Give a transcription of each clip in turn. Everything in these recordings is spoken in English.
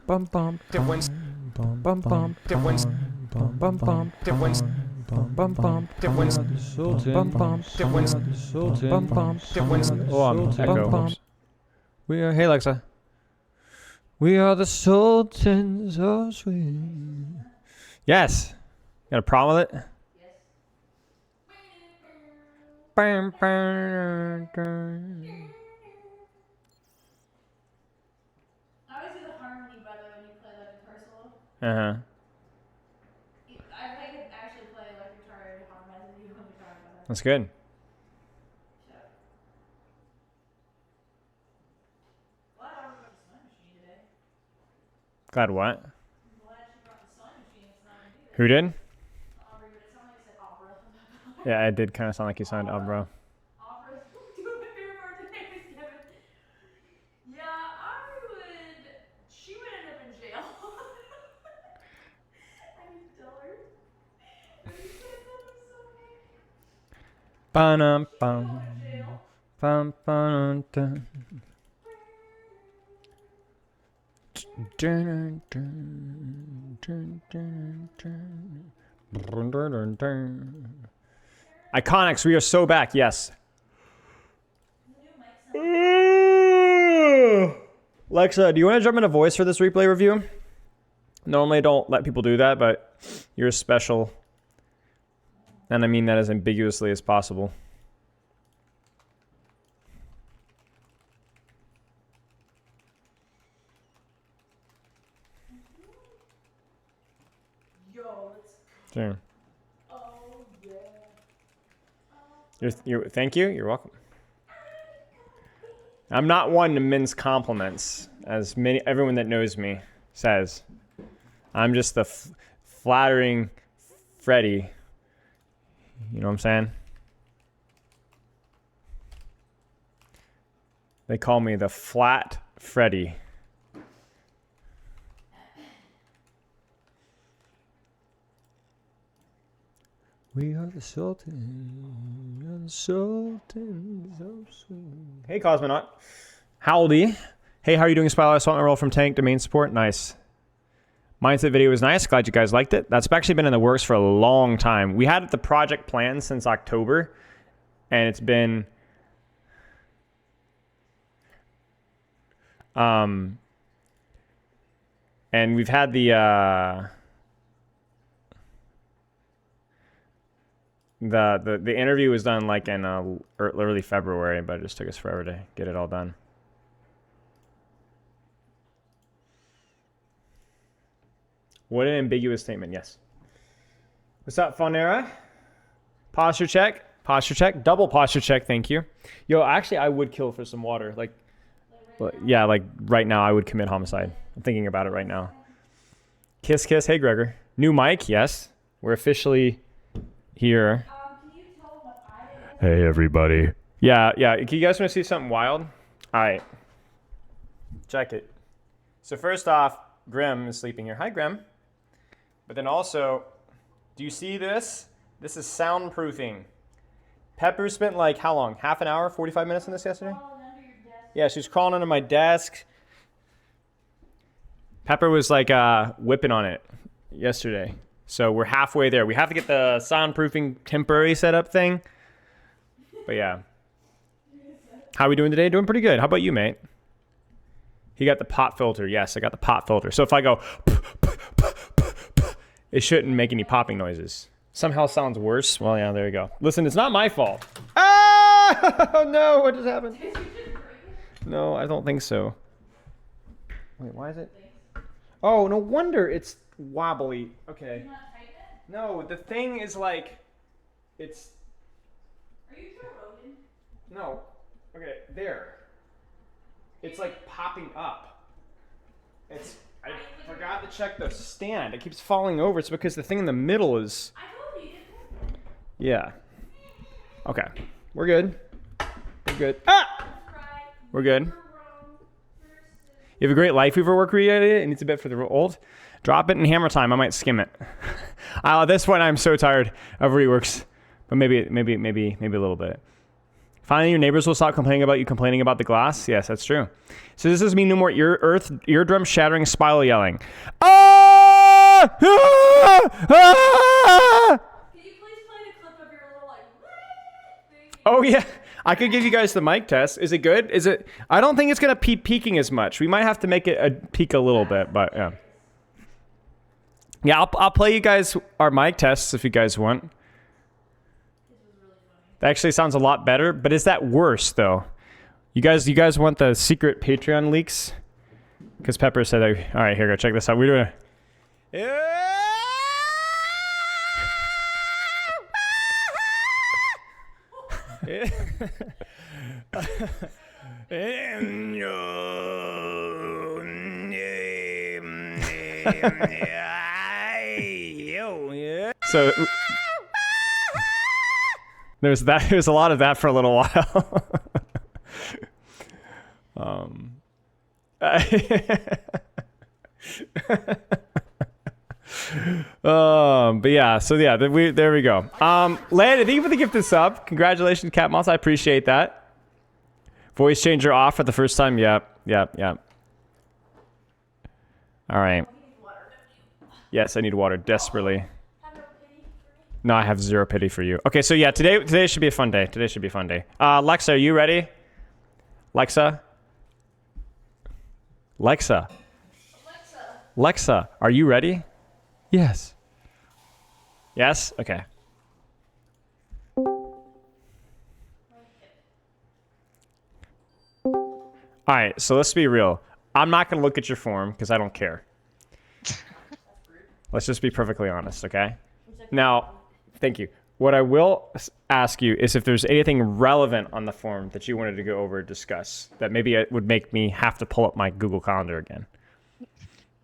bum bum Difference. bum bum bum Difference. bum bum bum Difference. bum bum bum Difference. bum bum Difference. bum bum Difference. Oh, I'm echo. bum. Whoops. We are. Hey Alexa. We are the Sultans of Swing. Yes. Got a problem with it? Bam, bam, bam. I always do the harmony, by the way, when you play like guitar solo. Uh-huh. I could actually play like guitar and harmonize with you on guitar, by the way. That's good. So. Glad Aubrey brought the sewing machine today. Glad what? I'm glad she brought the sewing machine. It's not gonna do this. Who did? Aubrey, but it sounded like it said Aubrey. Yeah, it did kind of sound like you sounded up, bro. Aubrey, doing my favorite part today is Kevin. Yeah, she would end up in jail. I need to tell her. But he said that was so funny. Ba-dum, She's bum, going to jail. bum, bum, dun. Dun, dun, dun, dun, dun. Dun, dun, dun, dun. Iconics, we are so back, yes. The new mic sound. Alexa, do you want to jump in a voice for this replay review? Normally I don't let people do that, but you're special. And I mean that as ambiguously as possible. Yo, let's go. Sure. Oh, yeah. Thank you. You're welcome. I'm not one to mince compliments, as everyone that knows me says. I'm just the flattering Freddy. You know what I'm saying? They call me the Flat Freddy. We are the Sultans of Swing. Hey, Cosmonaut. Howdy. Hey, how are you doing, Spylar? I saw my roll from tank to main support. Nice. Mindset video was nice. Glad you guys liked it. That's actually been in the works for a long time. We had the project planned since October, and it's been... and we've had the interview was done like in early February, but it just took us forever to get it all done. What an ambiguous statement. Yes. What's up, Fonera? Posture check. Posture check. Double posture check. Thank you. Yo, actually, I would kill for some water. Like right now, I would commit homicide. I'm thinking about it right now. Kiss, kiss. Hey, Gregor. New mic. Yes. We're officially here. Can you tell what I did? Hey, everybody. Yeah. You guys want to see something wild? All right. Check it. So first off, Grim is sleeping here. Hi, Grim. But then also, do you see this? This is soundproofing. Pepper spent like how long? Half an hour, 45 minutes on this yesterday? Under your desk. Yeah, she was crawling under my desk. Pepper was like whipping on it yesterday. So we're halfway there. We have to get the soundproofing temporary setup thing. But yeah. How are we doing today? Doing pretty good. How about you, mate? He got the pop filter. Yes, I got the pop filter. So if I go, it shouldn't make any popping noises. Somehow sounds worse. Well, yeah, there you go. Listen, it's not my fault. Ah! No, what just happened? Did you just break it? No, I don't think so. Wait, why is it? Oh, no wonder it's wobbly. Okay. You not tighten it? No, the thing is like, it's, Are you Joe Rogan? no. Okay, there. It's like popping up. I forgot to check the stand. It keeps falling over. It's because the thing in the middle is, I told you. You didn't. yeah. Okay, we're good. We're good. Ah! We're good. You have a great life weaver work created. It needs a bit for the old. Drop it in Hammertime. I might skim it. At this point, I'm so tired of reworks, but maybe a little bit. Finally, your neighbors will stop complaining about you complaining about the glass. Yes, that's true. So this does mean no more eardrum shattering, spiral yelling. Ah! Ah! Ah! Can you please play the clip of your little like thing? Oh yeah, I could give you guys the mic test. Is it good? Is it? I don't think it's gonna be peaking as much. We might have to make it peak a little bit, but yeah. Yeah, I'll play you guys our mic tests if you guys want. That actually sounds a lot better, but is that worse though? You guys want the secret Patreon leaks? Because Pepper said, all right, here, go check this out. We're doing So there's a lot of that for a little while. But yeah, so yeah, there we go. Lan, thank you for the gift of sub. Congratulations, Cat Moss. I appreciate that. Voice changer off for the first time. Yep. All right. Yes, I need water desperately. No, I have zero pity for you. Okay, so yeah, today should be a fun day. Lexa, are you ready? Lexa, are you ready? Yes. Yes? Okay. All right, so let's be real. I'm not going to look at your form because I don't care. Let's just be perfectly honest, okay? Now, thank you. What I will ask you is if there's anything relevant on the form that you wanted to go over and discuss that maybe it would make me have to pull up my Google Calendar again.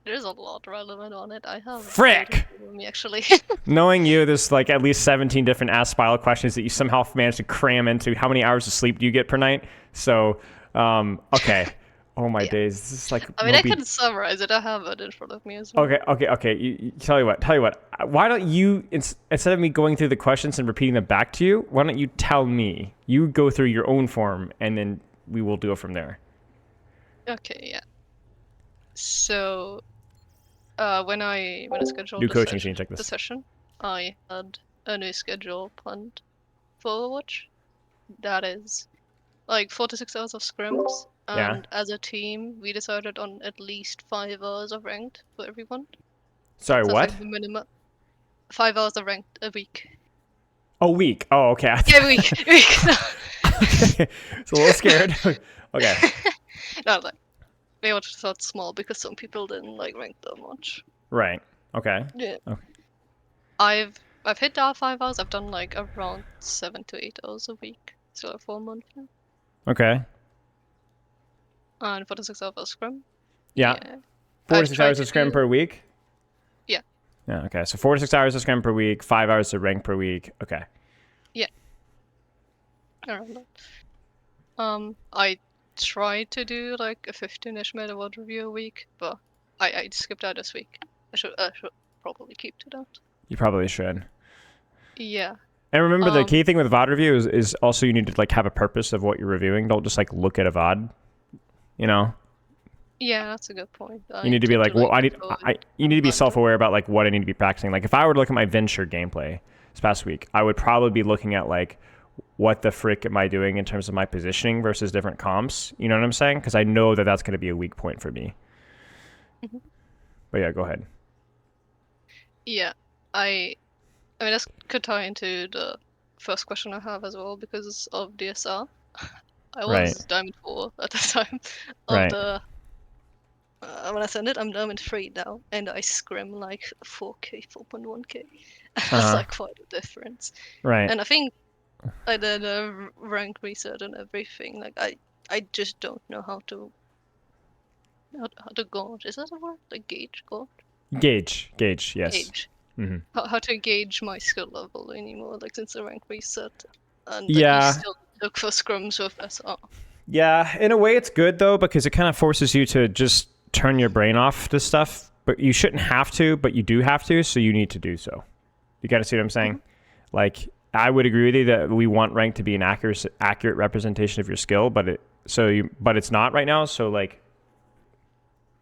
There's a lot relevant on it. I have Frick! Me actually. Knowing you, there's like at least 17 different Ask Spilo questions that you somehow managed to cram into how many hours of sleep do you get per night? So, okay. Oh my days. This is like I mean, I can summarize it. I have it in front of me as well. Okay. You, tell you what. Why don't you, instead of me going through the questions and repeating them back to you, why don't you tell me? You go through your own form, and then we will do it from there. Okay, yeah. So, when I scheduled New coaching machine, check the this. session, I had a new schedule planned for Overwatch. That is, like 4 to 6 hours of scrims. And as a team, we decided on at least 5 hours of ranked for everyone. Sorry, So what? that's like the minimum. 5 hours of ranked a week. A week. Oh, okay. Yeah, week. Okay. It's a little scared. Okay. No, like they were thought small because some people didn't like rank that much. Right. Okay. Yeah. Okay. I've hit that 5 hours. I've done like around 7 to 8 hours a week. So like 4 months now. Okay. And for the 6 hours scrum. Yeah. 4 to 6 hours of scrim per week? Yeah. Yeah, okay. So 4 to 6 hours of scrim per week, 5 hours of rank per week. Okay. Yeah. Around that. I tried to do like a 15-ish meta WOD review a week, but I skipped out this week. I should probably keep to that. You probably should. Yeah. And remember, the key thing with VOD review is also you need to like have a purpose of what you're reviewing. Don't just like look at a VOD. You know? Yeah, that's a good point. You need to be like, well, you need to be self-aware about like what I need to be practicing. Like if I were to look at my Venture gameplay this past week, I would probably be looking at like, what the frick am I doing in terms of my positioning versus different comps? You know what I'm saying? Because I know that that's going to be a weak point for me. Mm-hmm. But yeah, go ahead. Yeah, I mean, this could tie into the first question I have as well because of DSR. I was Diamond 4 at the time of the... when I send it, I'm Diamond 3 now, and I scrim like 4k, 4.1k. That's like quite a difference. Right. And I think I did a rank research and everything. Like I just don't know how to gauge. Is that a word? Like gauge, gauge? Gauge, yes. Gauge. Mm-hmm. How to gauge my skill level anymore? Like since the rank reset, and you still look for scrums with SR. Yeah, in a way it's good though because it kind of forces you to just turn your brain off to stuff. But you shouldn't have to, but you do have to, so you need to do so. You gotta see what I'm saying? Mm-hmm. Like I would agree with you that we want rank to be an accurate representation of your skill, but it's not right now. So like,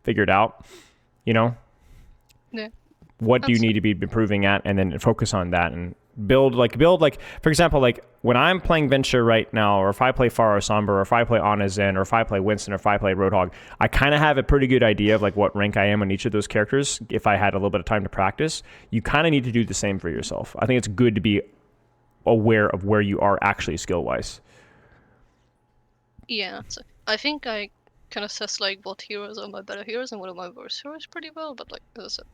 figure it out. You know. Yeah. What do you need to be improving at, and then focus on that and build like for example, like when I'm playing Venture right now, or if I play Far or Somber, or if I play Anna Zen, or if I play Winston, or if I play Roadhog, I kind of have a pretty good idea of like what rank I am on each of those characters if I had a little bit of time to practice. You kind of need to do the same for yourself. I think it's good to be aware of where you are actually skill wise. Yeah, so I think I can assess like what heroes are my better heroes and what are my worst heroes pretty well, but like as I said,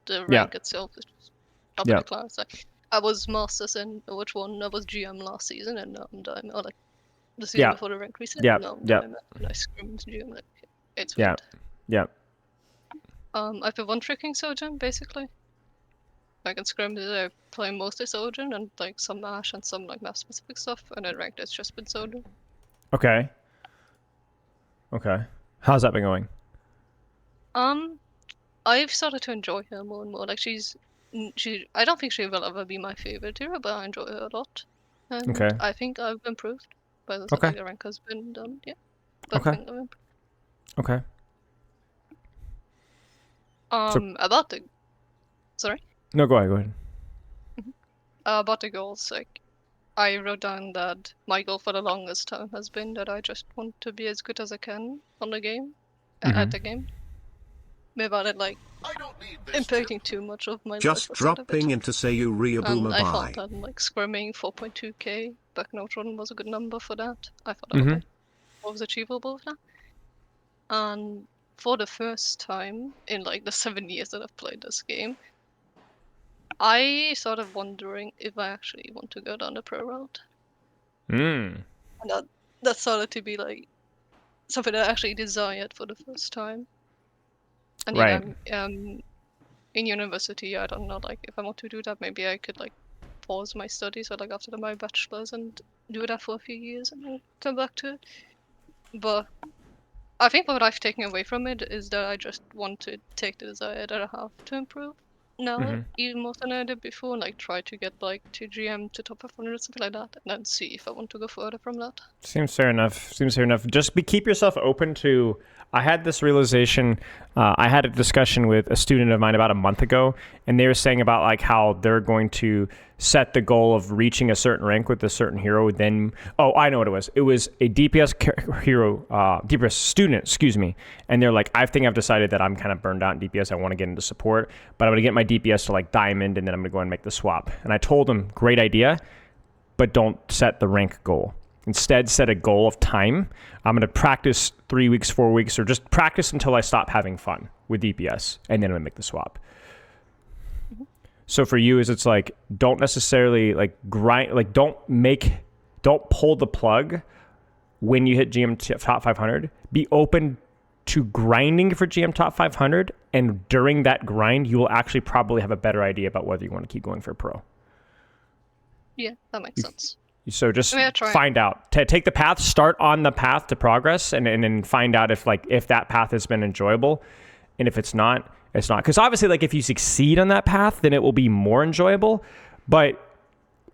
the rank itself is just up in the clouds. Like I was Masters in which one? I was GM last season, and now I'm Diamond, or like the season before the rank reset. Yeah. Now I'm Diamond, and I scrimmed GM. Like it's Yeah. weird. Yeah. I play one tricking Sojourn basically. Like in scrim, I play mostly Sojourn and like some Ash and some like map specific stuff, and then ranked it's just been Sojourn. Okay. How's that been going? I've started to enjoy her more and more. Like she I don't think she will ever be my favorite hero, but I enjoy her a lot. And I think I've improved by the time the rank has been done. Yeah. But I think I've improved. Okay. About the sorry? No, go ahead. About the goals, like I wrote down that my goal for the longest time has been that I just want to be as good as I can on the game, at the game, without it like impacting too much of my just life. Dropping in to say you I thought that like scrimming 4.2k back Nortron was a good number for that. I thought that was achievable with that. And for the first time in like the 7 years that I've played this game, I started wondering if I actually want to go down the pro route. And that started to be like something that I actually desired for the first time. And in university, I don't know, like if I want to do that, maybe I could like pause my studies or like after my bachelor's and do that for a few years and then come back to it. But I think what I've taken away from it is that I just want to take the desire that I have to improve now, even more than I did before, and like try to get like to GM to top 500 or something like that, and then see if I want to go further from that. Seems fair enough. Just keep yourself open to. I had this realization. I had a discussion with a student of mine about a month ago, and they were saying about like how they're going to set the goal of reaching a certain rank with a certain hero. Then, I know what it was. It was a DPS DPS student, excuse me. And they're like, I think I've decided that I'm kind of burned out in DPS. I want to get into support, but I'm going to get my DPS to like diamond, and then I'm going to go and make the swap. And I told them, great idea, but don't set the rank goal. Instead, set a goal of time. I'm going to practice 3 weeks, 4 weeks, or just practice until I stop having fun with DPS, and then I'm going to make the swap. So for you, it's like, don't necessarily like grind, like don't pull the plug when you hit GM top 500. Be open to grinding for GM top 500, and during that grind, you will actually probably have a better idea about whether you want to keep going for pro. Yeah, that makes sense. So just find out. Take the path. Start on the path to progress, and then find out if that path has been enjoyable, and if it's not, it's not. Because obviously, like if you succeed on that path, then it will be more enjoyable. But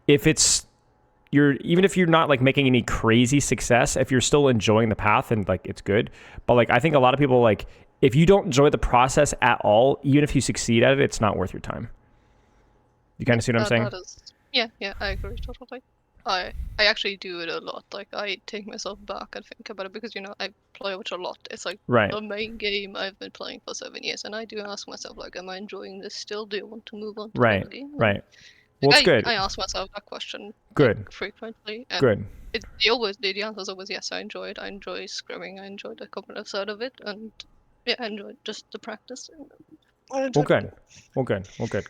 if even if you're not like making any crazy success, if you're still enjoying the path, and like it's good. But like I think a lot of people, like if you don't enjoy the process at all, even if you succeed at it, it's not worth your time. You kind of see what I'm saying? Yeah, I agree totally. I actually do it a lot. Like I take myself back and think about it because I play Overwatch a lot. It's like the main game I've been playing for 7 years, and I do ask myself like, am I enjoying this still? Do you want to move on to another game? Right. Well, it's good. I ask myself that question frequently. And good. The answer is always yes. I enjoy it. I enjoy scrimming. I enjoy the competitive side of it, and I enjoy just the practice. Well, good.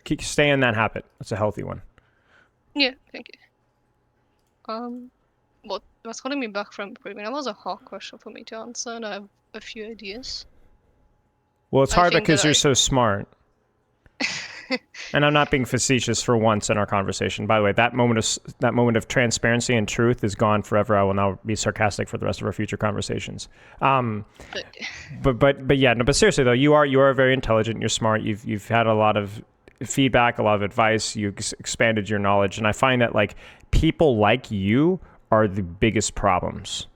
Keep stay in that habit. That's a healthy one. Yeah, thank you. What's holding me back from improving? That was a hard question for me to answer, and I have a few ideas. Well, it's hard because you're so smart. And I'm not being facetious for once in our conversation. By the way, that moment of transparency and truth is gone forever. I will now be sarcastic for the rest of our future conversations. But seriously though, you are very intelligent. You're smart. You've had a lot of feedback, a lot of advice. You expanded your knowledge, and I find that like people like you are the biggest problems.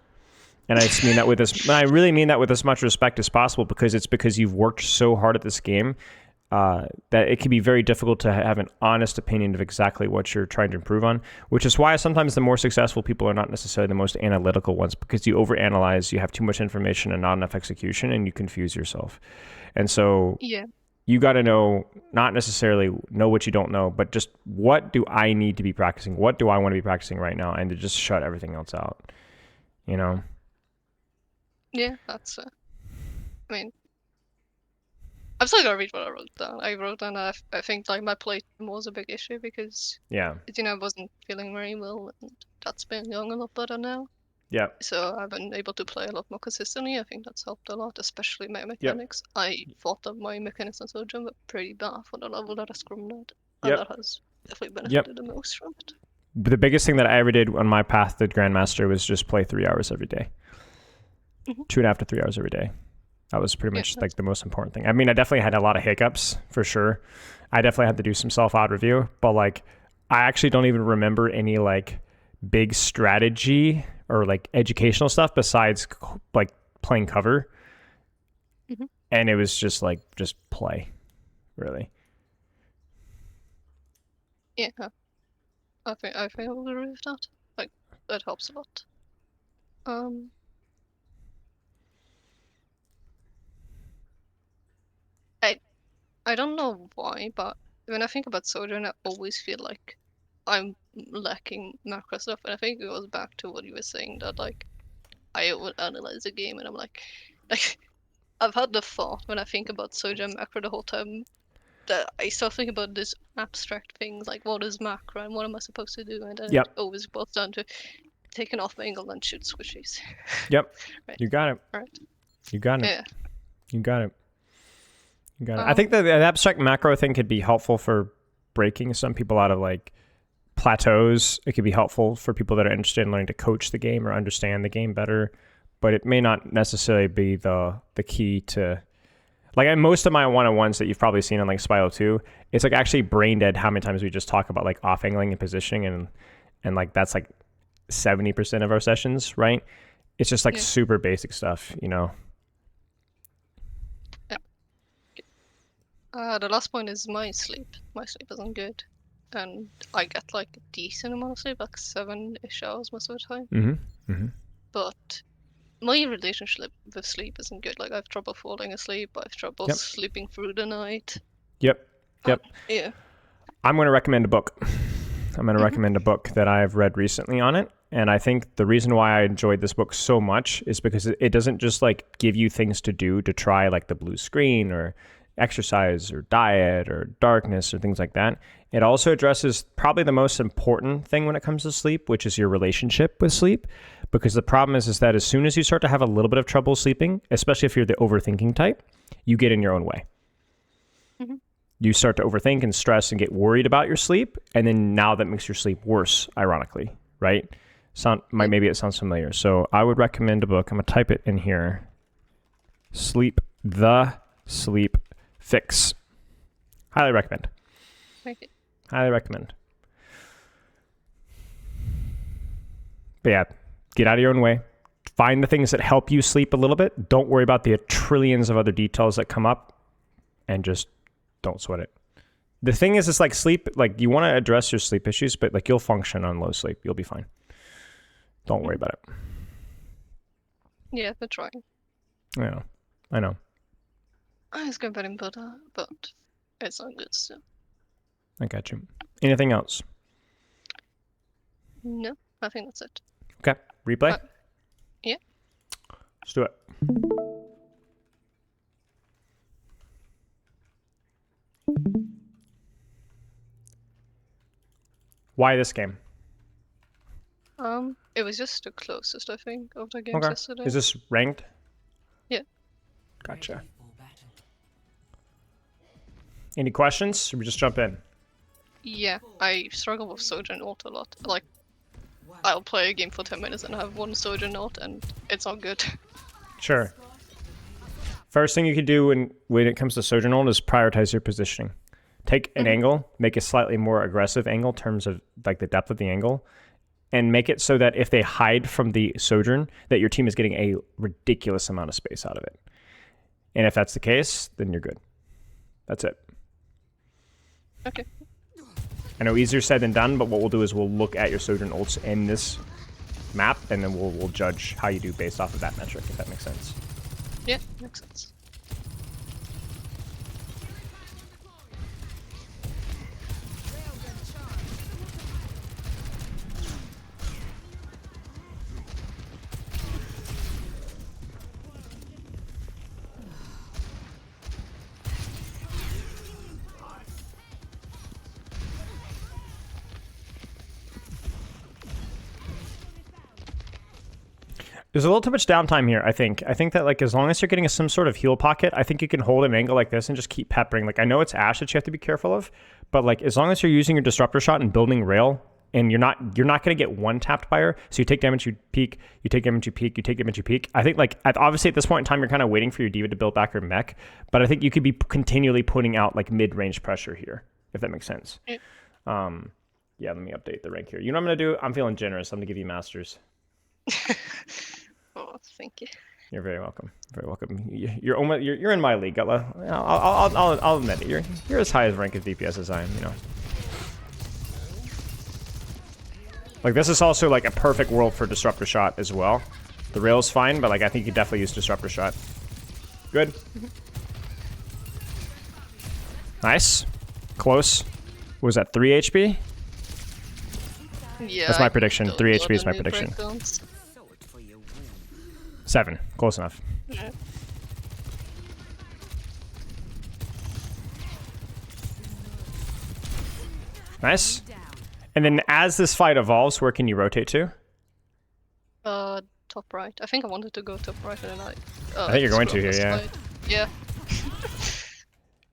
And I just mean that with this. I really mean that with as much respect as possible, because it's because you've worked so hard at this game that it can be very difficult to have an honest opinion of exactly what you're trying to improve on. Which is why sometimes the more successful people are not necessarily the most analytical ones, because you overanalyze, you have too much information and not enough execution, and you confuse yourself. And so you got to know, not necessarily know what you don't know, but just what do I need to be practicing? What do I want to be practicing right now? And to just shut everything else out, you know? Yeah, that's I mean, I'm still gonna read what I wrote down. I wrote down that I think like my playtime was a big issue because I wasn't feeling very well, and that's been going a lot better now. Yeah. So I've been able to play a lot more consistently. I think that's helped a lot, especially my mechanics. I thought that my mechanics on Sojourn were pretty bad for the level that I scrummed at, and that has definitely benefited the most from it. The biggest thing that I ever did on my path to Grandmaster was just play 3 hours every day. 2.5 to 3 hours every day. That was pretty much like the most important thing. I mean, I definitely had a lot of hiccups for sure. I definitely had to do some self-out review, but like I actually don't even remember any like big strategy or like educational stuff besides like playing cover. And it was just like just play, really. Yeah, I think I will agree with that. Like that helps a lot. I don't know why, but when I think about Sojourn, I always feel like I'm lacking macro stuff, and I think it goes back to what you were saying that like I would analyze the game, and I'm like I've had the thought when I think about Sojourn macro the whole time that I start thinking about this abstract things like what is macro and what am I supposed to do, and then it always boils down to taking off my angle and shoot squishies. Right. You got it. Right. You got it. Yeah. You got it. You got it. I think that the abstract macro thing could be helpful for breaking some people out of like plateaus. It could be helpful for people that are interested in learning to coach the game or understand the game better, but it may not necessarily be the key to like in most of my one-on-ones that you've probably seen on like Spyro 2, it's like actually brain dead how many times we just talk about like off angling and positioning and like that's like 70% of our sessions, right? It's just like super basic stuff, you know. The last point is my sleep. My sleep isn't good, and I get like a decent amount of sleep, like 7-ish hours most of the time. But my relationship with sleep isn't good. Like I have trouble falling asleep. I have trouble sleeping through the night. Yeah. I'm going to recommend a book. I'm going to recommend a book that I've read recently on it. And I think the reason why I enjoyed this book so much is because it doesn't just like give you things to do to try like the blue screen or exercise or diet or darkness or things like that. It also addresses probably the most important thing when it comes to sleep, which is your relationship with sleep. Because the problem is that as soon as you start to have a little bit of trouble sleeping, especially if you're the overthinking type, you get in your own way. You start to overthink and stress and get worried about your sleep. And then now that makes your sleep worse, ironically, right? Maybe it sounds familiar. So I would recommend a book. I'm going to type it in here. Sleep Fix. Highly recommend. Okay. Highly recommend. But yeah, get out of your own way. Find the things that help you sleep a little bit. Don't worry about the trillions of other details that come up, and just don't sweat it. The thing is, it's like sleep, like you want to address your sleep issues, but like you'll function on low sleep. You'll be fine. Don't worry about it. Yeah, they're trying. Yeah, I know. It's getting better and better, but it's not good still. I got you. Anything else? No, I think that's it. Okay. Replay? Yeah. Let's do it. Why this game? It was just the closest, I think, of the games yesterday. Is this ranked? Yeah. Gotcha. Any questions? Should we just jump in? Yeah, I struggle with Sojourn Alt a lot. Like, I'll play a game for 10 minutes and have one Sojourn Alt, and it's not good. Sure. First thing you can do when it comes to Sojourn Alt is prioritize your positioning. Take an angle, make a slightly more aggressive angle in terms of like the depth of the angle, and make it so that if they hide from the Sojourn, that your team is getting a ridiculous amount of space out of it. And if that's the case, then you're good. That's it. Okay. I know easier said than done, but what we'll do is we'll look at your Sojourn ults in this map, and then we'll judge how you do based off of that metric, if that makes sense. Yeah, makes sense. There's a little too much downtime here, I think. I think that, like, as long as you're getting some sort of heal pocket, I think you can hold an angle like this and just keep peppering. Like, I know it's Ashe that you have to be careful of, but, like, as long as you're using your Disruptor Shot and building rail, and you're not going to get one-tapped by her, so you take damage, you peek, you take damage, you peek, you take damage, you peek. I think, like, obviously at this point in time, you're kind of waiting for your D.Va to build back her mech, but I think you could be continually putting out, like, mid-range pressure here, if that makes sense. Yeah. Yeah, let me update the rank here. You know what I'm going to do? I'm feeling generous. I'm going to give you Masters. Oh, thank you. You're very welcome. Very welcome. You're in my league, Gutla. I'll admit it. You're as high as rank as DPS as I am. You know. Like, this is also like a perfect world for Disruptor Shot as well. The rail's fine, but like I think you definitely use Disruptor Shot. Good. Nice. Close. What was that? 3 HP? Yeah. That's my prediction. don't 3 know HP the is my new prediction. breakdowns. 7. Close enough. Yeah. Nice. And then as this fight evolves, where can you rotate to? Top right. I think I wanted to go top right and then I think you're going to here, yeah. Slide. Yeah.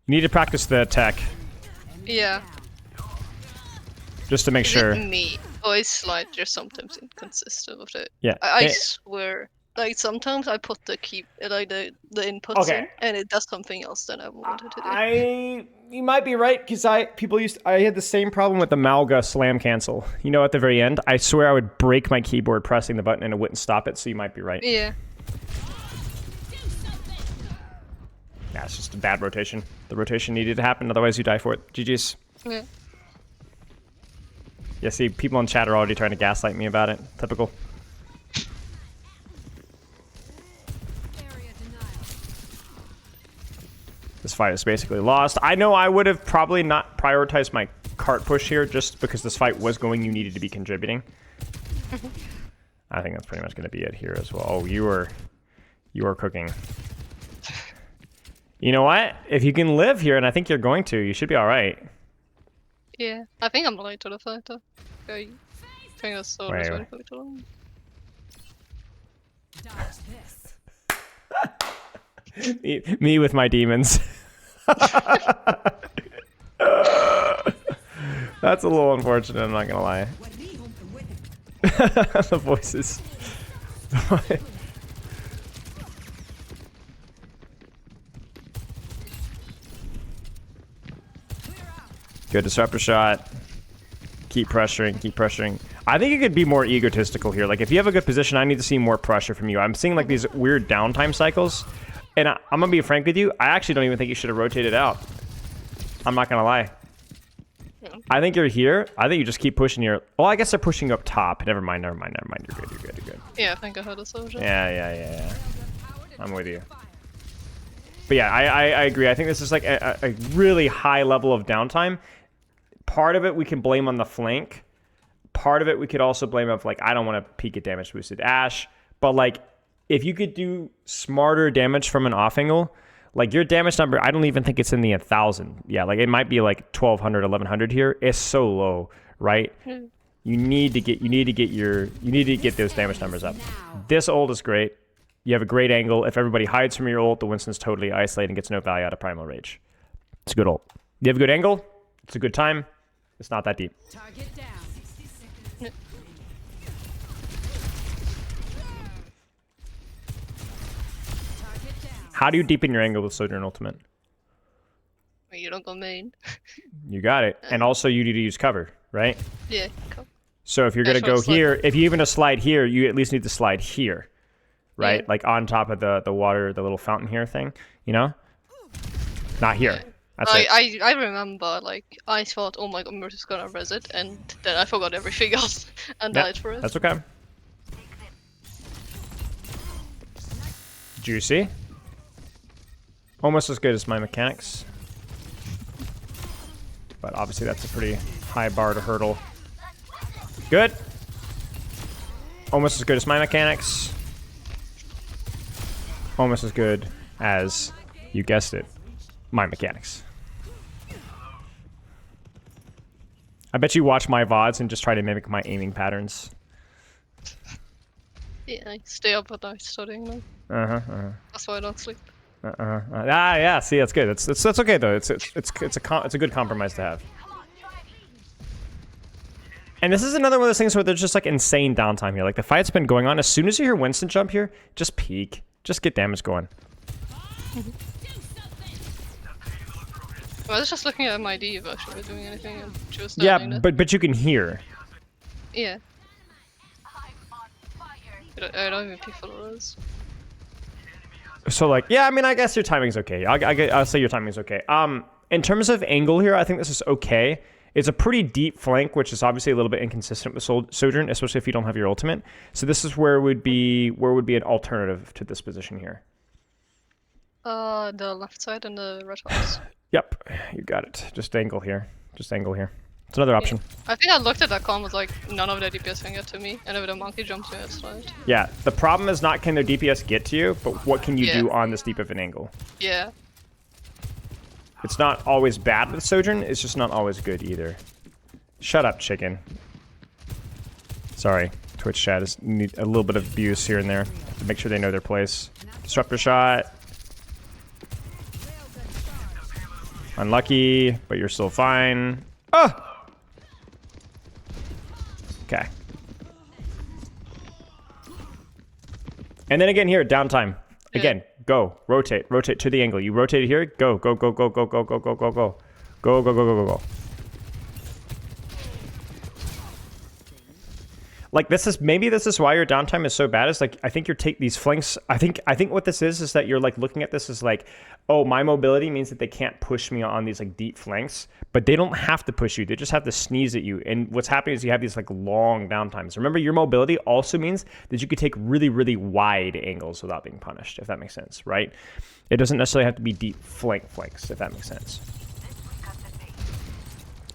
You need to practice the attack, Yeah. just to make Is sure. it me? Or is slide just sometimes inconsistent with it? Yeah. I Eh, swear. Like sometimes I put the the inputs Okay. in and it does something else than I wanted to do. You might be right, because I had the same problem with the Malga slam cancel. You know, at the very end, I swear I would break my keyboard pressing the button and it wouldn't stop it, so you might be right. Yeah. Yeah, it's just a bad rotation. The rotation needed to happen, otherwise you die for it. GG's. Yeah. Yeah, see, people in chat are already trying to gaslight me about it. Typical. This fight is basically lost. I know I would have probably not prioritized my cart push here just because this fight was going, you needed to be contributing. I think that's pretty much going to be it here as well. Oh, you are cooking. You know what? If you can live here, and I think you're going to, you should be all right. Yeah. I think I'm late to the fight though. I think that's so Wait, waiting for me too long. Me with my demons. That's a little unfortunate, I'm not gonna lie. The voices. Good Disruptor Shot. Keep pressuring, keep pressuring. I think you could be more egotistical here. Like, if you have a good position, I need to see more pressure from you. I'm seeing, like, these weird downtime cycles. And I'm going to be frank with you. I actually don't even think you should have rotated out. I'm not going to lie. I think you're here. I think you just keep pushing your... Well, I guess they're pushing you up top. Never mind. You're good, you're good. Yeah, I think I heard a Sojourn. Yeah. I'm with you. But yeah, I agree. I think this is like a really high level of downtime. Part of it we can blame on the flank. Part of it we could also blame of, like, I don't want to peek at damage boosted Ashe. But, like, if you could do smarter damage from an off angle, like, your damage number, I don't even think it's in the 1,000. Yeah, like, it might be like 1,200, 1,100 here. It's so low, right? You need to get those damage numbers up. This ult is great. You have a great angle. If everybody hides from your ult, the Winston's totally isolated and gets no value out of Primal Rage. It's a good ult. You have a good angle. It's a good time. It's not that deep. Target down. 60 seconds. Target down. How do you deepen your angle with Sojourn Ultimate? you don't go main. You got it. And also you need to use cover, right? Yeah, cool. So if you're gonna go here, if you even a slide here, you at least need to slide here, right? Yeah. Like on top of the water, the little fountain here thing, you know? Not here. Yeah. That's it. I remember, like, I thought, oh my god, Murder's gonna res it, and then I forgot everything else and Yeah, died for it. that's okay. Juicy. Almost as good as my mechanics. But obviously that's a pretty high bar to hurdle. Good. Almost as good as my mechanics. Almost as good as, you guessed it, my mechanics. I bet you watch my VODs and just try to mimic my aiming patterns. Yeah, I stay up at night studying them. That's why I don't sleep. Yeah. See, that's good. That's okay though. It's a good compromise to have. And this is another one of those things where there's just like insane downtime here. Like the fight's been going on. As soon as you hear Winston jump here, just peek. Just get damage going. I was just looking at my D if I should be doing anything, and she was Yeah, standing there. but you can hear. Yeah. I don't even pick for the res. So like, yeah, I mean, I guess your timing's okay. I'll say your timing's okay. In terms of angle here, I think this is okay. It's a pretty deep flank, which is obviously a little bit inconsistent with Sojourn, especially if you don't have your ultimate. So this is where would be an alternative to this position here. The left side and the red house. Yep, you got it. Just angle here. Just angle here. It's another option. I think I looked at that con was like, none of the DPS can get to me, and if the monkey jumps me, I slide. Yeah, the problem is not can their DPS get to you, but what can you do on this deep of an angle? Yeah. It's not always bad with Sojourn, it's just not always good either. Shut up, chicken. Sorry, Twitch chat is need a little bit of abuse here and there to make sure they know their place. Disruptor shot. Unlucky, but you're still fine. Oh! Okay. And then again here, downtime. Again, go. Rotate. Rotate to the angle. You rotate here. Go. Go, go, go, go, go, go, go, go, go. Go, go, go, go, go, go. Like maybe this is why your downtime is so bad. Is like I think you're these flanks. I think what this is that you're like looking at this as like, oh, my mobility means that they can't push me on these like deep flanks, but they don't have to push you. They just have to sneeze at you. And what's happening is you have these like long downtimes. Remember, your mobility also means that you could take really, really wide angles without being punished, if that makes sense, right? It doesn't necessarily have to be deep flanks, if that makes sense.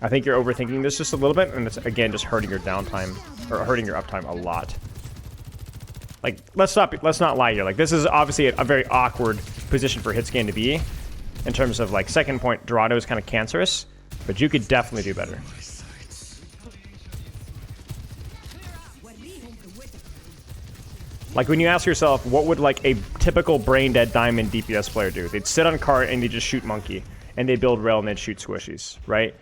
I think you're overthinking this just a little bit, and it's again just hurting your downtime or hurting your uptime a lot. Like, let's not lie here. Like, this is obviously a very awkward position for Hitscan to be in terms of like second point. Dorado is kind of cancerous, but you could definitely do better. Like when you ask yourself, what would like a typical brain dead diamond DPS player do? They'd sit on cart and they just shoot monkey, and they build rail and they'd shoot squishies, right?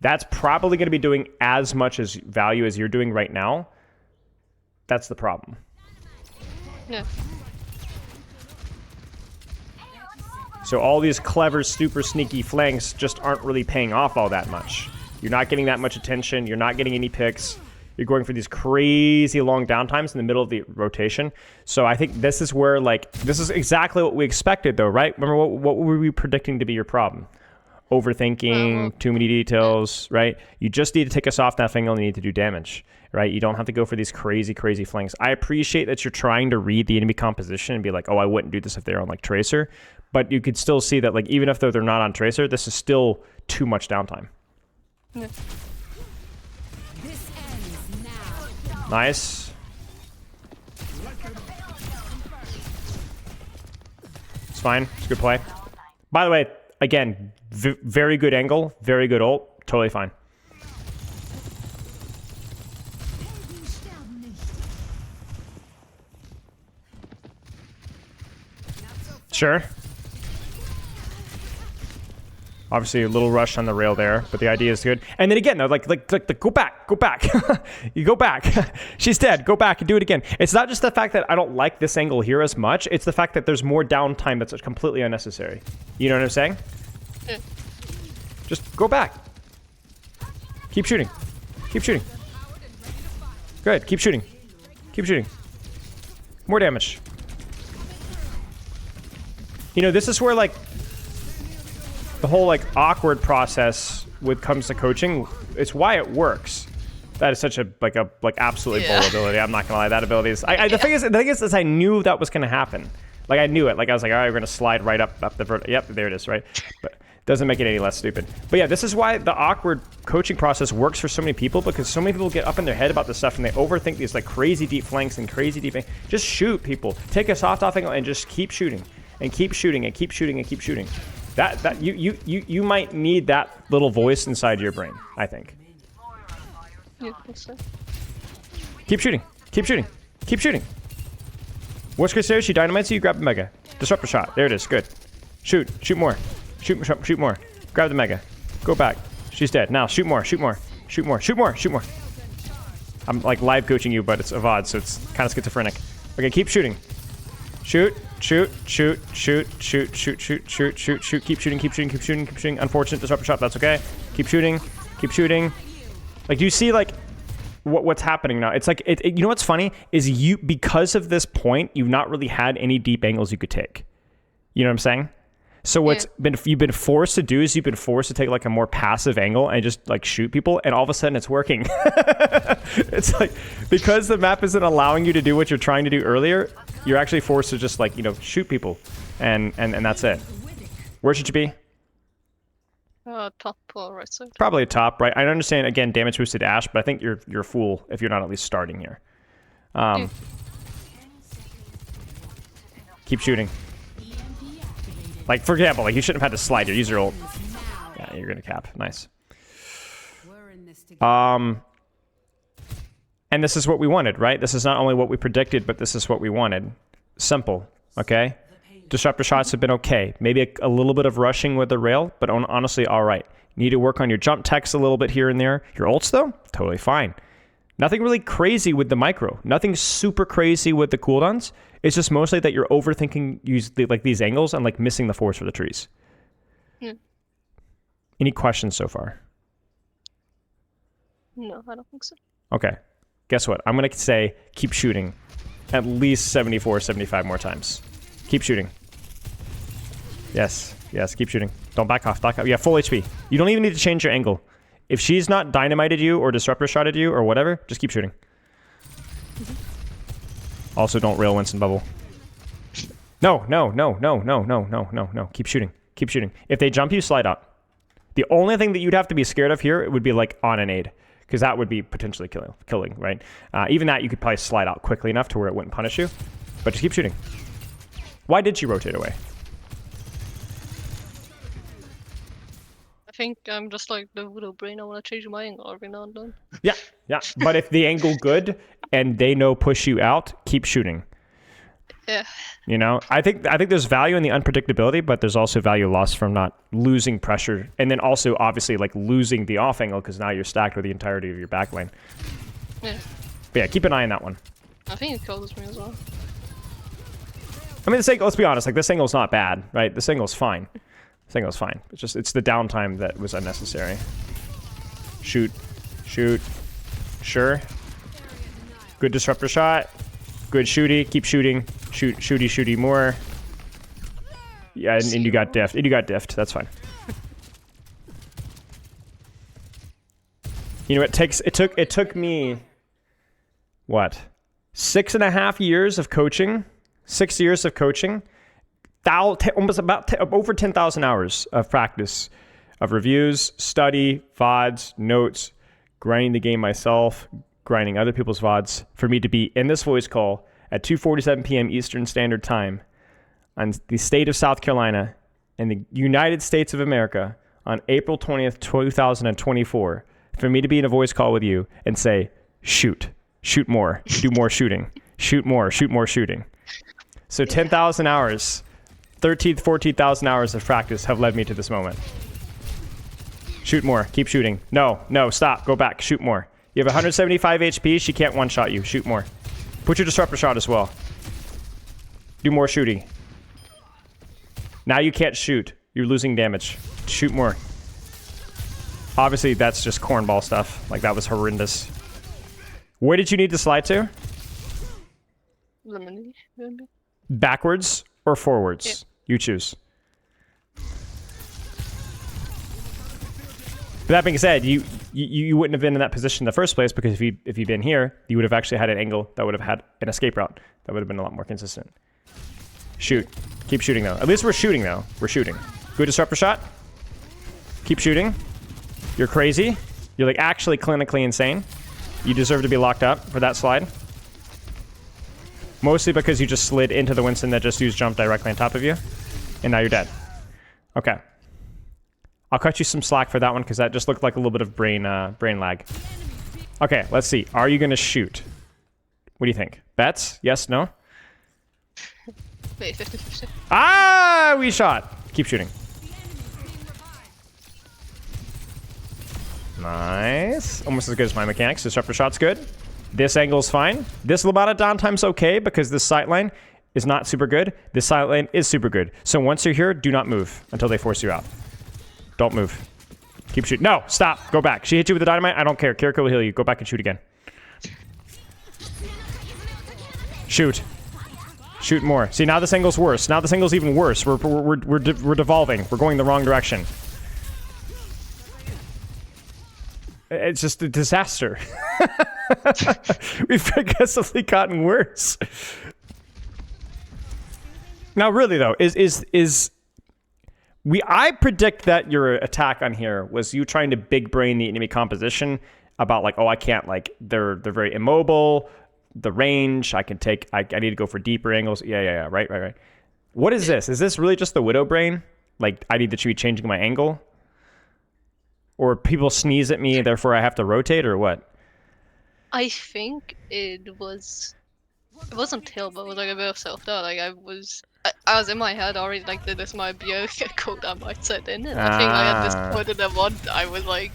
That's probably going to be doing as much as value as you're doing right now. That's the problem. Yeah. So all these clever, super sneaky flanks just aren't really paying off all that much. You're not getting that much attention. You're not getting any picks. You're going for these crazy long downtimes in the middle of the rotation. So I think this is where, like, this is exactly what we expected, though, right? Remember, what were we predicting to be your problem? Overthinking, too many details, right? You just need to take us off that angle and you need to do damage, right? You don't have to go for these crazy, crazy flanks. I appreciate that you're trying to read the enemy composition and be like, oh, I wouldn't do this if they're on, like, Tracer. But you could still see that, like, even if they're not on Tracer, this is still too much downtime. Yeah. This ends now. Nice. It's fine. It's a good play. By the way, again, very good angle, very good ult, totally fine. Sure. Obviously, a little rush on the rail there, but the idea is good. And then again, though, like go back. You go back. She's dead. Go back and do it again. It's not just the fact that I don't like this angle here as much. It's the fact that there's more downtime that's completely unnecessary. You know what I'm saying? Yeah. Just go back. Keep shooting. Keep shooting. Good. Keep shooting. Keep shooting. More damage. You know, this is where like the whole like awkward process with comes to coaching. It's why it works. That is such a like absolutely bold ability. I'm not gonna lie, that ability is. The thing is, I knew that was gonna happen. Like I knew it. Like I was like, all right, we're gonna slide right up the Yep, there it is. Right, but doesn't make it any less stupid. But yeah, this is why the awkward coaching process works for so many people, because so many people get up in their head about this stuff and they overthink these like crazy deep flanks and crazy deep. Just shoot people. Take a soft off angle and just keep shooting and keep shooting and keep shooting and keep shooting. That you might need that little voice inside your brain, I think. Yeah, so. Keep shooting. Keep shooting. Keep shooting. Worst case scenario, she dynamites you, you grab the mega. Disruptor shot. There it is. Good. Shoot. Shoot more. Shoot more. Grab the mega. Go back. She's dead. Now shoot more. Shoot more. Shoot more. Shoot more. Shoot more. I'm like live coaching you, but it's Avad, so it's kind of schizophrenic. Okay, keep shooting. Shoot. Shoot. Shoot. Shoot. Shoot. Shoot. Shoot. Shoot. Shoot. Shoot. Keep shooting. Keep shooting. Keep shooting. Keep shooting. Unfortunate disruptor shot. That's okay. Keep shooting. Keep shooting. Like, do you see like what's happening now? It's like you know what's funny is you, because of this point, you've not really had any deep angles you could take. You know what I'm saying? So what's you've been forced to do is you've been forced to take like a more passive angle and just like shoot people, and all of a sudden it's working. It's like because the map isn't allowing you to do what you're trying to do earlier, you're actually forced to just like, you know, shoot people, and that's it. Where should you be? Top or right side. Probably top, right? I understand, again, damage boosted Ash, but I think you're a fool if you're not at least starting here. Keep shooting. Like, for example, like you shouldn't have had to slide your user ult. Yeah, you're gonna cap. Nice. And this is what we wanted, right? This is not only what we predicted, but this is what we wanted. Simple, okay? Disruptor shots have been okay. Maybe a little bit of rushing with the rail, but honestly, all right. You need to work on your jump techs a little bit here and there. Your ults, though, totally fine. Nothing really crazy with the micro. Nothing super crazy with the cooldowns. It's just mostly that you're overthinking like these angles and like missing the forest for the trees. Any questions so far? No, I don't think so. Okay. Guess what? I'm going to say keep shooting at least 74, 75 more times. Keep shooting. Yes, keep shooting. Don't back off, Yeah, full HP. You don't even need to change your angle. If she's not dynamited you or disruptor shotted you or whatever, just keep shooting. Also, don't rail Winston bubble. No. Keep shooting. Keep shooting. If they jump you, slide out. The only thing that you'd have to be scared of here would be like on an aid, because that would be potentially killing, right? Even that, you could probably slide out quickly enough to where it wouldn't punish you. But just keep shooting. Why did she rotate away? I think I'm just like the little brain. I want to change my angle every now and then. Yeah. But if the angle good and they know push you out, keep shooting. Yeah. You know, I think there's value in the unpredictability, but there's also value lost from not losing pressure, and then also obviously like losing the off angle because now you're stacked with the entirety of your back lane. Yeah. But yeah, keep an eye on that one. I think it kills me as well. I mean, this angle, let's be honest, like this angle's not bad, right? This angle's fine. This angle's fine. It's the downtime that was unnecessary. Shoot. Sure. Good disruptor shot. Good shooty. Keep shooting. Shooty more. Yeah, and you got diffed. That's fine. You know, it took me what? 6.5 years of coaching. 6 years of coaching, almost over 10,000 hours of practice, of reviews, study, VODs, notes, grinding the game myself, grinding other people's VODs, for me to be in this voice call at 2:47 p.m. Eastern Standard Time on the state of South Carolina in the United States of America on April 20th, 2024, for me to be in a voice call with you and say, shoot more, do more shooting, shoot more shooting. So 10,000 hours, 14,000 hours of practice have led me to this moment. Shoot more. Keep shooting. No, stop. Go back. Shoot more. You have 175 HP. She can't one-shot you. Shoot more. Put your disruptor shot as well. Do more shooting. Now you can't shoot. You're losing damage. Shoot more. Obviously, that's just cornball stuff. Like, that was horrendous. Where did you need to slide to? Lemony, maybe. Backwards or forwards? Yeah. You choose. But that being said, you wouldn't have been in that position in the first place, because if you'd been here, you would have actually had an angle that would have had an escape route. That would have been a lot more consistent. Shoot. Keep shooting, though. At least we're shooting, though. We're shooting. Good disruptor shot. Keep shooting. You're crazy. You're, like, actually clinically insane. You deserve to be locked up for that slide. Mostly because you just slid into the Winston that just used jump directly on top of you. And now you're dead. Okay. I'll cut you some slack for that one, because that just looked like a little bit of brain lag. Okay, let's see. Are you going to shoot? What do you think? Bets? Yes? No? Wait, 50-50. Ah! We shot. Keep shooting. Nice. Almost as good as my mechanics. Disruptor shot's good. This angle's fine. This little amount of downtime's okay, because this sightline is not super good. This sightline is super good. So once you're here, do not move until they force you out. Don't move. Keep shooting. No, stop. Go back. She hit you with the dynamite. I don't care. Kiriko will heal you. Go back and shoot again. Shoot. Shoot more. See, now this angle's worse. Now this angle's even worse. We're devolving. We're going the wrong direction. It's just a disaster. We've progressively gotten worse. Now, really though, I predict that your attack on here was you trying to big brain the enemy composition about, like, oh, I can't, like, they're very immobile, the range, I need to go for deeper angles. Yeah, right. What is this? Is this really just the Widow brain? Like, I need to be changing my angle? Or people sneeze at me, therefore I have to rotate, or what? I think it wasn't Hill, but it was like a bit of self-doubt. Like, I was in my head already, like, this might be a code I might set in, and I think, like, at this point in the mod, I was, like,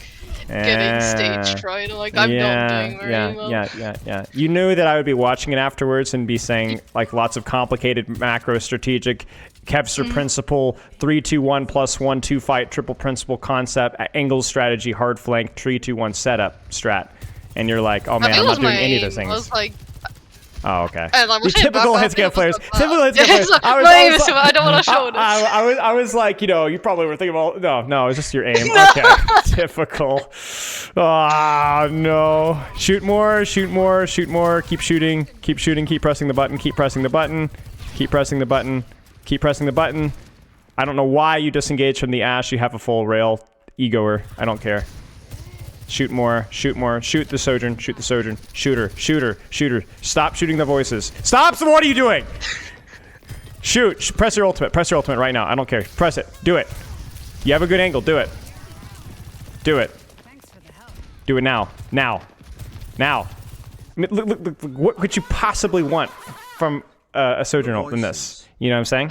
getting stage fright, like, I'm not doing very well. Yeah. You knew that I would be watching it afterwards and be saying, like, lots of complicated macro strategic Kevster principle, 3-2-1 plus 1-2 fight, triple principle concept, angles strategy, hard flank, 3-2-1 setup strat. And you're like, oh man, I'm not doing any of those things. I was like, oh, okay. Like, the typical hitscan players. Typical hitscan players. I don't want to show this. I was like, you know, you probably were thinking about, no, it's just your aim. No. Okay. Typical. Ah, no. Shoot more. Keep shooting. Keep pressing the button. Keep pressing the button. I don't know why you disengage from the ash. You have a full rail. Egoer. I don't care. Shoot more. Shoot the Sojourn. Shoot her. Stop shooting the voices. Stop! What are you doing? Shoot. Press your ultimate right now. I don't care. Press it. Do it. You have a good angle. Do it. Do it now. I mean, look, what could you possibly want from a Sojourn ult than this? You know what I'm saying?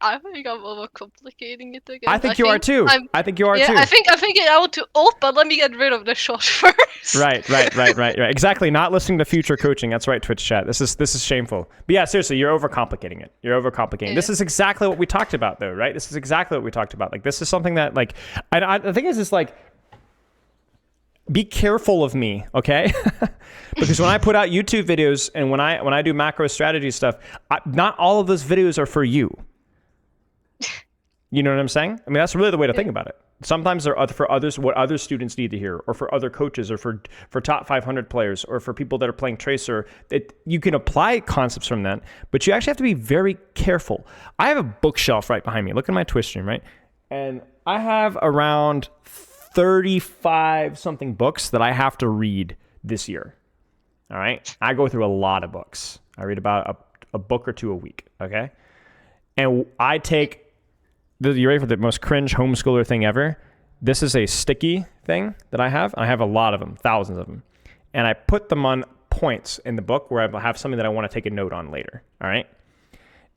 I think I'm overcomplicating it again. I think you are too. I think I want to ult, but let me get rid of the shot first. Right. Exactly. Not listening to future coaching. That's right, Twitch chat. This is shameful. But yeah, seriously, you're overcomplicating it. Yeah. This is exactly what we talked about, though, right? This is exactly what we talked about. Like, this is something that, like, I think it's just like, be careful of me, okay? Because when I put out YouTube videos and when I do macro strategy stuff, not all of those videos are for you. You know what I'm saying? I mean, that's really the way to think about it. Sometimes they're for others, what other students need to hear, or for other coaches, or for top 500 players, or for people that are playing Tracer. You can apply concepts from that, but you actually have to be very careful. I have a bookshelf right behind me. Look at my Twitch stream, right? And I have around 35 something books that I have to read this year. All right? I go through a lot of books. I read about a book or two a week, okay? And I take, you ready for the most cringe homeschooler thing ever? This is a sticky thing that I have. I have a lot of them, thousands of them. And I put them on points in the book where I have something that I want to take a note on later, all right?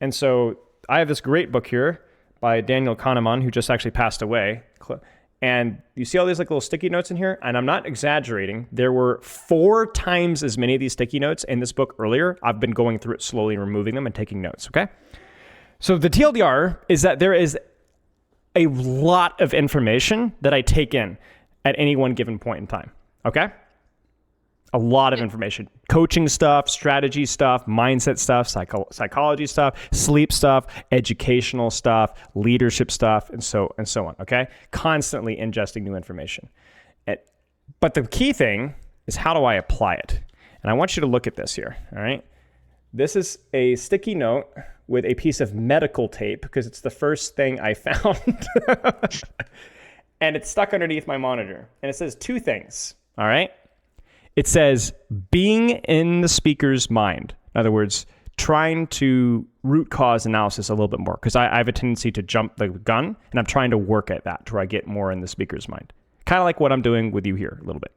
And so I have this great book here by Daniel Kahneman, who just actually passed away. And you see all these like little sticky notes in here? And I'm not exaggerating. There were 4 times as many of these sticky notes in this book earlier. I've been going through it slowly, removing them and taking notes, okay? So the TLDR is that there is a lot of information that I take in at any one given point in time. Okay? A lot of information. Coaching stuff, strategy stuff, mindset stuff, psychology stuff, sleep stuff, educational stuff, leadership stuff, and so on. Okay? Constantly ingesting new information. But the key thing is, how do I apply it? And I want you to look at this here. All right? This is a sticky note with a piece of medical tape because it's the first thing I found. And it's stuck underneath my monitor. And it says two things. All right? It says being in the speaker's mind. In other words, trying to root cause analysis a little bit more, because I have a tendency to jump the gun, and I'm trying to work at that to where I get more in the speaker's mind. Kind of like what I'm doing with you here a little bit.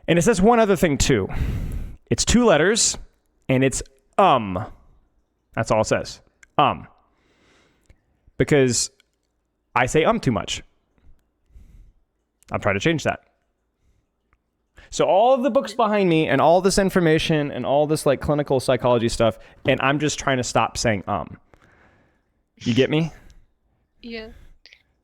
And it says one other thing too. It's 2 letters, and it's That's all it says. Because I say too much. I'm trying to change that. So all of the books behind me and all this information and all this like clinical psychology stuff, and I'm just trying to stop saying You get me? Yeah.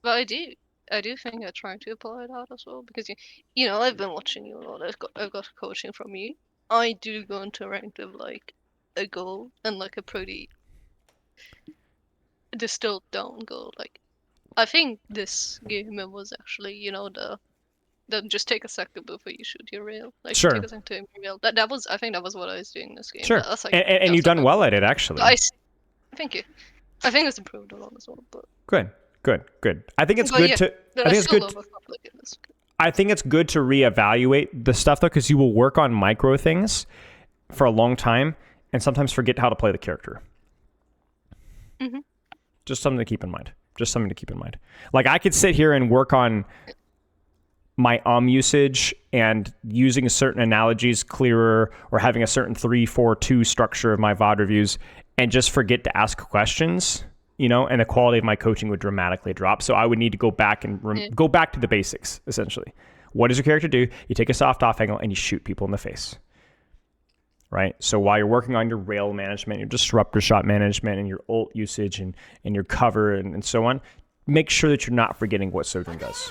But I do think I'm trying to apply that as well, because you know, I've been watching you a lot. I've got coaching from you. I do go into rank of like a goal and like a pretty distilled down goal. Like I think this game was actually, you know, the just take a second before you shoot your rail. Like Sure. take a second to aim your rail. That was, I think that was what I was doing this game. Sure. That's like, And you've done well at it, actually. Thank you. I think it's improved a lot as well. But Good. I think it's but good yeah, to. but I think it's still good. love stuff like this. I think it's good to reevaluate the stuff though, because you will work on micro things for a long time and sometimes forget how to play the character. Mm-hmm. Just something to keep in mind. Like I could sit here and work on my usage and using certain analogies clearer, or having a certain 3-4-2 structure of my VOD reviews, and just forget to ask questions, you know, and the quality of my coaching would dramatically drop. So I would need to go back and go back to the basics, essentially. What does your character do? You take a soft off angle and you shoot people in the face, right? So while you're working on your rail management, your disruptor shot management, and your ult usage and your cover and so on, make sure that you're not forgetting what Sojourn does.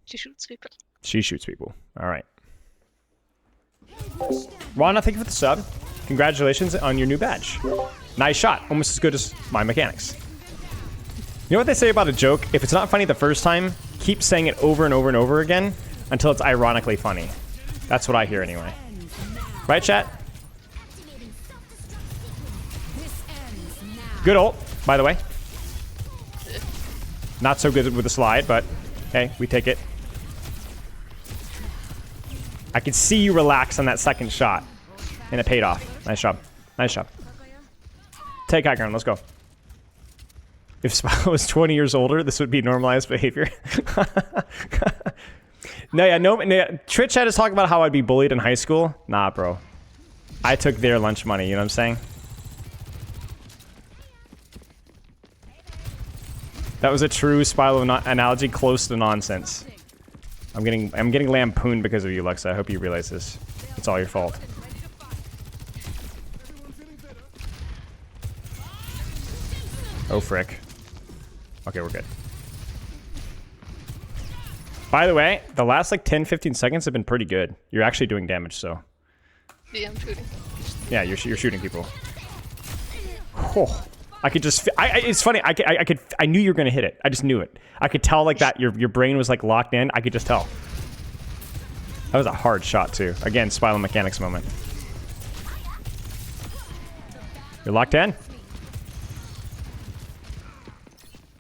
She shoots people. She shoots people. All right. Rana, thank you for the sub. Congratulations on your new badge. Nice shot. Almost as good as my mechanics. You know what they say about a joke? If it's not funny the first time, keep saying it over and over and over again until it's ironically funny. That's what I hear anyway. Right, chat? Good ult, by the way. Not so good with the slide, but hey, we take it. I could see you relax on that second shot, and it paid off. Nice job. Take high ground. Let's go. If Spyro was 20 years older, this would be normalized behavior. No. Twitch chat is talking about how I'd be bullied in high school. Nah, bro. I took their lunch money. You know what I'm saying? That was a true Spyro analogy, close to nonsense. I'm getting lampooned because of you, Lexa. I hope you realize this. It's all your fault. Oh, frick. Okay, we're good. By the way, the last like 10-15 seconds have been pretty good. You're actually doing damage, so. Yeah, I'm shooting. Yeah, you're shooting people. Oh, I could just. It's funny. I knew you were gonna hit it. I just knew it. I could tell like that. Your brain was like locked in. I could just tell. That was a hard shot too. Again, Spyro mechanics moment. You're locked in.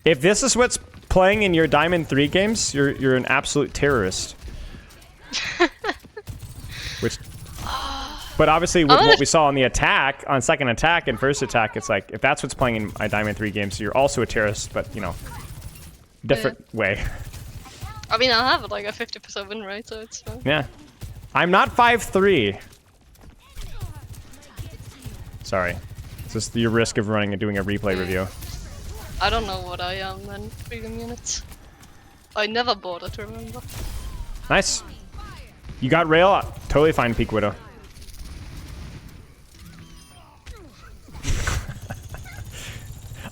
If this is what's playing in your Diamond 3 games, you're an absolute terrorist. But obviously with what we saw on the attack, on second attack and first attack, it's like, if that's what's playing in my Diamond 3 games, you're also a terrorist, but, you know, different way. I mean, I have like a 50% win rate, so it's fine. Yeah. I'm not 5'3". Sorry. It's just your risk of running and doing a replay review. I don't know what I am in freedom units. I never bought it, remember? Nice. You got rail? Totally fine, Peak Widow.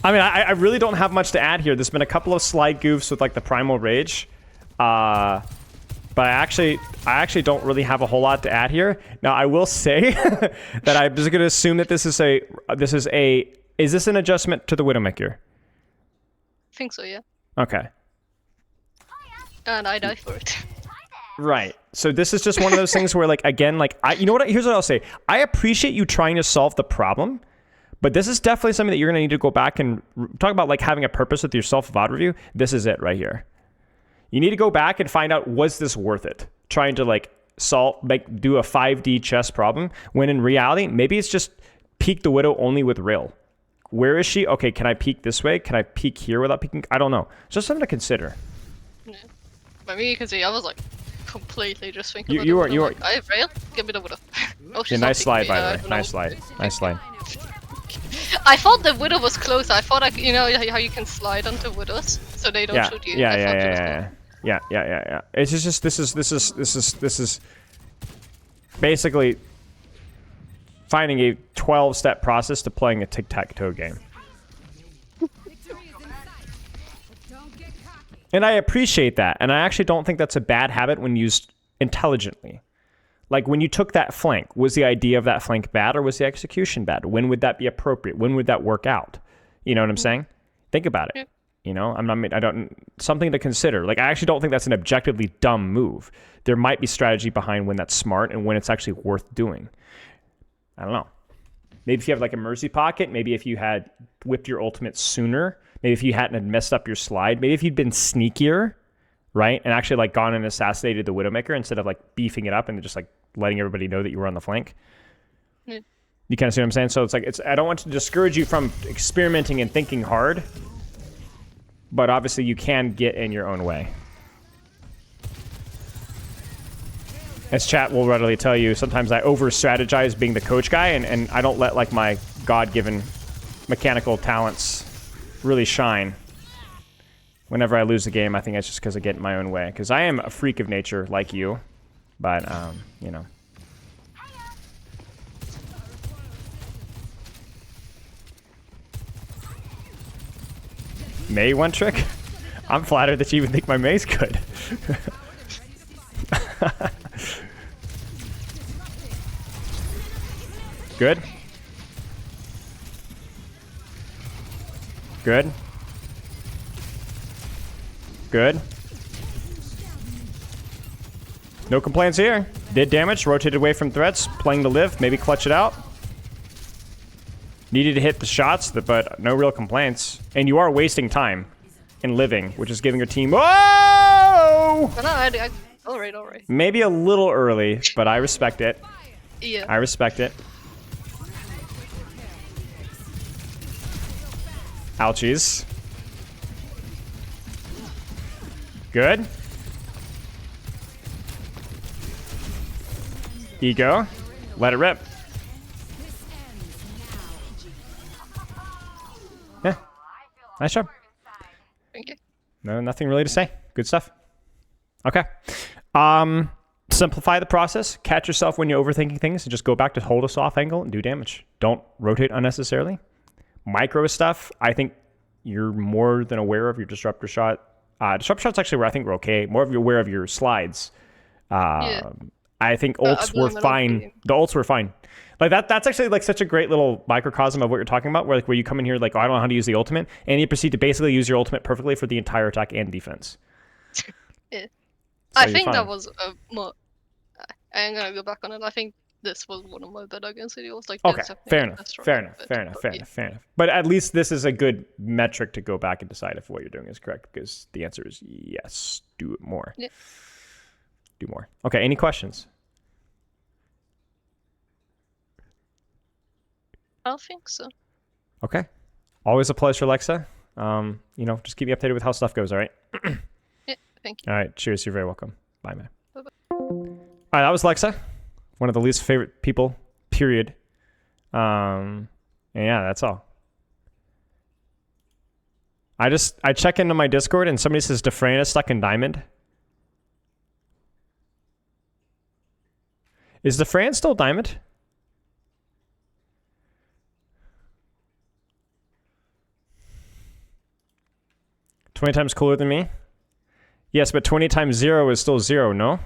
I mean, I really don't have much to add here. There's been a couple of slide goofs with like the Primal Rage. But I actually don't really have a whole lot to add here. Now, I will say that I'm just going to assume that is this an adjustment to the Widowmaker? I think so, yeah. Okay. And I die for it. Right. So this is just one of those things where, like, again, like, you know what? Here's what I'll say. I appreciate you trying to solve the problem, but this is definitely something that you're going to need to go back and talk about, like, having a purpose with your self-VOD review. This is it right here. You need to go back and find out, was this worth it? Trying to, like, do a 5D chess problem, when in reality, maybe it's just peek the Widow only with Rail. Where is she? Okay, can I peek this way? Can I peek here without peeking? I don't know. It's just something to consider. Yeah. But me, you can see, I was like, completely just thinking You about it. are. Like, I have Rail? Give me the Widow. Oh, Yeah, she's nice not slide, picking me, by the I way. don't Nice know. slide. Nice slide. I thought the Widow was closer. I thought, you know how you can slide onto Widows so they don't Yeah. shoot you? I Yeah. thought it was Yeah. It's just this is basically finding a 12-step process to playing a tic-tac-toe game. And I appreciate that. And I actually don't think that's a bad habit when used intelligently. Like, when you took that flank, was the idea of that flank bad or was the execution bad? When would that be appropriate? When would that work out? You know what I'm saying? Think about it. Yeah. You know, something to consider. Like, I actually don't think that's an objectively dumb move. There might be strategy behind when that's smart and when it's actually worth doing. I don't know. Maybe if you have like a mercy pocket, maybe if you had whipped your ultimate sooner, maybe if you hadn't had messed up your slide, maybe if you'd been sneakier, right? And actually like gone and assassinated the Widowmaker instead of like beefing it up and just like letting everybody know that you were on the flank. Yeah. You kind of see what I'm saying? So it's like, I don't want to discourage you from experimenting and thinking hard, but obviously you can get in your own way. As chat will readily tell you, sometimes I over-strategize being the coach guy, and I don't let like my God-given mechanical talents really shine. Whenever I lose a game, I think that's just because I get in my own way. Because I am a freak of nature, like you, but you know. May one trick? I'm flattered that you even think my May's good. Good. Good. Good. No complaints here. Did damage, rotated away from threats, playing to live, maybe clutch it out. Needed to hit the shots, but no real complaints. And you are wasting time in living, which is giving your team... Whoa! But no, all right. Maybe a little early, but I respect it. Yeah. I respect it. Ouchies. Good. Ego. Let it rip. Yeah. Nice job. Thank you. No, nothing really to say. Good stuff. Okay. Simplify the process. Catch yourself when you're overthinking things and just go back to hold a soft angle and do damage. Don't rotate unnecessarily. Micro stuff, I think you're more than aware of your disruptor shot. Disruptor shot's actually where I think we're okay. More of you aware of your slides. Yeah. I think ults were fine. The ults were fine. Like that's actually like such a great little microcosm of what you're talking about, where you come in here like, oh, I don't know how to use the ultimate, and you proceed to basically use your ultimate perfectly for the entire attack and defense. Yeah. So I you're think fine. that was more. I ain't gonna go back on it. I think this was one of my better against videos. Like, Okay, that's definitely fair the enough, best fair one, enough, but- fair enough, but fair yeah. enough, fair enough. But at least this is a good metric to go back and decide if what you're doing is correct, because the answer is yes. Do it more. Yeah. Do more. Okay, any questions? I don't think so. Okay. Always a pleasure, Alexa. Just keep me updated with how stuff goes, all right? Yeah, thank you. All right, cheers. You're very welcome. Bye, man. Bye-bye. All right, that was Alexa. One of the least favorite people, period. And yeah, that's all. I check into my Discord and somebody says Defran is stuck in Diamond. Is Defran still Diamond? 20 times cooler than me? Yes, but 20 times 0 is still 0, no?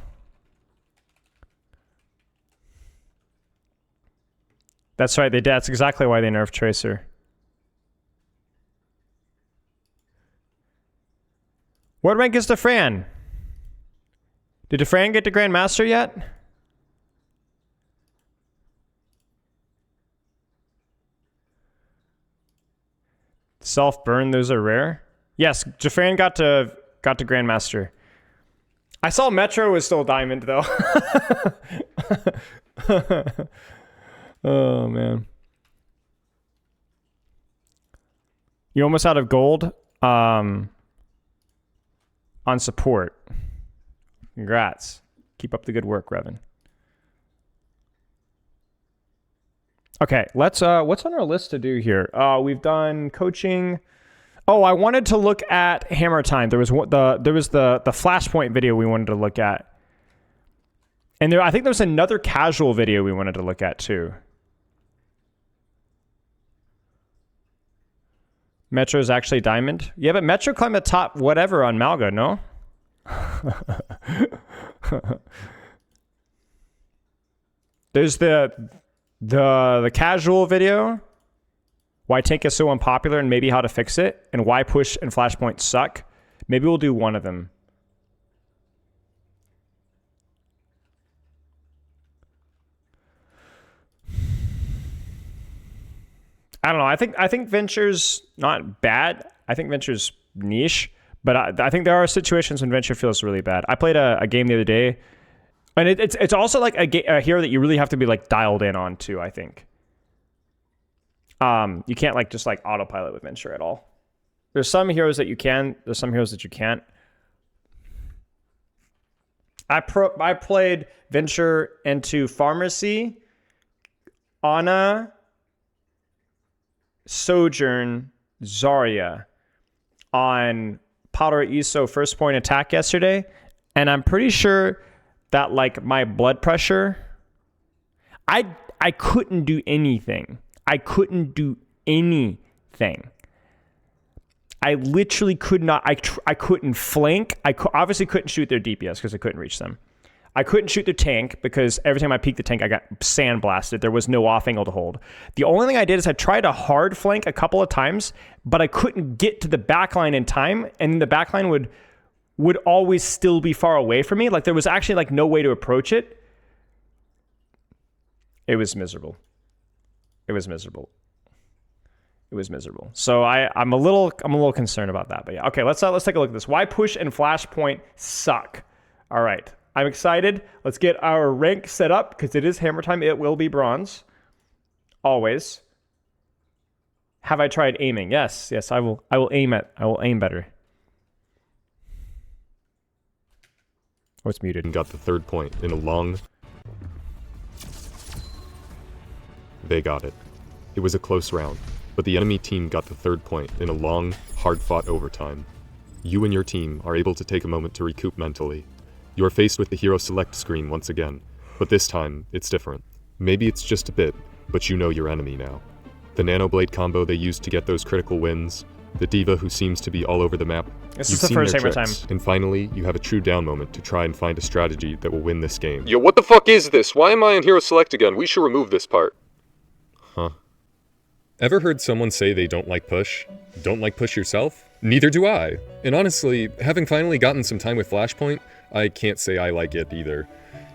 That's right, that's exactly why they nerfed Tracer. What rank is Defran? Did Defran get to Grandmaster yet? Self-burn, those are rare. Yes, Defran got to Grandmaster. I saw Metro was still Diamond though. Oh man. You're almost out of gold on support. Congrats. Keep up the good work, Revan. Okay, let's what's on our list to do here? We've done coaching. Oh, I wanted to look at Hammertime. There was the Flashpoint video we wanted to look at. And I think there was another casual video we wanted to look at too. Metro's actually Diamond. Yeah, but Metro climbed the top whatever on Malga, no? There's the casual video, why tank is so unpopular and maybe how to fix it, and why push and Flashpoint suck. Maybe we'll do one of them. I don't know. I think Venture's not bad. I think Venture's niche, but I think there are situations when Venture feels really bad. I played a game the other day, and it's also like a hero that you really have to be like dialed in on too, I think. You can't like just like autopilot with Venture at all. There's some heroes that you can. There's some heroes that you can't. I played Venture into Pharmacy, Ana, Sojourn, Zarya on Powder ESO first point attack yesterday, and I'm pretty sure that like my blood pressure, I couldn't do anything. I couldn't do anything. I literally could not. I couldn't flank. Obviously couldn't shoot their DPS because I couldn't reach them. I couldn't shoot the tank because every time I peeked the tank, I got sandblasted. There was no off angle to hold. The only thing I did is I tried to hard flank a couple of times, but I couldn't get to the backline in time, and the backline would always still be far away from me. Like there was actually like no way to approach it. It was miserable. It was miserable. It was miserable. So I'm a little concerned about that. But yeah, okay, let's take a look at this. Why push and Flashpoint suck? All right. I'm excited. Let's get our rank set up because it is Hammertime. It will be bronze. Always. Have I tried aiming? Yes, I will aim better. Oh, it's muted. And got the third point in a long... They got it. It was a close round, but the enemy team got the third point in a long, hard-fought overtime. You and your team are able to take a moment to recoup mentally. You are faced with the hero select screen once again, but this time, it's different. Maybe it's just a bit, but you know your enemy now. The Nanoblade combo they used to get those critical wins, the diva who seems to be all over the map. This You've is the seen first their Hammer tricks, Time. and finally, you have a true down moment to try and find a strategy that will win this game. Yo, what the fuck is this? Why am I in Hero Select again? We should remove this part. Huh. Ever heard someone say they don't like push? Don't like push yourself? Neither do I. And honestly, having finally gotten some time with Flashpoint, I can't say I like it either.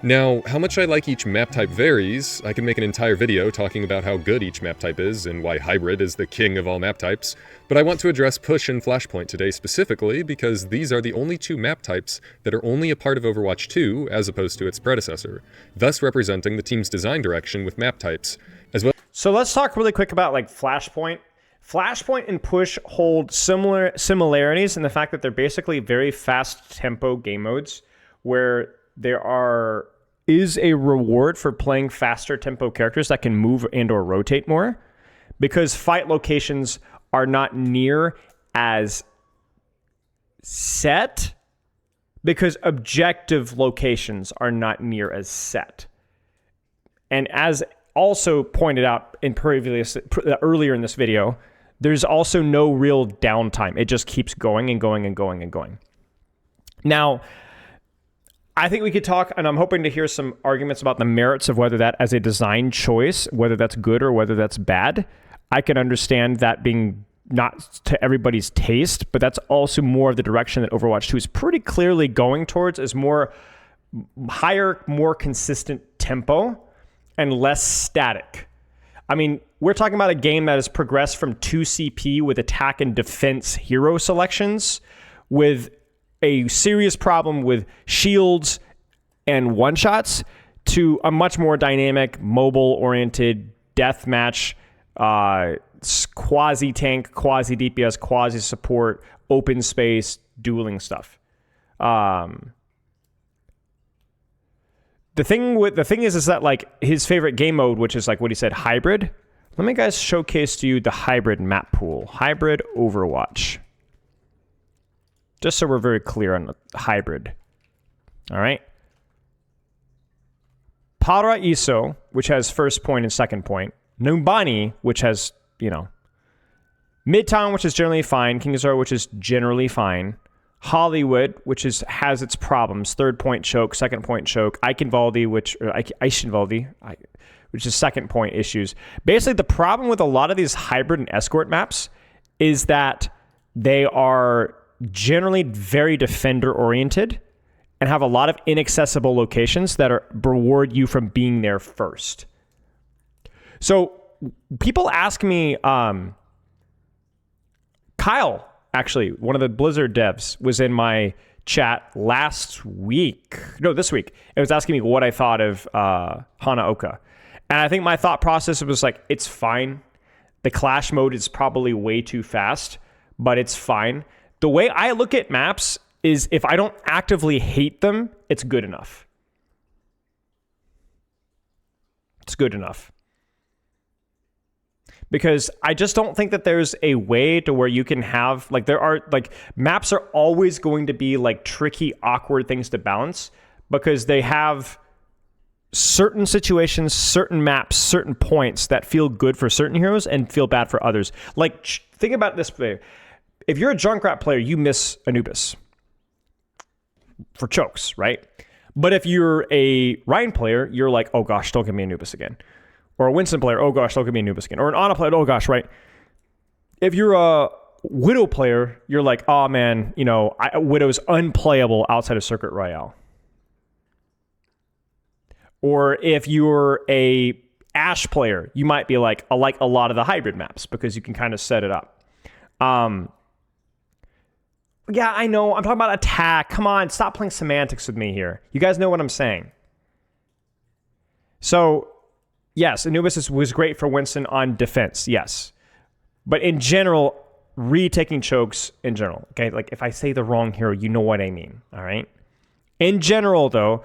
Now, how much I like each map type varies. I can make an entire video talking about how good each map type is and why Hybrid is the king of all map types, but I want to address Push and Flashpoint today specifically because these are the only two map types that are only a part of Overwatch 2 as opposed to its predecessor, thus representing the team's design direction with map types, as well. So let's talk really quick about like Flashpoint. Flashpoint and Push hold similarities in the fact that they're basically very fast tempo game modes where there is a reward for playing faster tempo characters that can move and or rotate more because fight locations are not near as set because objective locations are not near as set. And as also pointed out in earlier in this video, There's also no real downtime. It just keeps going and going and going and going. Now, I think we could talk, and I'm hoping to hear some arguments about the merits of whether that as a design choice, whether that's good or whether that's bad. I can understand that being not to everybody's taste, but that's also more of the direction that Overwatch 2 is pretty clearly going towards, is more higher, more consistent tempo and less static. I mean, we're talking about a game that has progressed from 2 CP with attack and defense hero selections, with a serious problem with shields and one-shots, to a much more dynamic, mobile-oriented deathmatch, quasi-tank, quasi-DPS, quasi-support, open space, dueling stuff. The thing is that like his favorite game mode, which is like what he said, hybrid. Let me guys showcase to you the hybrid map pool, hybrid Overwatch. Just so we're very clear on the hybrid. All right. Paraiso, which has first point and second point. Numbani, which has, Midtown, which is generally fine. Kingsar, which is generally fine. Hollywood, which has its problems. Third point choke, second point choke. Eichenwalde, which is second point issues. Basically, the problem with a lot of these hybrid and escort maps is that they are generally very defender oriented and have a lot of inaccessible locations that reward you from being there first. So people ask me, Kyle, actually, one of the Blizzard devs, was in my chat this week. It was asking me what I thought of Hanaoka. And I think my thought process was like, it's fine. The clash mode is probably way too fast, but it's fine. The way I look at maps is if I don't actively hate them, it's good enough. It's good enough. Because I just don't think that there's a way to where you can have, maps are always going to be like tricky, awkward things to balance because they have certain situations, certain maps, certain points that feel good for certain heroes and feel bad for others. Like, think about it this way. If you're a Junkrat player, you miss Anubis for chokes, right? But if you're a Ryan player, you're like, oh gosh, don't give me Anubis again. Or a Winston player, oh gosh, don't give me Anubis again. Or an Ana player, oh gosh, right? If you're a Widow player, you're like, oh man, Widow's unplayable outside of Circuit Royale. Or if you're a Ashe player, you might be like, I like a lot of the hybrid maps because you can kind of set it up. Yeah, I know. I'm talking about attack. Come on, stop playing semantics with me here. You guys know what I'm saying. So, yes, Anubis was great for Winston on defense, yes. But in general, retaking chokes in general, okay? Like, if I say the wrong hero, you know what I mean, all right? In general, though,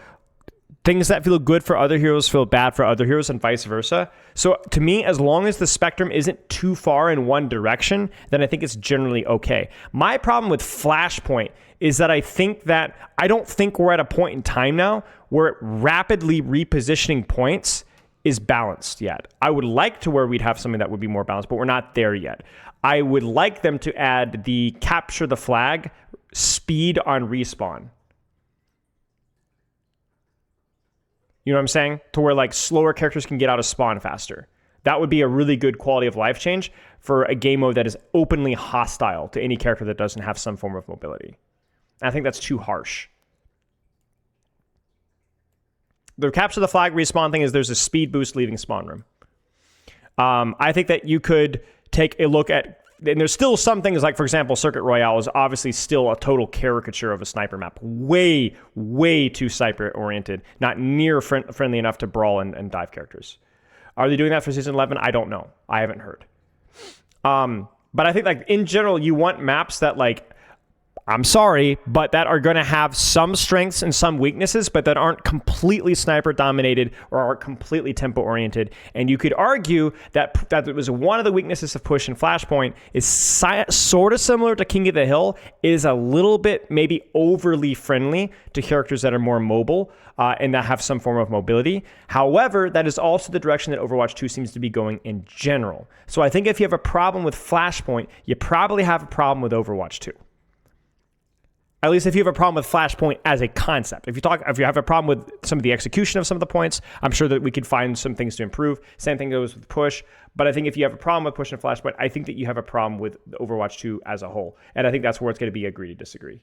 things that feel good for other heroes feel bad for other heroes and vice versa. So to me, as long as the spectrum isn't too far in one direction, then I think it's generally okay. My problem with Flashpoint is that I don't think we're at a point in time now where rapidly repositioning points is balanced yet. I would like to where we'd have something that would be more balanced, but we're not there yet. I would like them to add the capture the flag speed on respawn. You know what I'm saying? To where like slower characters can get out of spawn faster. That would be a really good quality of life change for a game mode that is openly hostile to any character that doesn't have some form of mobility. And I think that's too harsh. The capture the flag respawn thing is there's a speed boost leaving spawn room. I think that you could take a look at, and there's still some things like, for example, Circuit Royale is obviously still a total caricature of a sniper map. Way, way too sniper-oriented. Not near friendly enough to brawl and dive characters. Are they doing that for Season 11? I don't know. I haven't heard. But I think, like, in general, you want maps that, like, I'm sorry, but that are going to have some strengths and some weaknesses, but that aren't completely sniper dominated or are completely tempo oriented. And you could argue that it was one of the weaknesses of Push and Flashpoint is sort of similar to King of the Hill, is a little bit maybe overly friendly to characters that are more mobile and that have some form of mobility. However, that is also the direction that Overwatch 2 seems to be going in general. So I think if you have a problem with Flashpoint, you probably have a problem with Overwatch 2. At least if you have a problem with Flashpoint as a concept. If you have a problem with some of the execution of some of the points, I'm sure that we could find some things to improve. Same thing goes with Push. But I think if you have a problem with Push and Flashpoint, I think that you have a problem with Overwatch 2 as a whole. And I think that's where it's going to be agree to disagree.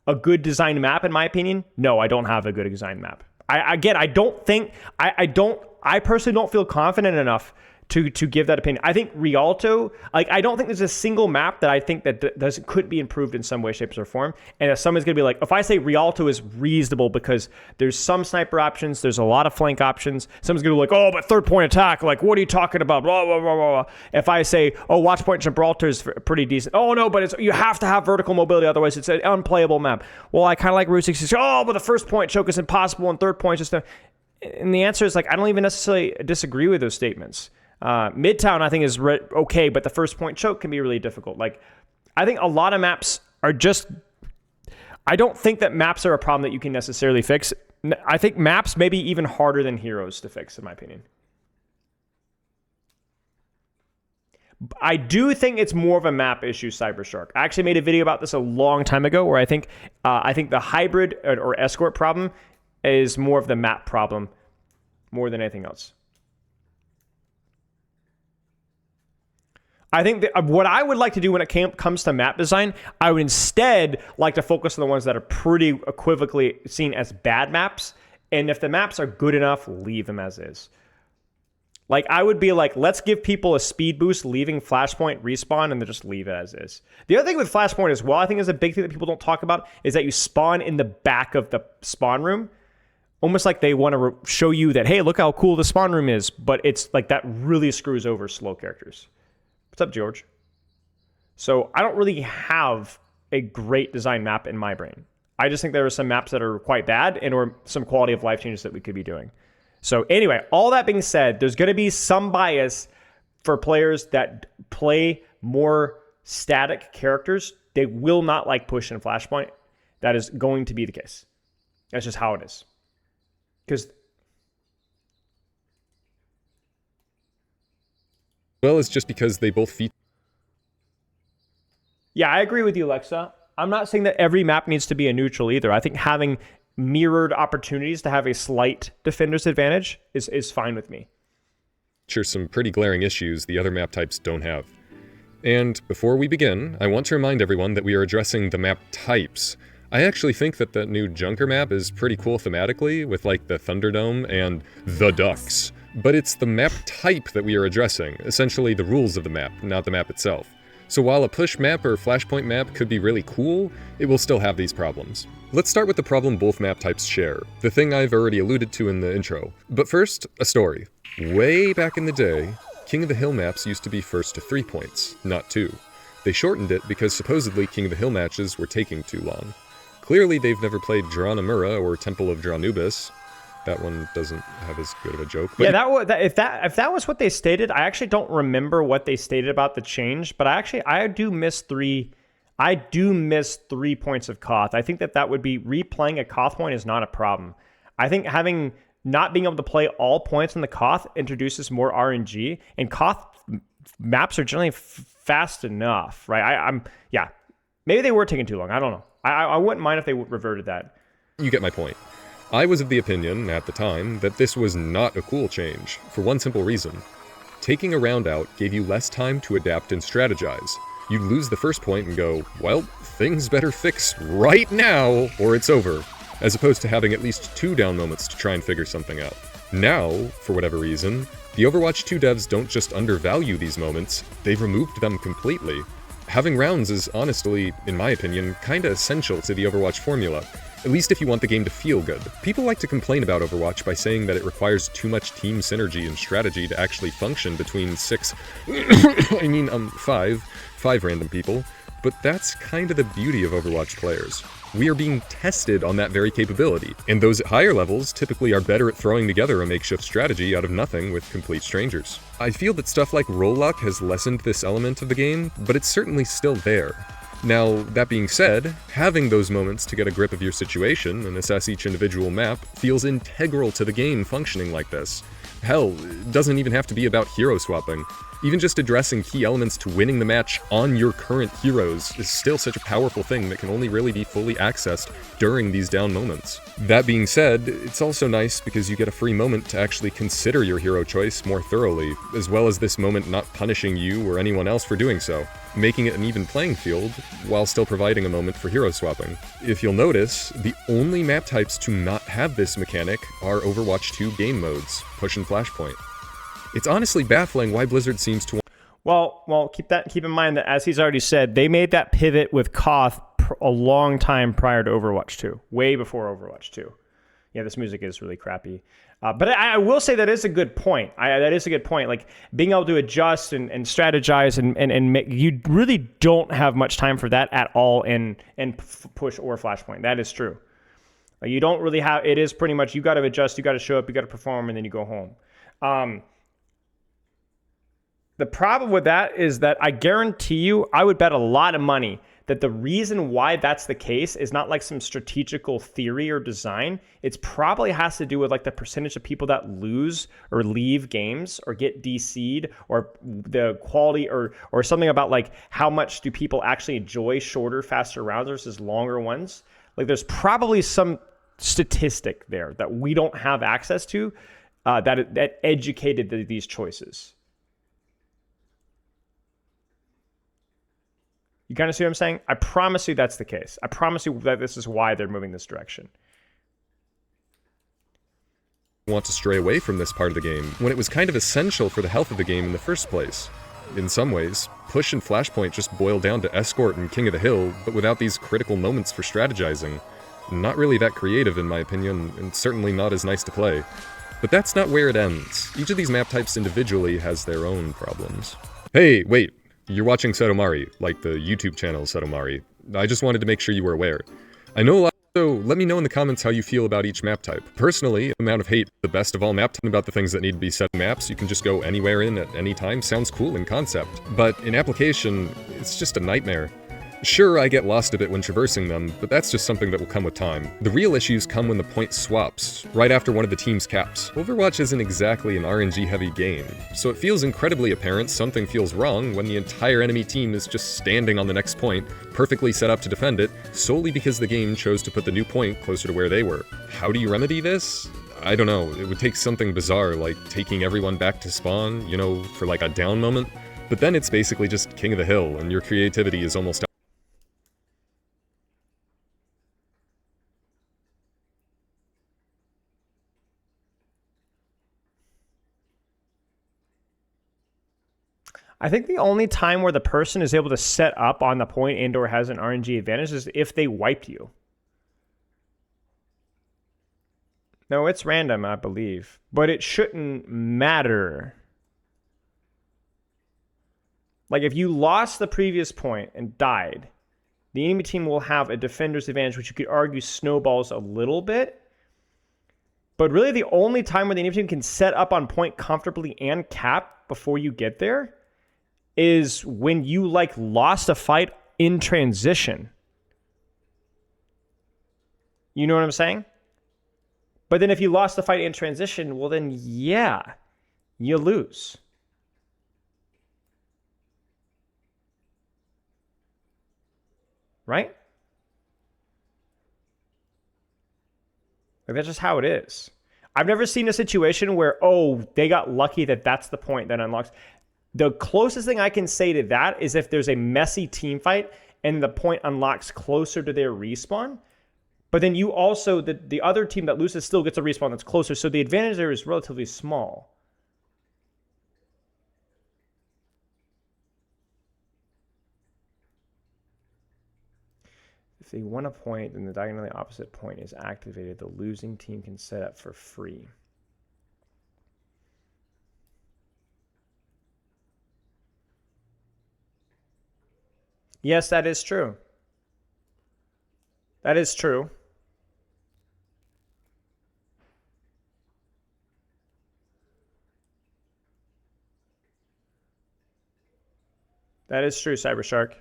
A good designed map, in my opinion? No, I don't have a good designed map. I personally don't feel confident enough to give that opinion. I think Rialto, I don't think there's a single map that I think that could be improved in some way, shape, or form. And if someone's going to be like, if I say Rialto is reasonable because there's some sniper options, there's a lot of flank options, someone's going to be like, oh, but third point attack, like, what are you talking about? Blah, blah, blah, blah, blah. If I say, oh, watch point Gibraltar is pretty decent. Oh, no, but you have to have vertical mobility, otherwise it's an unplayable map. Well, I kind of like Route 66. Oh, but the first point choke is impossible and third point just... And the answer is, like, I don't even necessarily disagree with those statements. Midtown, I think, is okay, but the first point choke can be really difficult. Like, I think a lot of maps are just... I don't think that maps are a problem that you can necessarily fix. I think maps may be even harder than heroes to fix, in my opinion. I do think it's more of a map issue, Cybershark. I actually made a video about this a long time ago where I think the hybrid or escort problem is more of the map problem more than anything else. I think that what I would like to do when it comes to map design, I would instead like to focus on the ones that are pretty equivocally seen as bad maps. And if the maps are good enough, leave them as is. Like, I would be like, let's give people a speed boost leaving Flashpoint respawn and then just leave it as is. The other thing with Flashpoint as well, I think is a big thing that people don't talk about, is that you spawn in the back of the spawn room. Almost like they want to show you that, hey, look how cool the spawn room is. But it's like that really screws over slow characters. What's up, George? So I don't really have a great design map in my brain. I just think there are some maps that are quite bad and or some quality of life changes that we could be doing. So anyway, all that being said, there's going to be some bias for players that play more static characters. They will not like Push and Flashpoint. That is going to be the case. That's just how it is. Because... Well, it's just because they both feature. Yeah, I agree with you, Alexa. I'm not saying that every map needs to be a neutral either. I think having mirrored opportunities to have a slight defender's advantage is fine with me. Sure, some pretty glaring issues the other map types don't have. And before we begin, I want to remind everyone that we are addressing the map types. I actually think that the new Junker map is pretty cool thematically, with like the Thunderdome and the Ducks. But it's the map type that we are addressing, essentially the rules of the map, not the map itself. So while a push map or flashpoint map could be really cool, it will still have these problems. Let's start with the problem both map types share, the thing I've already alluded to in the intro. But first, a story. Way back in the day, King of the Hill maps used to be first to 3 points, not 2. They shortened it because supposedly King of the Hill matches were taking too long. Clearly they've never played Dranamura or Temple of Dranubis. That one doesn't have as good of a joke. But yeah, if that was what they stated, I actually don't remember what they stated about the change. But I do miss 3 points of Koth. I think that would be replaying a Koth point is not a problem. I think not being able to play all points on the Koth introduces more RNG, and Koth maps are generally fast enough, right? Maybe they were taking too long. I don't know. I wouldn't mind if they reverted that. You get my point. I was of the opinion, at the time, that this was not a cool change, for one simple reason. Taking a round out gave you less time to adapt and strategize. You'd lose the first point and go, well, things better fix right now, or it's over, as opposed to having at least 2 down moments to try and figure something out. Now, for whatever reason, the Overwatch 2 devs don't just undervalue these moments, they've removed them completely. Having rounds is honestly, in my opinion, kinda essential to the Overwatch formula. At least if you want the game to feel good. People like to complain about Overwatch by saying that it requires too much team synergy and strategy to actually function between 5 random people. But that's kind of the beauty of Overwatch players. We are being tested on that very capability, and those at higher levels typically are better at throwing together a makeshift strategy out of nothing with complete strangers. I feel that stuff like roll luck has lessened this element of the game, but it's certainly still there. Now, that being said, having those moments to get a grip of your situation and assess each individual map feels integral to the game functioning like this. Hell, it doesn't even have to be about hero swapping. Even just addressing key elements to winning the match on your current heroes is still such a powerful thing that can only really be fully accessed during these down moments. That being said, it's also nice because you get a free moment to actually consider your hero choice more thoroughly, as well as this moment not punishing you or anyone else for doing so, making it an even playing field, while still providing a moment for hero swapping. If you'll notice, the only map types to not have this mechanic are Overwatch 2 game modes, Push and Flashpoint. It's honestly baffling why Blizzard seems to... Well, keep in mind that, as he's already said, they made that pivot with Koth a long time prior to Overwatch 2, way before Overwatch 2. Yeah, this music is really crappy. But I will say that is a good point. That is a good point. Like, being able to adjust and strategize and make, you really don't have much time for that at all in Push or Flashpoint. That is true. Like, you don't really have, it is pretty much, you got to adjust, you got to show up, you got to perform, and then you go home. The problem with that is that I guarantee you, I would bet a lot of money that the reason why that's the case is not like some strategical theory or design. It's probably has to do with like the percentage of people that lose or leave games or get DC'd, or the quality or something about like how much do people actually enjoy shorter, faster rounds versus longer ones. Like, there's probably some statistic there that we don't have access to that educated these choices. You kind of see what I'm saying? I promise you that's the case. I promise you that this is why they're moving this direction. want to stray away from this part of the game, when it was kind of essential for the health of the game in the first place. In some ways, Push and Flashpoint just boil down to Escort and King of the Hill, but without these critical moments for strategizing. Not really that creative in my opinion, and certainly not as nice to play. But that's not where it ends. Each of these map types individually has their own problems. Hey, wait! You're watching Sotomari, like the YouTube channel Sotomari. I just wanted to make sure you were aware. I know a lot, so let me know in the comments how you feel about each map type. Personally, amount of hate, the best of all map types about the things that need to be set in maps you can just go anywhere in at any time sounds cool in concept. But in application, it's just a nightmare. Sure, I get lost a bit when traversing them, but that's just something that will come with time. The real issues come when the point swaps, right after one of the team's caps. Overwatch isn't exactly an RNG-heavy game, so it feels incredibly apparent something feels wrong when the entire enemy team is just standing on the next point, perfectly set up to defend it, solely because the game chose to put the new point closer to where they were. How do you remedy this? I don't know, it would take something bizarre like taking everyone back to spawn, you know, for like a down moment, but then it's basically just King of the Hill, and your creativity is almost I think the only time where the person is able to set up on the point and/or has an RNG advantage is if they wiped you. No, it's random, I believe, but it shouldn't matter. Like, if you lost the previous point and died, the enemy team will have a defender's advantage, which you could argue snowballs a little bit. But really, the only time where the enemy team can set up on point comfortably and cap before you get there is when you like lost a fight in transition. You know what I'm saying? But then if you lost the fight in transition, well then yeah, you lose. Right? Like, that's just how it is. I've never seen a situation where, oh, they got lucky that that's the point that unlocks. The closest thing I can say to that is if there's a messy team fight and the point unlocks closer to their respawn, but then you also, the other team that loses still gets a respawn that's closer, so the advantage there is relatively small. If they won a point, then the diagonally opposite point is activated. The losing team can set up for free. Yes, that is true. That is true. That is true, Cybershark.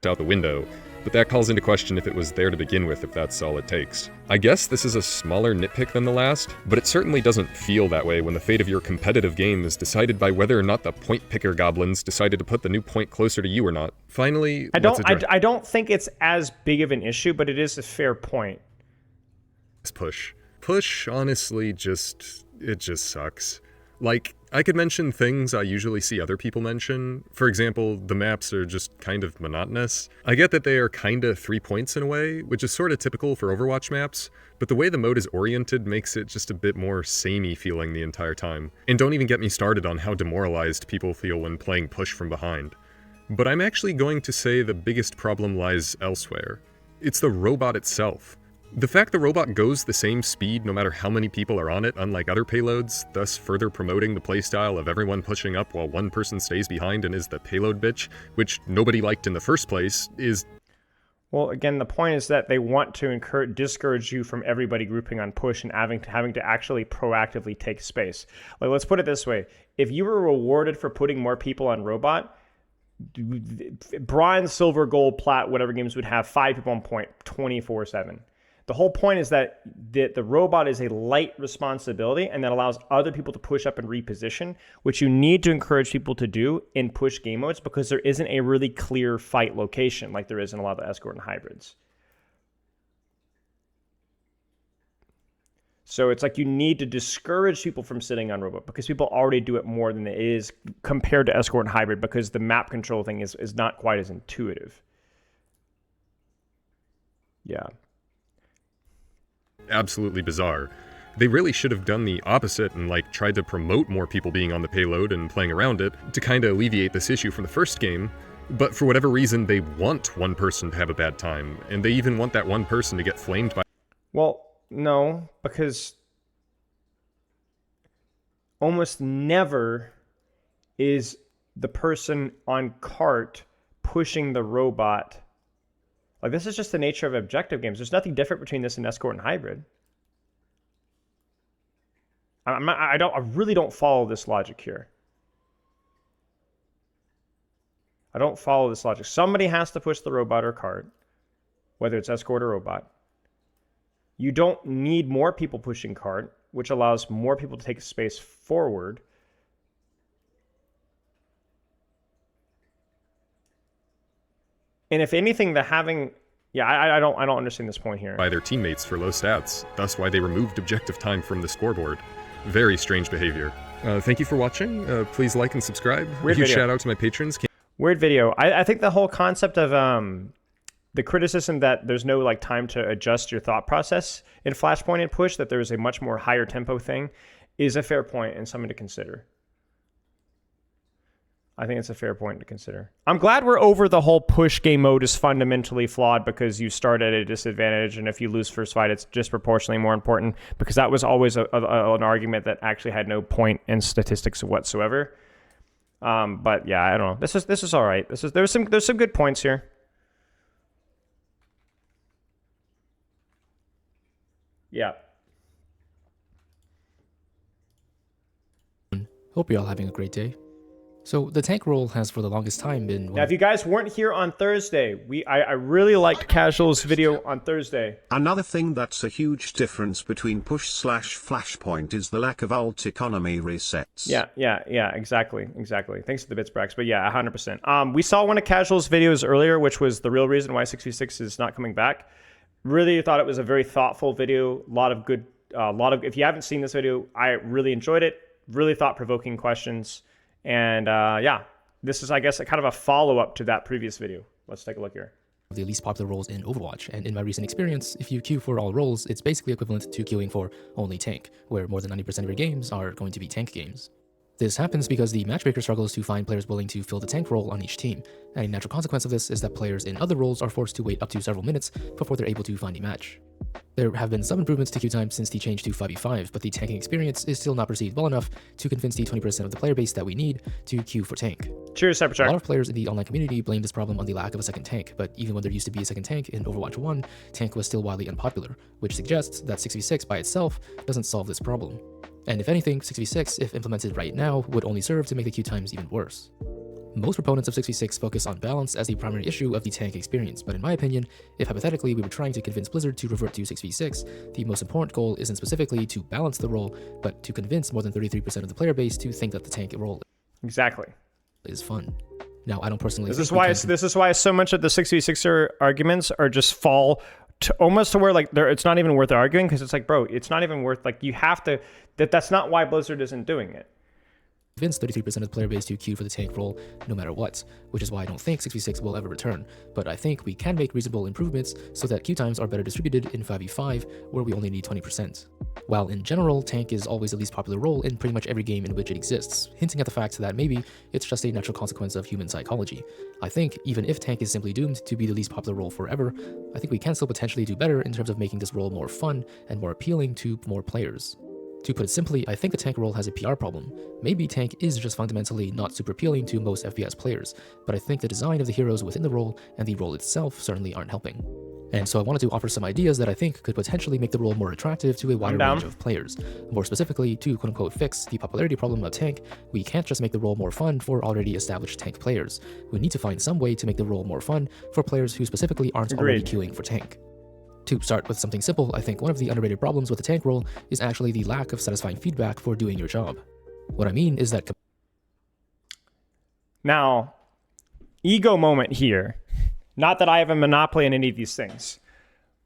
Out the window, but that calls into question if it was there to begin with, if that's all it takes. I guess this is a smaller nitpick than the last, but it certainly doesn't feel that way when the fate of your competitive game is decided by whether or not the point picker goblins decided to put the new point closer to you or not. Finally, I don't think it's as big of an issue, but it is a fair point. Push, honestly, it just sucks. Like, I could mention things I usually see other people mention. For example, the maps are just kind of monotonous. I get that they are kinda 3 points in a way, which is sorta typical for Overwatch maps, but the way the mode is oriented makes it just a bit more samey feeling the entire time. And don't even get me started on how demoralized people feel when playing push from behind. But I'm actually going to say the biggest problem lies elsewhere. It's the robot itself. The fact the robot goes the same speed no matter how many people are on it, unlike other payloads, thus further promoting the playstyle of everyone pushing up while one person stays behind and is the payload bitch, which nobody liked in the first place, is... Well, again, the point is that they want to discourage you from everybody grouping on push and having to actually proactively take space. Like, let's put it this way. If you were rewarded for putting more people on robot, bronze, silver, gold, plat, whatever games would have 5 people on point 24/7. The whole point is that the robot is a light responsibility and that allows other people to push up and reposition, which you need to encourage people to do in push game modes because there isn't a really clear fight location like there is in a lot of the escort and hybrids. So it's like you need to discourage people from sitting on robot because people already do it more than it is compared to escort and hybrid because the map control thing is not quite as intuitive. Yeah. Absolutely bizarre. They really should have done the opposite and tried to promote more people being on the payload and playing around it to kind of alleviate this issue from the first game, but for whatever reason they want one person to have a bad time, and they even want that one person to get flamed by... Well, no, because almost never is the person on cart pushing the robot. Like, this is just the nature of objective games. There's nothing different between this and escort and hybrid. I really don't follow this logic here. I don't follow this logic. Somebody has to push the robot or cart, whether it's escort or robot. You don't need more people pushing cart, which allows more people to take space forward. And if anything, I don't understand this point here. By their teammates for low stats, thus why they removed objective time from the scoreboard. Very strange behavior. Thank you for watching. Please like and subscribe. Weird Huge video. shout out to my patrons. Weird video. I think the whole concept of the criticism that there's no time to adjust your thought process in Flashpoint and Push, that there's a much more higher tempo thing, is a fair point and something to consider. I think it's a fair point to consider. I'm glad we're over the whole push game mode is fundamentally flawed because you start at a disadvantage, and if you lose first fight, it's disproportionately more important, because that was always an argument that actually had no point in statistics whatsoever. But yeah, I don't know. This is all right. There's some good points here. Yeah. Hope you're all having a great day. So the tank role has for the longest time been... Now, if you guys weren't here on Thursday, I really liked Casual's video on Thursday. Another thing that's a huge difference between Push/Flashpoint is the lack of alt economy resets. Yeah, exactly. Thanks to the bits, Brax. But yeah, 100%. We saw one of Casual's videos earlier, which was the real reason why 6v6 is not coming back. Really thought it was a very thoughtful video. If you haven't seen this video, I really enjoyed it. Really thought-provoking questions. And yeah, this is, I guess, kind of a follow-up to that previous video. Let's take a look here. The least popular roles in Overwatch, and in my recent experience, if you queue for all roles, it's basically equivalent to queuing for only tank, where more than 90% of your games are going to be tank games. This happens because the matchmaker struggles to find players willing to fill the tank role on each team, and a natural consequence of this is that players in other roles are forced to wait up to several minutes before they're able to find a match. There have been some improvements to queue time since the change to 5v5, but the tanking experience is still not perceived well enough to convince the 20% of the player base that we need to queue for tank. Cheers, A Cybertruck. lot of players in the online community blame this problem on the lack of a second tank, but even when there used to be a second tank in Overwatch 1, tank was still widely unpopular, which suggests that 6v6 by itself doesn't solve this problem. And if anything, 6v6, if implemented right now, would only serve to make the queue times even worse. Most proponents of 6v6 focus on balance as the primary issue of the tank experience, but in my opinion, if hypothetically we were trying to convince Blizzard to revert to 6v6, the most important goal isn't specifically to balance the role, but to convince more than 33% of the player base to think that the tank role Exactly. is fun. Now, I don't personally This think is we why can this is why so much of the 6v6er arguments are just fall to almost to where like it's not even worth arguing, because it's like, bro, it's not even worth, like, you have to, that's not why Blizzard isn't doing it. convince 33% of the player base to queue for the tank role no matter what, which is why I don't think 6v6 will ever return, but I think we can make reasonable improvements so that queue times are better distributed in 5v5, where we only need 20%. While in general, tank is always the least popular role in pretty much every game in which it exists, hinting at the fact that maybe it's just a natural consequence of human psychology. I think even if tank is simply doomed to be the least popular role forever, I think we can still potentially do better in terms of making this role more fun and more appealing to more players. To put it simply, I think the tank role has a PR problem. Maybe tank is just fundamentally not super appealing to most FPS players, but I think the design of the heroes within the role and the role itself certainly aren't helping. And so I wanted to offer some ideas that I think could potentially make the role more attractive to a wider range of players. More specifically, to quote-unquote fix the popularity problem of tank, we can't just make the role more fun for already established tank players. We need to find some way to make the role more fun for players who specifically aren't already queuing for tank. To start with something simple, I think one of the underrated problems with the tank role is actually the lack of satisfying feedback for doing your job. What I mean is that... Now, ego moment here. Not that I have a monopoly in any of these things,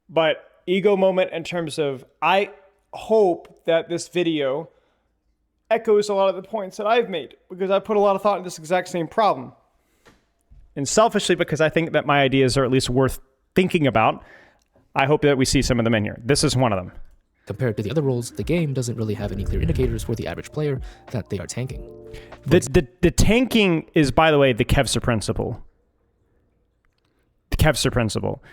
but ego moment in terms of, I hope that this video echoes a lot of the points that I've made, because I put a lot of thought in this exact same problem. And selfishly, because I think that my ideas are at least worth thinking about, I hope that we see some of them in here. This is one of them. Compared to the other roles, the game doesn't really have any clear indicators for the average player that they are tanking. The tanking is, by the way, the Kevster principle. The Kevster principle.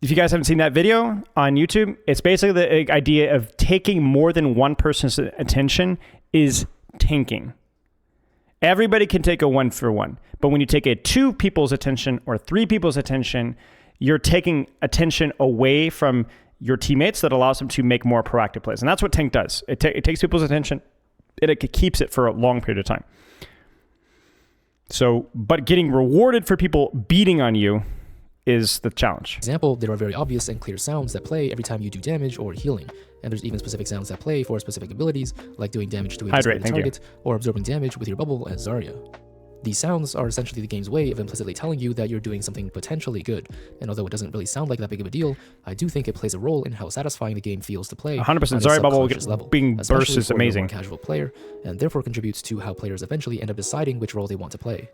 If you guys haven't seen that video on YouTube, it's basically the idea of taking more than one person's attention is tanking. Everybody can take a 1-for-1, but when you take a 2 people's attention or 3 people's attention, you're taking attention away from your teammates that allows them to make more proactive plays. And that's what tank does. It takes people's attention and it keeps it for a long period of time. So, but getting rewarded for people beating on you is the challenge. For example, there are very obvious and clear sounds that play every time you do damage or healing. And there's even specific sounds that play for specific abilities, like doing damage to a Hydrate, thank target or absorbing damage with your bubble as Zarya. These sounds are essentially the game's way of implicitly telling you that you're doing something potentially good, and although it doesn't really sound like that big of a deal, I do think it plays a role in how satisfying the game feels to play. 100%. On a Zarya bubble subconscious level, being burst especially is for a amazing. more casual player, and therefore contributes to how players eventually end up deciding which role they want to play.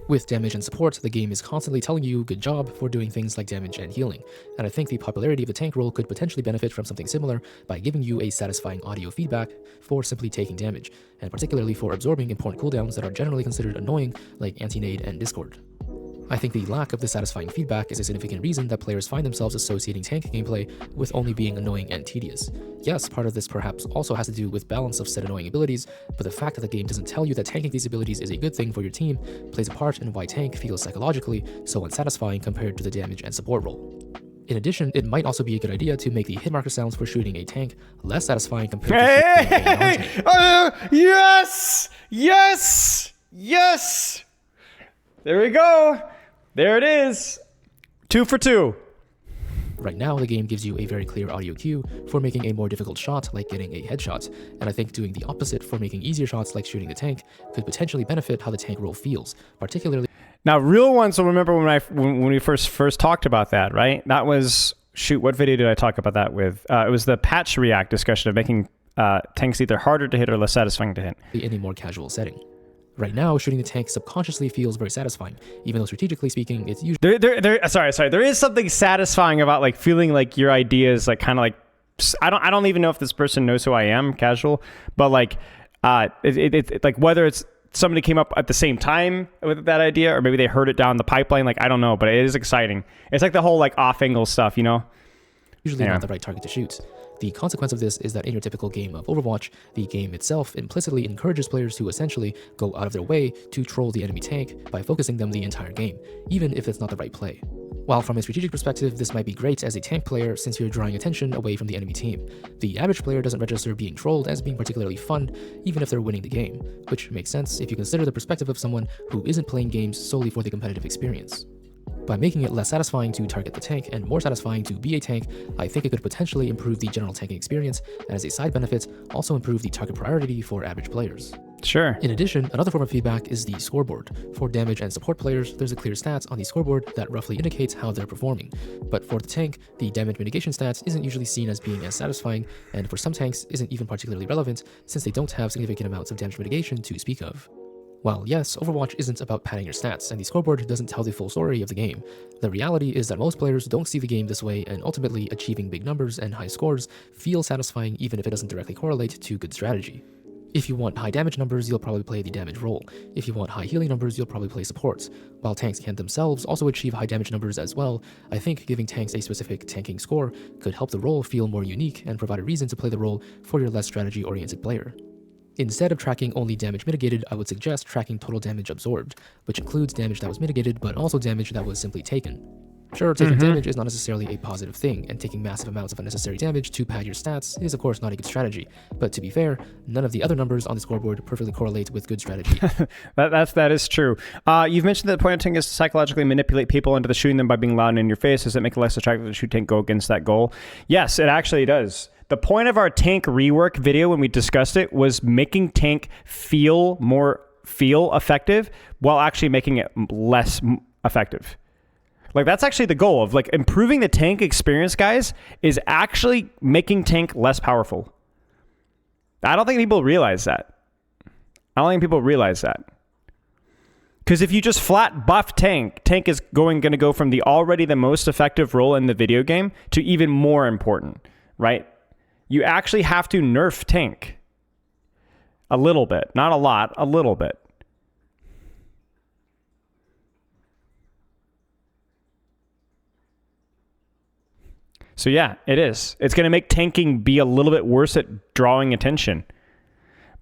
With damage and support, the game is constantly telling you good job for doing things like damage and healing, and I think the popularity of the tank role could potentially benefit from something similar by giving you a satisfying audio feedback for simply taking damage, and particularly for absorbing important cooldowns that are generally considered annoying, like anti-nade and discord. I think the lack of the satisfying feedback is a significant reason that players find themselves associating tank gameplay with only being annoying and tedious. Yes, part of this perhaps also has to do with balance of said annoying abilities, but the fact that the game doesn't tell you that tanking these abilities is a good thing for your team plays a part in why tank feels psychologically so unsatisfying compared to the damage and support role. In addition, it might also be a good idea to make the hit marker sounds for shooting a tank less satisfying compared to shooting a non-tank. Yes! Yes! Yes! There we go. There it is. 2 for 2. Right now, the game gives you a very clear audio cue for making a more difficult shot like getting a headshot, and I think doing the opposite for making easier shots like shooting the tank could potentially benefit how the tank role feels, particularly... Now, real ones will remember when we first talked about that, right? That was, shoot, what video did I talk about that with? It was the patch react discussion of making tanks either harder to hit or less satisfying to hit. In a more casual setting. Right now, shooting the tank subconsciously feels very satisfying, even though strategically speaking, it's usually... Sorry. There is something satisfying about like feeling like your idea is like kind of like... I don't even know if this person knows who I am, casual, but like It's like whether it's somebody came up at the same time with that idea, or maybe they heard it down the pipeline. Like, I don't know, but it is exciting. It's like the whole like off angle stuff, you know? Usually not the right target to shoot. The consequence of this is that in your typical game of Overwatch, the game itself implicitly encourages players to essentially go out of their way to troll the enemy tank by focusing them the entire game, even if it's not the right play. While from a strategic perspective, this might be great as a tank player since you're drawing attention away from the enemy team. The average player doesn't register being trolled as being particularly fun, even if they're winning the game, which makes sense if you consider the perspective of someone who isn't playing games solely for the competitive experience. By making it less satisfying to target the tank and more satisfying to be a tank, I think it could potentially improve the general tanking experience, and as a side benefit, also improve the target priority for average players. Sure. In addition, another form of feedback is the scoreboard. For damage and support players, there's a clear stats on the scoreboard that roughly indicates how they're performing. But for the tank, the damage mitigation stats isn't usually seen as being as satisfying, and for some tanks isn't even particularly relevant since they don't have significant amounts of damage mitigation to speak of. While yes, Overwatch isn't about padding your stats, and the scoreboard doesn't tell the full story of the game, the reality is that most players don't see the game this way, and ultimately achieving big numbers and high scores feel satisfying even if it doesn't directly correlate to good strategy. If you want high damage numbers, you'll probably play the damage role. If you want high healing numbers, you'll probably play supports. While tanks can themselves also achieve high damage numbers as well, I think giving tanks a specific tanking score could help the role feel more unique and provide a reason to play the role for your less strategy-oriented player. Instead of tracking only damage mitigated, I would suggest tracking total damage absorbed, which includes damage that was mitigated but also damage that was simply taken. Sure, taking damage is not necessarily a positive thing, and taking massive amounts of unnecessary damage to pad your stats is of course not a good strategy, but to be fair, none of the other numbers on the scoreboard perfectly correlate with good strategy. that is true. You've mentioned that the point of tank is to psychologically manipulate people into the shooting them by being loud and in your face. Does it make it less attractive to shoot tank go against that goal? Yes, it actually does. The point of our tank rework video when we discussed it was making tank feel effective while actually making it less effective. Like, that's actually the goal of like improving the tank experience, guys, is actually making tank less powerful. I don't think people realize that. Because if you just flat buff tank is going to go from the already the most effective role in the video game to even more important, right? You actually have to nerf tank a little bit, not a lot, a little bit. So yeah, it is. It's going to make tanking be a little bit worse at drawing attention,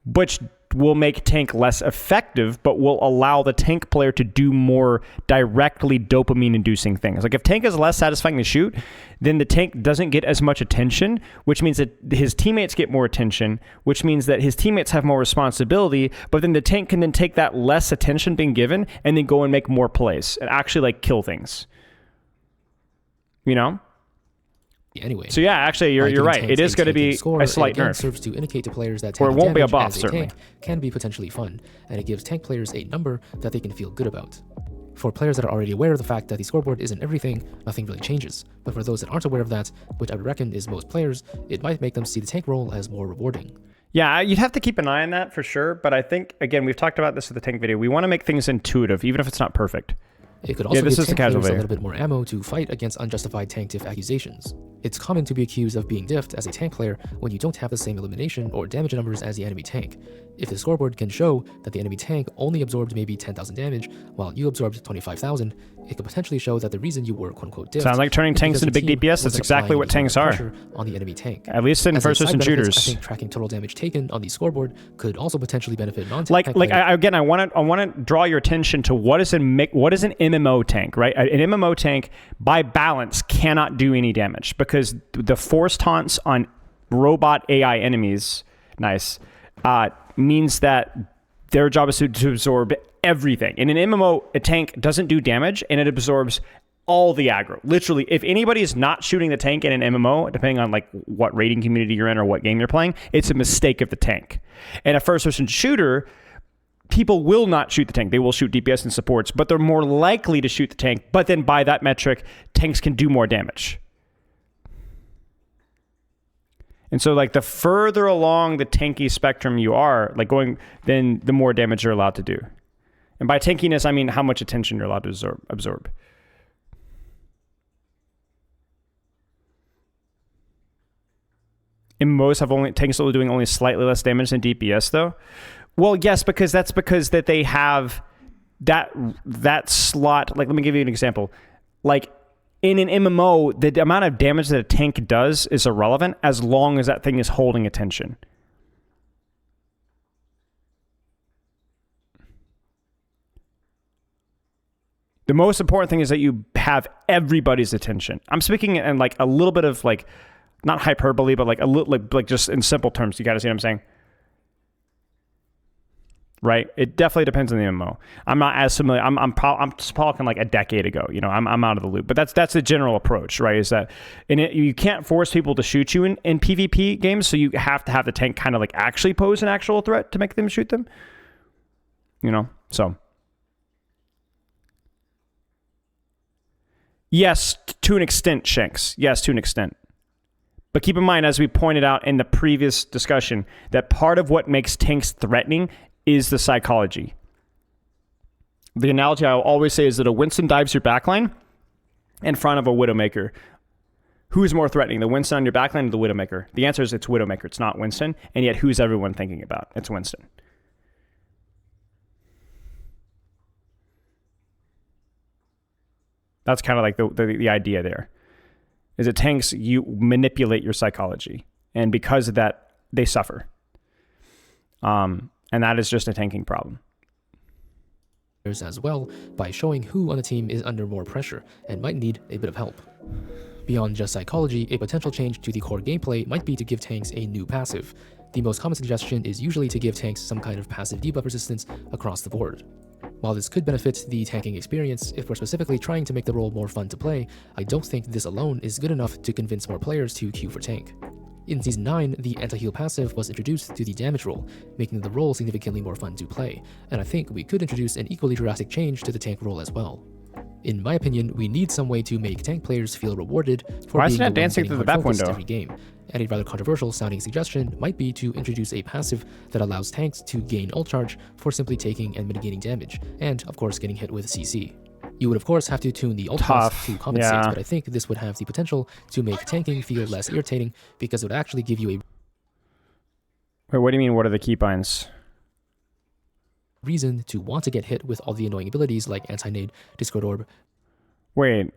which will make tank less effective, but will allow the tank player to do more directly dopamine-inducing things. Like if tank is less satisfying to shoot, then the tank doesn't get as much attention, which means that his teammates get more attention, which means that his teammates have more responsibility, but then the tank can then take that less attention being given and then go and make more plays and actually like kill things. You know? Anyway, so yeah, actually, you're right. It is going to be a slight nerf. Serves to indicate to players that or it won't be a buff. certainly. Can be potentially fun, and it gives tank players a number that they can feel good about. For players that are already aware of the fact that the scoreboard isn't everything, nothing really changes. But for those that aren't aware of that, which I would reckon is most players, it might make them see the tank role as more rewarding. Yeah, you'd have to keep an eye on that for sure. But I think, again, we've talked about this with the tank video. We want to make things intuitive, even if it's not perfect. It could also give tank players a little bit more ammo to fight against unjustified tank diff accusations. It's common to be accused of being diffed as a tank player when you don't have the same elimination or damage numbers as the enemy tank. If the scoreboard can show that the enemy tank only absorbed maybe 10,000 damage while you absorbed 25,000, it could potentially show that the reason you were quote-unquote diffed sounds like turning tanks into big DPS. That's exactly what tanks are. On the enemy tank. At least in first-person shooters. I think tracking total damage taken on the scoreboard could also potentially benefit non-tank players. I want to draw your attention to what is an MMO tank, right? An MMO tank by balance cannot do any damage because the force taunts on robot AI enemies, means that their job is to absorb everything. In an MMO, a tank doesn't do damage and it absorbs all the aggro. Literally, if anybody is not shooting the tank in an MMO, depending on like what rating community you're in or what game you're playing, it's a mistake of the tank. In a first-person shooter, people will not shoot the tank. They will shoot DPS and supports, but they're more likely to shoot the tank. But then by that metric, tanks can do more damage. And so like the further along the tanky spectrum you are, like going, then the more damage you're allowed to do. And by tankiness, I mean how much attention you're allowed to absorb. MMOs have tanks are doing only slightly less damage than DPS though. Well, yes, because that they have that slot. Like, let me give you an example. Like, in an MMO, the amount of damage that a tank does is irrelevant as long as that thing is holding attention. The most important thing is that you have everybody's attention. I'm speaking in like a little bit of like, not hyperbole, but like a little like just in simple terms. You got to see what I'm saying? Right? It definitely depends on the MMO. I'm not as familiar. I'm talking like a decade ago. You know, I'm out of the loop. But that's the general approach, right? Is that you can't force people to shoot you in PvP games, so you have to have the tank kind of like actually pose an actual threat to make them shoot them. You know, so. Yes, to an extent, Shanks. Yes, to an extent. But keep in mind, as we pointed out in the previous discussion, that part of what makes tanks threatening is the psychology. The analogy I'll always say is that a Winston dives your backline in front of a Widowmaker. Who is more threatening, the Winston on your backline or the Widowmaker? The answer is it's Widowmaker. It's not Winston. And yet, who's everyone thinking about? It's Winston. That's kind of like the idea there. Is it tanks, you manipulate your psychology. And because of that, they suffer. And that is just a tanking problem. As well, by showing who on the team is under more pressure and might need a bit of help. Beyond just psychology, a potential change to the core gameplay might be to give tanks a new passive. The most common suggestion is usually to give tanks some kind of passive debuff resistance across the board. While this could benefit the tanking experience, if we're specifically trying to make the role more fun to play, I don't think this alone is good enough to convince more players to queue for tank. In Season 9, the anti-heal passive was introduced to the damage role, making the role significantly more fun to play, and I think we could introduce an equally drastic change to the tank role as well. In my opinion, we need some way to make tank players feel rewarded for being the one dancing getting through the hard back focused window? every game. And a rather controversial sounding suggestion might be to introduce a passive that allows tanks to gain ult charge for simply taking and mitigating damage, and of course getting hit with CC. You would of course have to tune the ult cost to compensate, yeah. but I think this would have the potential to make tanking feel less irritating because it would actually give you a Wait, what do you mean, what are the keybinds? reason to want to get hit with all the annoying abilities like anti-nade, Discord Orb. Wait.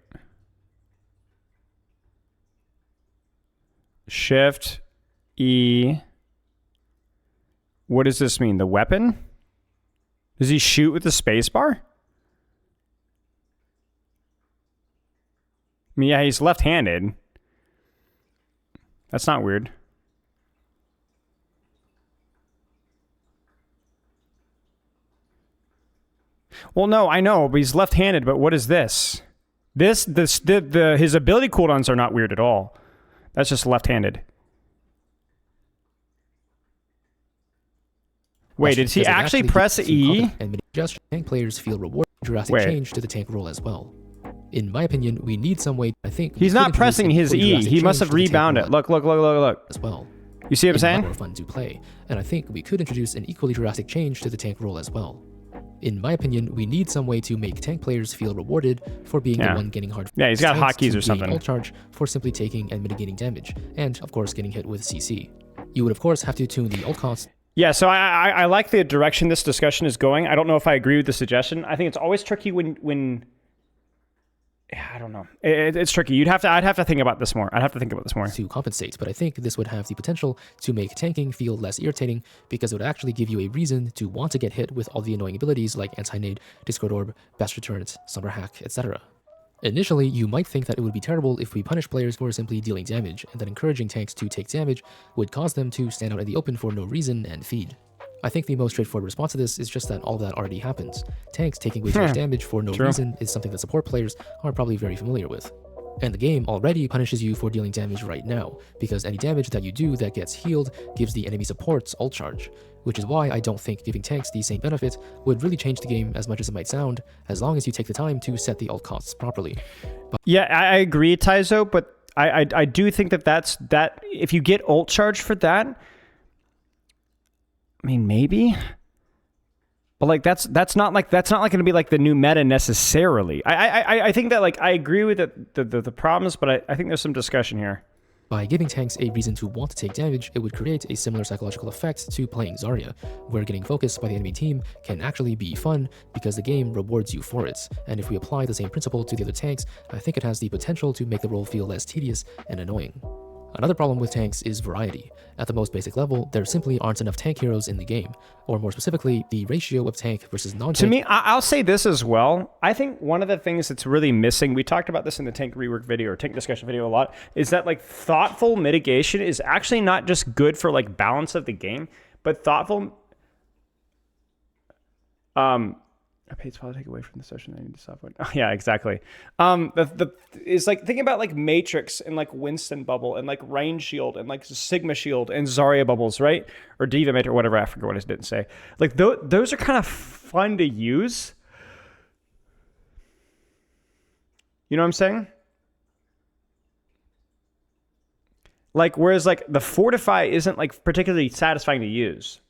Shift, E. What does this mean? The weapon? Does he shoot with the spacebar? I mean, yeah, he's left-handed. That's not weird. Well, no, I know, but he's left-handed, but what is this? His ability cooldowns are not weird at all. That's just left-handed. Wait, did he actually press E? And just tank players feel rewarded. Drastic change to the tank role as well. In my opinion, we need some way. I think he's not pressing his E. He must have rebounded. Look. As well. You see what I'm saying? More fun to play, and I think we could introduce an equally drastic change to the tank role as well. In my opinion, we need some way to make tank players feel rewarded for being the one getting hard. Yeah, he's got hotkeys or something. Ult charge for simply taking and mitigating damage, and of course getting hit with CC. You would of course have to tune the ult cost. Yeah, so I like the direction this discussion is going. I don't know if I agree with the suggestion. I think it's always tricky when I don't know. It's tricky. I'd have to think about this more. I'd have to think about this more. To compensate, but I think this would have the potential to make tanking feel less irritating because it would actually give you a reason to want to get hit with all the annoying abilities like anti-nade, Discord Orb, Best Returns, Summer Hack, etc. Initially, you might think that it would be terrible if we punish players for simply dealing damage, and that encouraging tanks to take damage would cause them to stand out in the open for no reason and feed. I think the most straightforward response to this is just that all that already happens. Tanks taking way too much damage for no reason is something that support players are probably very familiar with. And the game already punishes you for dealing damage right now, because any damage that you do that gets healed gives the enemy supports ult charge, which is why I don't think giving tanks the same benefit would really change the game as much as it might sound, as long as you take the time to set the ult costs properly. Yeah, I agree, Taizo, but I do think that if you get ult charge for that, I mean, maybe, but like that's not going to be like the new meta necessarily. I think that like I agree with the problems, but I think there's some discussion here. By giving tanks a reason to want to take damage, it would create a similar psychological effect to playing Zarya, where getting focused by the enemy team can actually be fun because the game rewards you for it. And if we apply the same principle to the other tanks, I think it has the potential to make the role feel less tedious and annoying. Another problem with tanks is variety. At the most basic level, there simply aren't enough tank heroes in the game, or more specifically, the ratio of tank versus non-tank. To me, I'll say this as well. I think one of the things that's really missing, we talked about this in the tank rework video or tank discussion video a lot, is that like thoughtful mitigation is actually not just good for like balance of the game, but thoughtful. Okay, it's probably take away from the session. I need to stop. Oh, yeah, exactly. It's like thinking about like Matrix and like Winston bubble and like Rain Shield and like Sigma Shield and Zarya bubbles, right? Or Diva Matrix or whatever. I forget what I didn't say. Like those are kind of fun to use. You know what I'm saying? Like whereas like the Fortify isn't like particularly satisfying to use.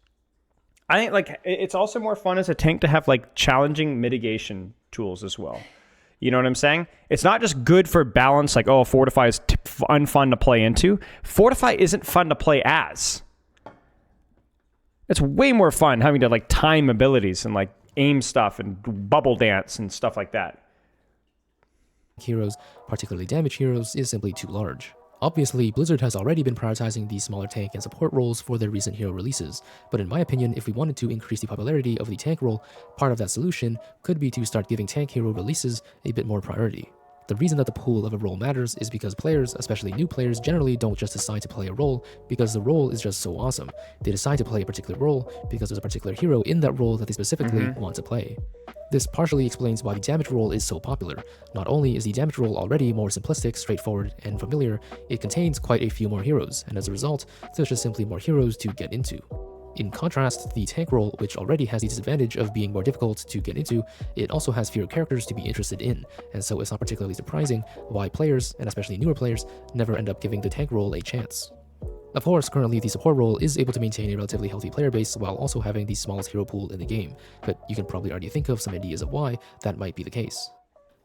I think like it's also more fun as a tank to have like challenging mitigation tools as well. You know what I'm saying? It's not just good for balance, like, oh, Fortify is unfun to play into. Fortify isn't fun to play as. It's way more fun having to like time abilities and like aim stuff and bubble dance and stuff like that. Heroes, particularly damage heroes, is simply too large. Obviously, Blizzard has already been prioritizing these smaller tank and support roles for their recent hero releases, but in my opinion, if we wanted to increase the popularity of the tank role, part of that solution could be to start giving tank hero releases a bit more priority. The reason that the pool of a role matters is because players, especially new players, generally don't just decide to play a role because the role is just so awesome. They decide to play a particular role because there's a particular hero in that role that they specifically want to play. This partially explains why the damage role is so popular. Not only is the damage role already more simplistic, straightforward, and familiar, it contains quite a few more heroes, and as a result, there's just simply more heroes to get into. In contrast, the tank role, which already has the disadvantage of being more difficult to get into, it also has fewer characters to be interested in, and so it's not particularly surprising why players, and especially newer players, never end up giving the tank role a chance. Of course, currently the support role is able to maintain a relatively healthy player base while also having the smallest hero pool in the game, but you can probably already think of some ideas of why that might be the case.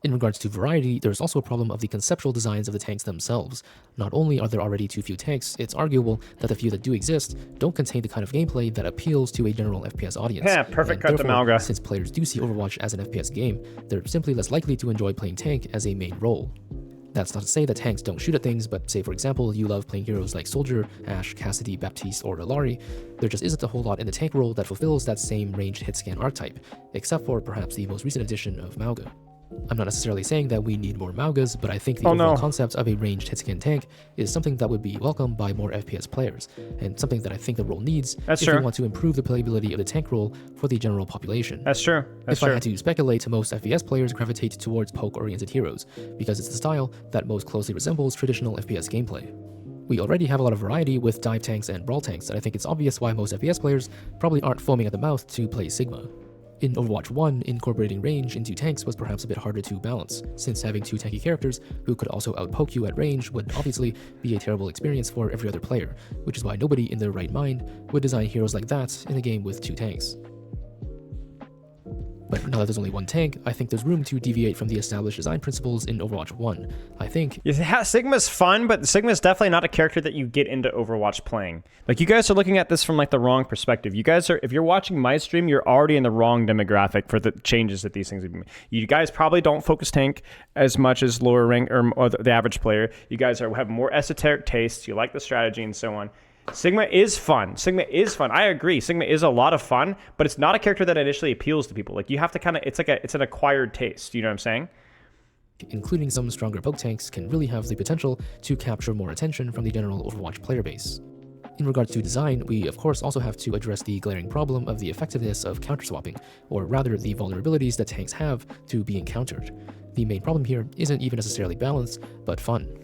In regards to variety, there's also a problem of the conceptual designs of the tanks themselves. Not only are there already too few tanks, it's arguable that the few that do exist don't contain the kind of gameplay that appeals to a general FPS audience. Yeah, perfect cut to Malga. Since players do see Overwatch as an FPS game, they're simply less likely to enjoy playing tank as a main role. That's not to say that tanks don't shoot at things, but say for example you love playing heroes like Soldier, Ashe, Cassidy, Baptiste, or Illari, there just isn't a whole lot in the tank role that fulfills that same ranged hitscan archetype, except for perhaps the most recent addition of Malga. I'm not necessarily saying that we need more Malgas, but I think the overall concept of a ranged hitscan tank is something that would be welcomed by more FPS players, and something that I think the role needs if we want to improve the playability of the tank role for the general population. That's true. If I had to speculate, most FPS players gravitate towards poke-oriented heroes, because it's the style that most closely resembles traditional FPS gameplay. We already have a lot of variety with dive tanks and brawl tanks, and I think it's obvious why most FPS players probably aren't foaming at the mouth to play Sigma. In Overwatch 1, incorporating range into tanks was perhaps a bit harder to balance, since having two tanky characters who could also outpoke you at range would obviously be a terrible experience for every other player, which is why nobody in their right mind would design heroes like that in a game with two tanks. But now that there's only one tank, I think there's room to deviate from the established design principles in Overwatch 1. I think... Yeah, Sigma's fun, but Sigma's definitely not a character that you get into Overwatch playing. Like, you guys are looking at this from, like, the wrong perspective. You guys are... If you're watching my stream, you're already in the wrong demographic for the changes that these things have been. You guys probably don't focus tank as much as lower rank or the average player. You guys have more esoteric tastes. You like the strategy and so on. Sigma is fun. I agree. Sigma is a lot of fun, but it's not a character that initially appeals to people. Like, you have to kind of, it's an acquired taste. You know what I'm saying? Including some stronger poke tanks can really have the potential to capture more attention from the general Overwatch player base. In regards to design, we of course also have to address the glaring problem of the effectiveness of counter-swapping, or rather the vulnerabilities that tanks have to being countered. The main problem here isn't even necessarily balance, but fun.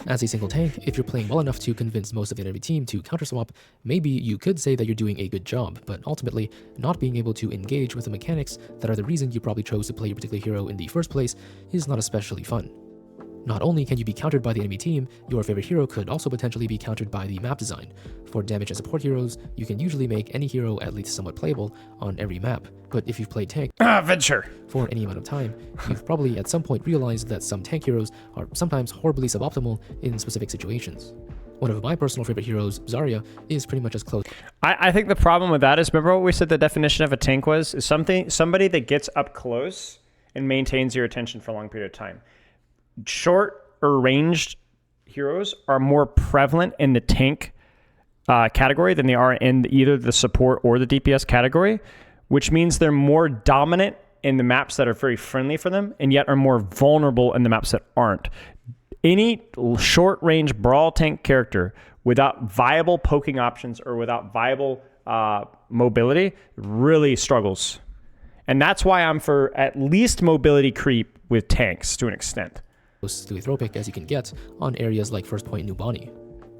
As a single tank, if you're playing well enough to convince most of the enemy team to counter-swap, maybe you could say that you're doing a good job, but ultimately, not being able to engage with the mechanics that are the reason you probably chose to play your particular hero in the first place is not especially fun. Not only can you be countered by the enemy team, your favorite hero could also potentially be countered by the map design. For damage and support heroes, you can usually make any hero at least somewhat playable on every map, but if you've played tank Venture for any amount of time, you've probably at some point realized that some tank heroes are sometimes horribly suboptimal in specific situations. One of my personal favorite heroes, Zarya, is pretty much as close. I think the problem with that is, remember what we said the definition of a tank was? Is somebody that gets up close and maintains your attention for a long period of time. Short or ranged heroes are more prevalent in the tank category than they are in either the support or the DPS category, which means they're more dominant in the maps that are very friendly for them, and yet are more vulnerable in the maps that aren't. Any short-range brawl tank character without viable poking options or without viable mobility really struggles. And that's why I'm for at least mobility creep with tanks to an extent. Close to a throw pick as you can get on areas like First Point New Bonnie.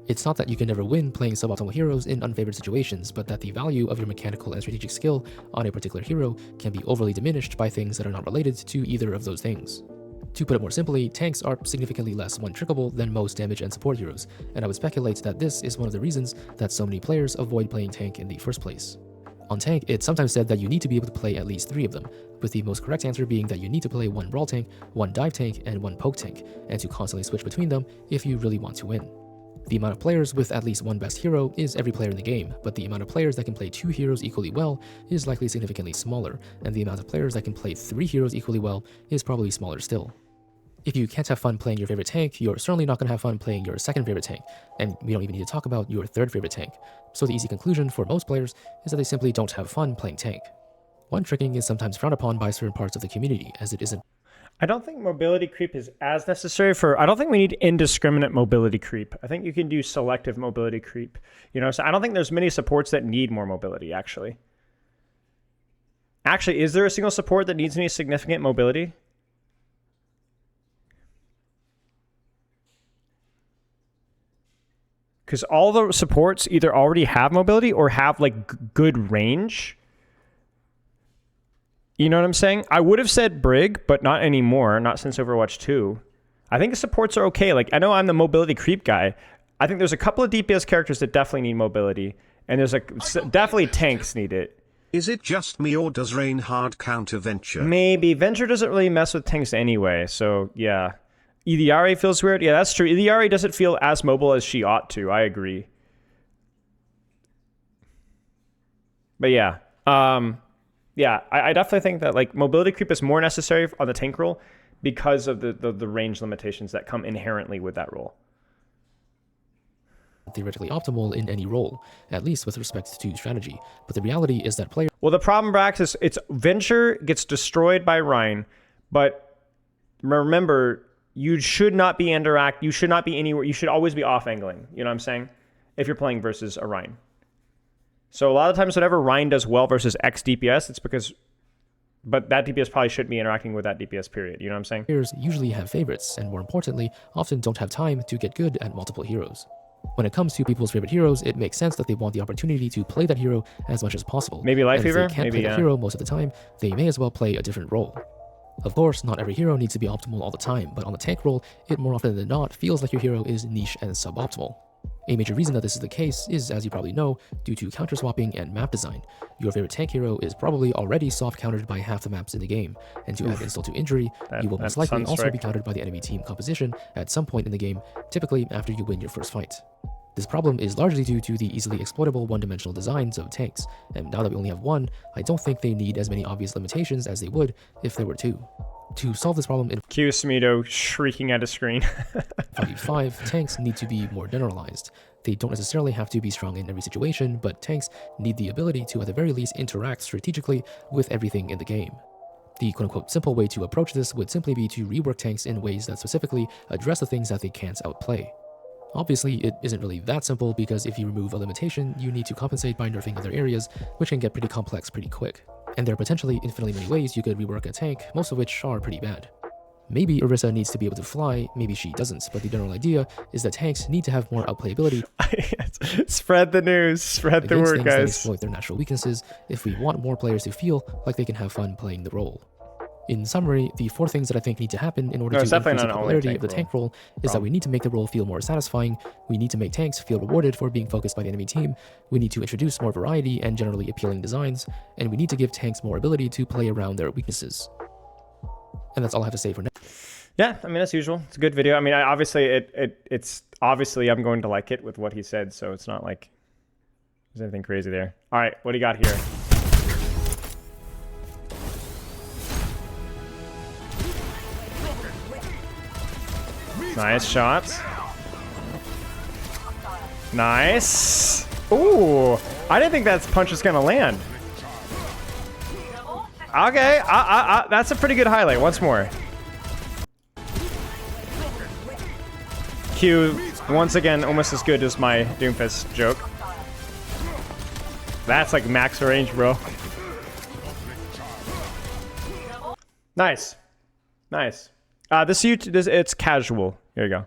It's not that you can never win playing suboptimal heroes in unfavored situations, but that the value of your mechanical and strategic skill on a particular hero can be overly diminished by things that are not related to either of those things. To put it more simply, tanks are significantly less one-trickable than most damage and support heroes, and I would speculate that this is one of the reasons that so many players avoid playing tank in the first place. On tank, it's sometimes said that you need to be able to play at least 3 of them, with the most correct answer being that you need to play 1 brawl tank, 1 dive tank, and 1 poke tank, and to constantly switch between them if you really want to win. The amount of players with at least 1 best hero is every player in the game, but the amount of players that can play 2 heroes equally well is likely significantly smaller, and the amount of players that can play 3 heroes equally well is probably smaller still. If you can't have fun playing your favorite tank, you're certainly not going to have fun playing your second favorite tank, and we don't even need to talk about your third favorite tank. So the easy conclusion for most players is that they simply don't have fun playing tank. One tricking is sometimes frowned upon by certain parts of the community, as it isn't. I don't think mobility creep is as necessary for, I don't think we need indiscriminate mobility creep. I think you can do selective mobility creep. You know, so I don't think there's many supports that need more mobility, actually. Actually, is there a single support that needs any significant mobility? Because all the supports either already have mobility or have like good range. You know what I'm saying? I would have said Brig, but not anymore. Not since Overwatch 2. I think the supports are okay. Like, I know I'm the mobility creep guy. I think there's a couple of DPS characters that definitely need mobility. And there's definitely tanks need it. Is it just me or does Reinhardt counter Venture? Maybe. Venture doesn't really mess with tanks anyway. So, yeah. Idiari feels weird. Yeah, that's true. Idiari doesn't feel as mobile as she ought to. I agree. But yeah. Yeah, I definitely think that like mobility creep is more necessary on the tank role because of the range limitations that come inherently with that role. Theoretically optimal in any role, at least with respect to strategy. But the reality is that players... Well, the problem, Brax, is it's Venture gets destroyed by Rhine, but remember, you should not be you should not be anywhere. You should always be off angling. You know what I'm saying? If you're playing versus a Rhine. So a lot of times whenever Rhine does well versus X DPS, it's because... But that DPS probably shouldn't be interacting with that DPS, period. You know what I'm saying? Players usually have favorites, and more importantly, often don't have time to get good at multiple heroes. When it comes to people's favorite heroes, it makes sense that they want the opportunity to play that hero as much as possible. Maybe Life and if Fever? they can't Maybe, play that hero most of the time, they may as well play a different role. Of course, not every hero needs to be optimal all the time, but on the tank role, it more often than not feels like your hero is niche and suboptimal. A major reason that this is the case is, as you probably know, due to counter-swapping and map design. Your favorite tank hero is probably already soft-countered by half the maps in the game, and to add insult to injury, you will most likely also be countered by the enemy team composition at some point in the game, typically after you win your first fight. This problem is largely due to the easily exploitable one-dimensional designs of tanks, and now that we only have one, I don't think they need as many obvious limitations as they would if there were two. To solve this problem in Q Smeedo shrieking at a screen. 5v5, tanks need to be more generalized. They don't necessarily have to be strong in every situation, but tanks need the ability to at the very least interact strategically with everything in the game. The quote-unquote simple way to approach this would simply be to rework tanks in ways that specifically address the things that they can't outplay. Obviously, it isn't really that simple because if you remove a limitation, you need to compensate by nerfing other areas, which can get pretty complex pretty quick. And there are potentially infinitely many ways you could rework a tank, most of which are pretty bad. Maybe Orisa needs to be able to fly, maybe she doesn't, but the general idea is that tanks need to have more outplayability. Spread the news, spread the word, things that guys. exploit their natural weaknesses if we want more players to feel like they can have fun playing the role. In summary, the 4 things that I think need to happen in order to increase the popularity of the tank role is that we need to make the role feel more satisfying, we need to make tanks feel rewarded for being focused by the enemy team, we need to introduce more variety and generally appealing designs, and we need to give tanks more ability to play around their weaknesses. And that's all I have to say for now. Yeah, I mean, as usual. It's a good video. I mean, it's obviously I'm going to like it with what he said, so it's not like there's anything crazy there. All right, what do you got here? Nice shots. Nice. Ooh, I didn't think that punch was gonna land. Okay, that's a pretty good highlight. Once more. Q, once again, almost as good as my Doomfist joke. That's like max range, bro. Nice. Nice. It's casual. Here you go.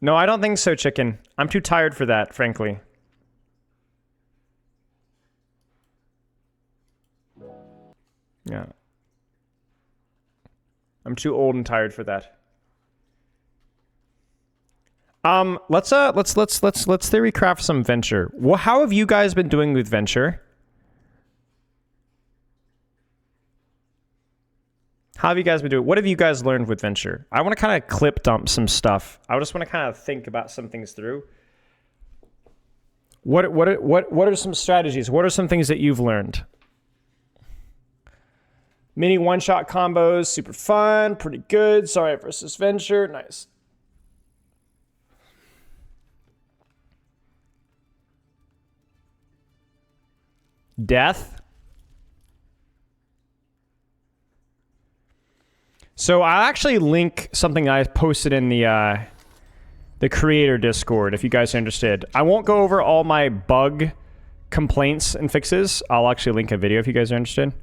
No, I don't think so, chicken. I'm too tired for that, frankly. Yeah. I'm too old and tired for that. Let's theorycraft some venture. Well, how have you guys been doing with venture? How have you guys been doing? What have you guys learned with venture? I want to kind of clip dump some stuff. I just want to kind of think about some things through. What are some strategies? What are some things that you've learned? Mini one-shot combos, super fun, pretty good. Sorry versus venture, nice. Death. So I'll actually link something I posted in the creator Discord if you guys are interested. I won't go over all my bug complaints and fixes. I'll actually link a video if you guys are interested,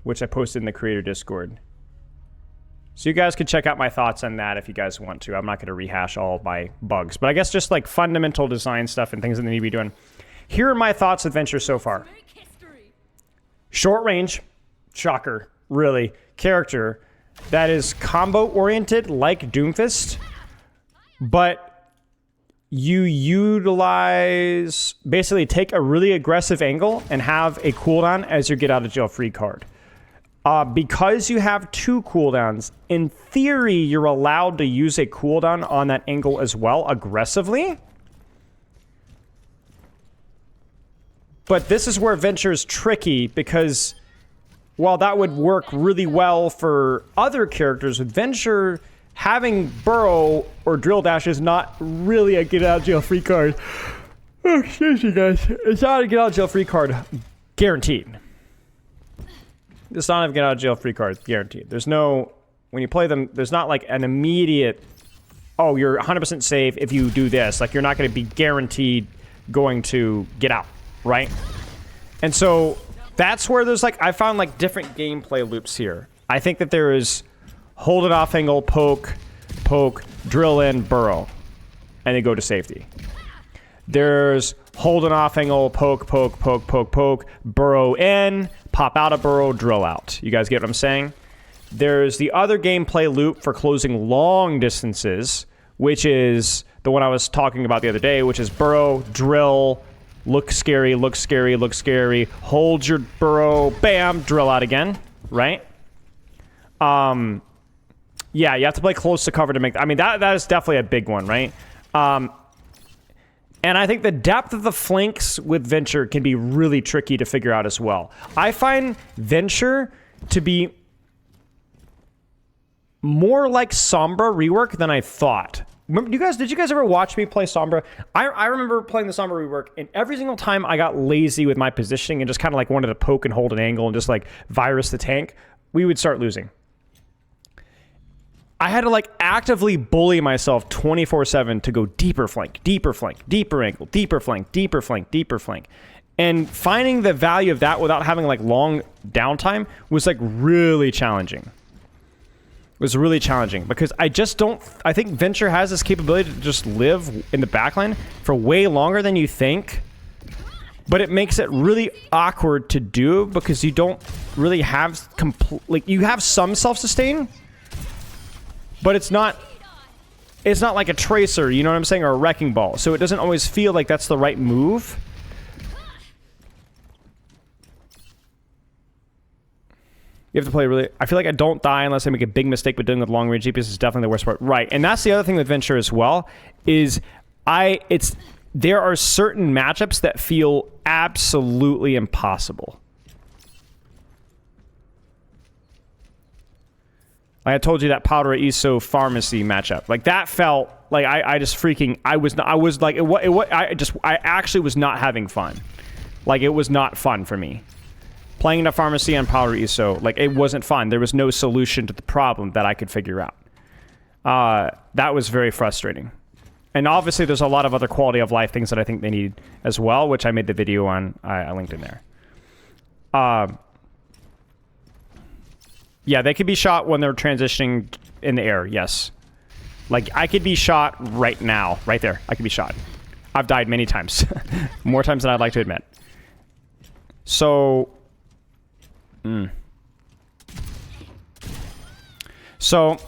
which I posted in the creator Discord. So you guys can check out my thoughts on that if you guys want to. I'm not going to rehash all of my bugs, but I guess just like fundamental design stuff and things that they need to be doing. Here are my thoughts of venture so far. Short range, shocker, really. Character that is combo oriented like Doomfist, but you utilize, basically take a really aggressive angle and have a cooldown as your get out of jail free card. Because you have 2 cooldowns, in theory, you're allowed to use a cooldown on that angle as well, aggressively. But this is where venture is tricky, because while that would work really well for other characters, with venture, having burrow or drill dash is not really a get out of jail free card. Oh, excuse me, guys. It's not a get out of jail free card, guaranteed. It's not a get out of jail free card, guaranteed. There's no, when you play them, there's not like an immediate, oh, you're 100% safe if you do this. Like, you're not going to be guaranteed going to get out, right? And so that's where there's like, I found like different gameplay loops here. I think that there is hold it off angle, poke, drill in, burrow, and then go to safety. There's hold an off angle, poke, burrow in, pop out a burrow, drill out. You guys get what I'm saying? There's the other gameplay loop for closing long distances, which is the one I was talking about the other day, which is burrow, drill, look scary, hold your burrow, bam, drill out again, right? Yeah, you have to play close to cover to make, I mean, that is definitely a big one, right? And I think the depth of the flanks with venture can be really tricky to figure out as well. I find venture to be more like Sombra rework than I thought. Did you guys ever watch me play Sombra? I remember playing the Sombra rework, and every single time I got lazy with my positioning and just kind of like wanted to poke and hold an angle and just like virus the tank, we would start losing. I had to like actively bully myself 24/7 to go deeper flank, deeper angle, deeper flank. And finding the value of that without having like long downtime was like really challenging. It was really challenging because I think venture has this capability to just live in the backline for way longer than you think. But it makes it really awkward to do because you don't really have you have some self-sustain, but it's not it's not like a tracer, you know what I'm saying, or a wrecking ball. So it doesn't always feel like that's the right move. You have to play really... I feel like I don't die unless I make a big mistake, but doing with long range DPS is definitely the worst part. Right, and that's the other thing with Venture as well, is there are certain matchups that feel absolutely impossible. Like I told you, that Powder ESO Pharmacy matchup. Like that felt like I just freaking... I actually was not having fun. Like it was not fun for me. Playing in a pharmacy on Powder ESO, like, it wasn't fun. There was no solution to the problem that I could figure out. That was very frustrating. And obviously, there's a lot of other quality of life things that I think they need as well, which I made the video on. I linked in there. Yeah, they could be shot when they're transitioning in the air, yes. Like, I could be shot right now. Right there. I could be shot. I've died many times. More times than I'd like to admit. So... So,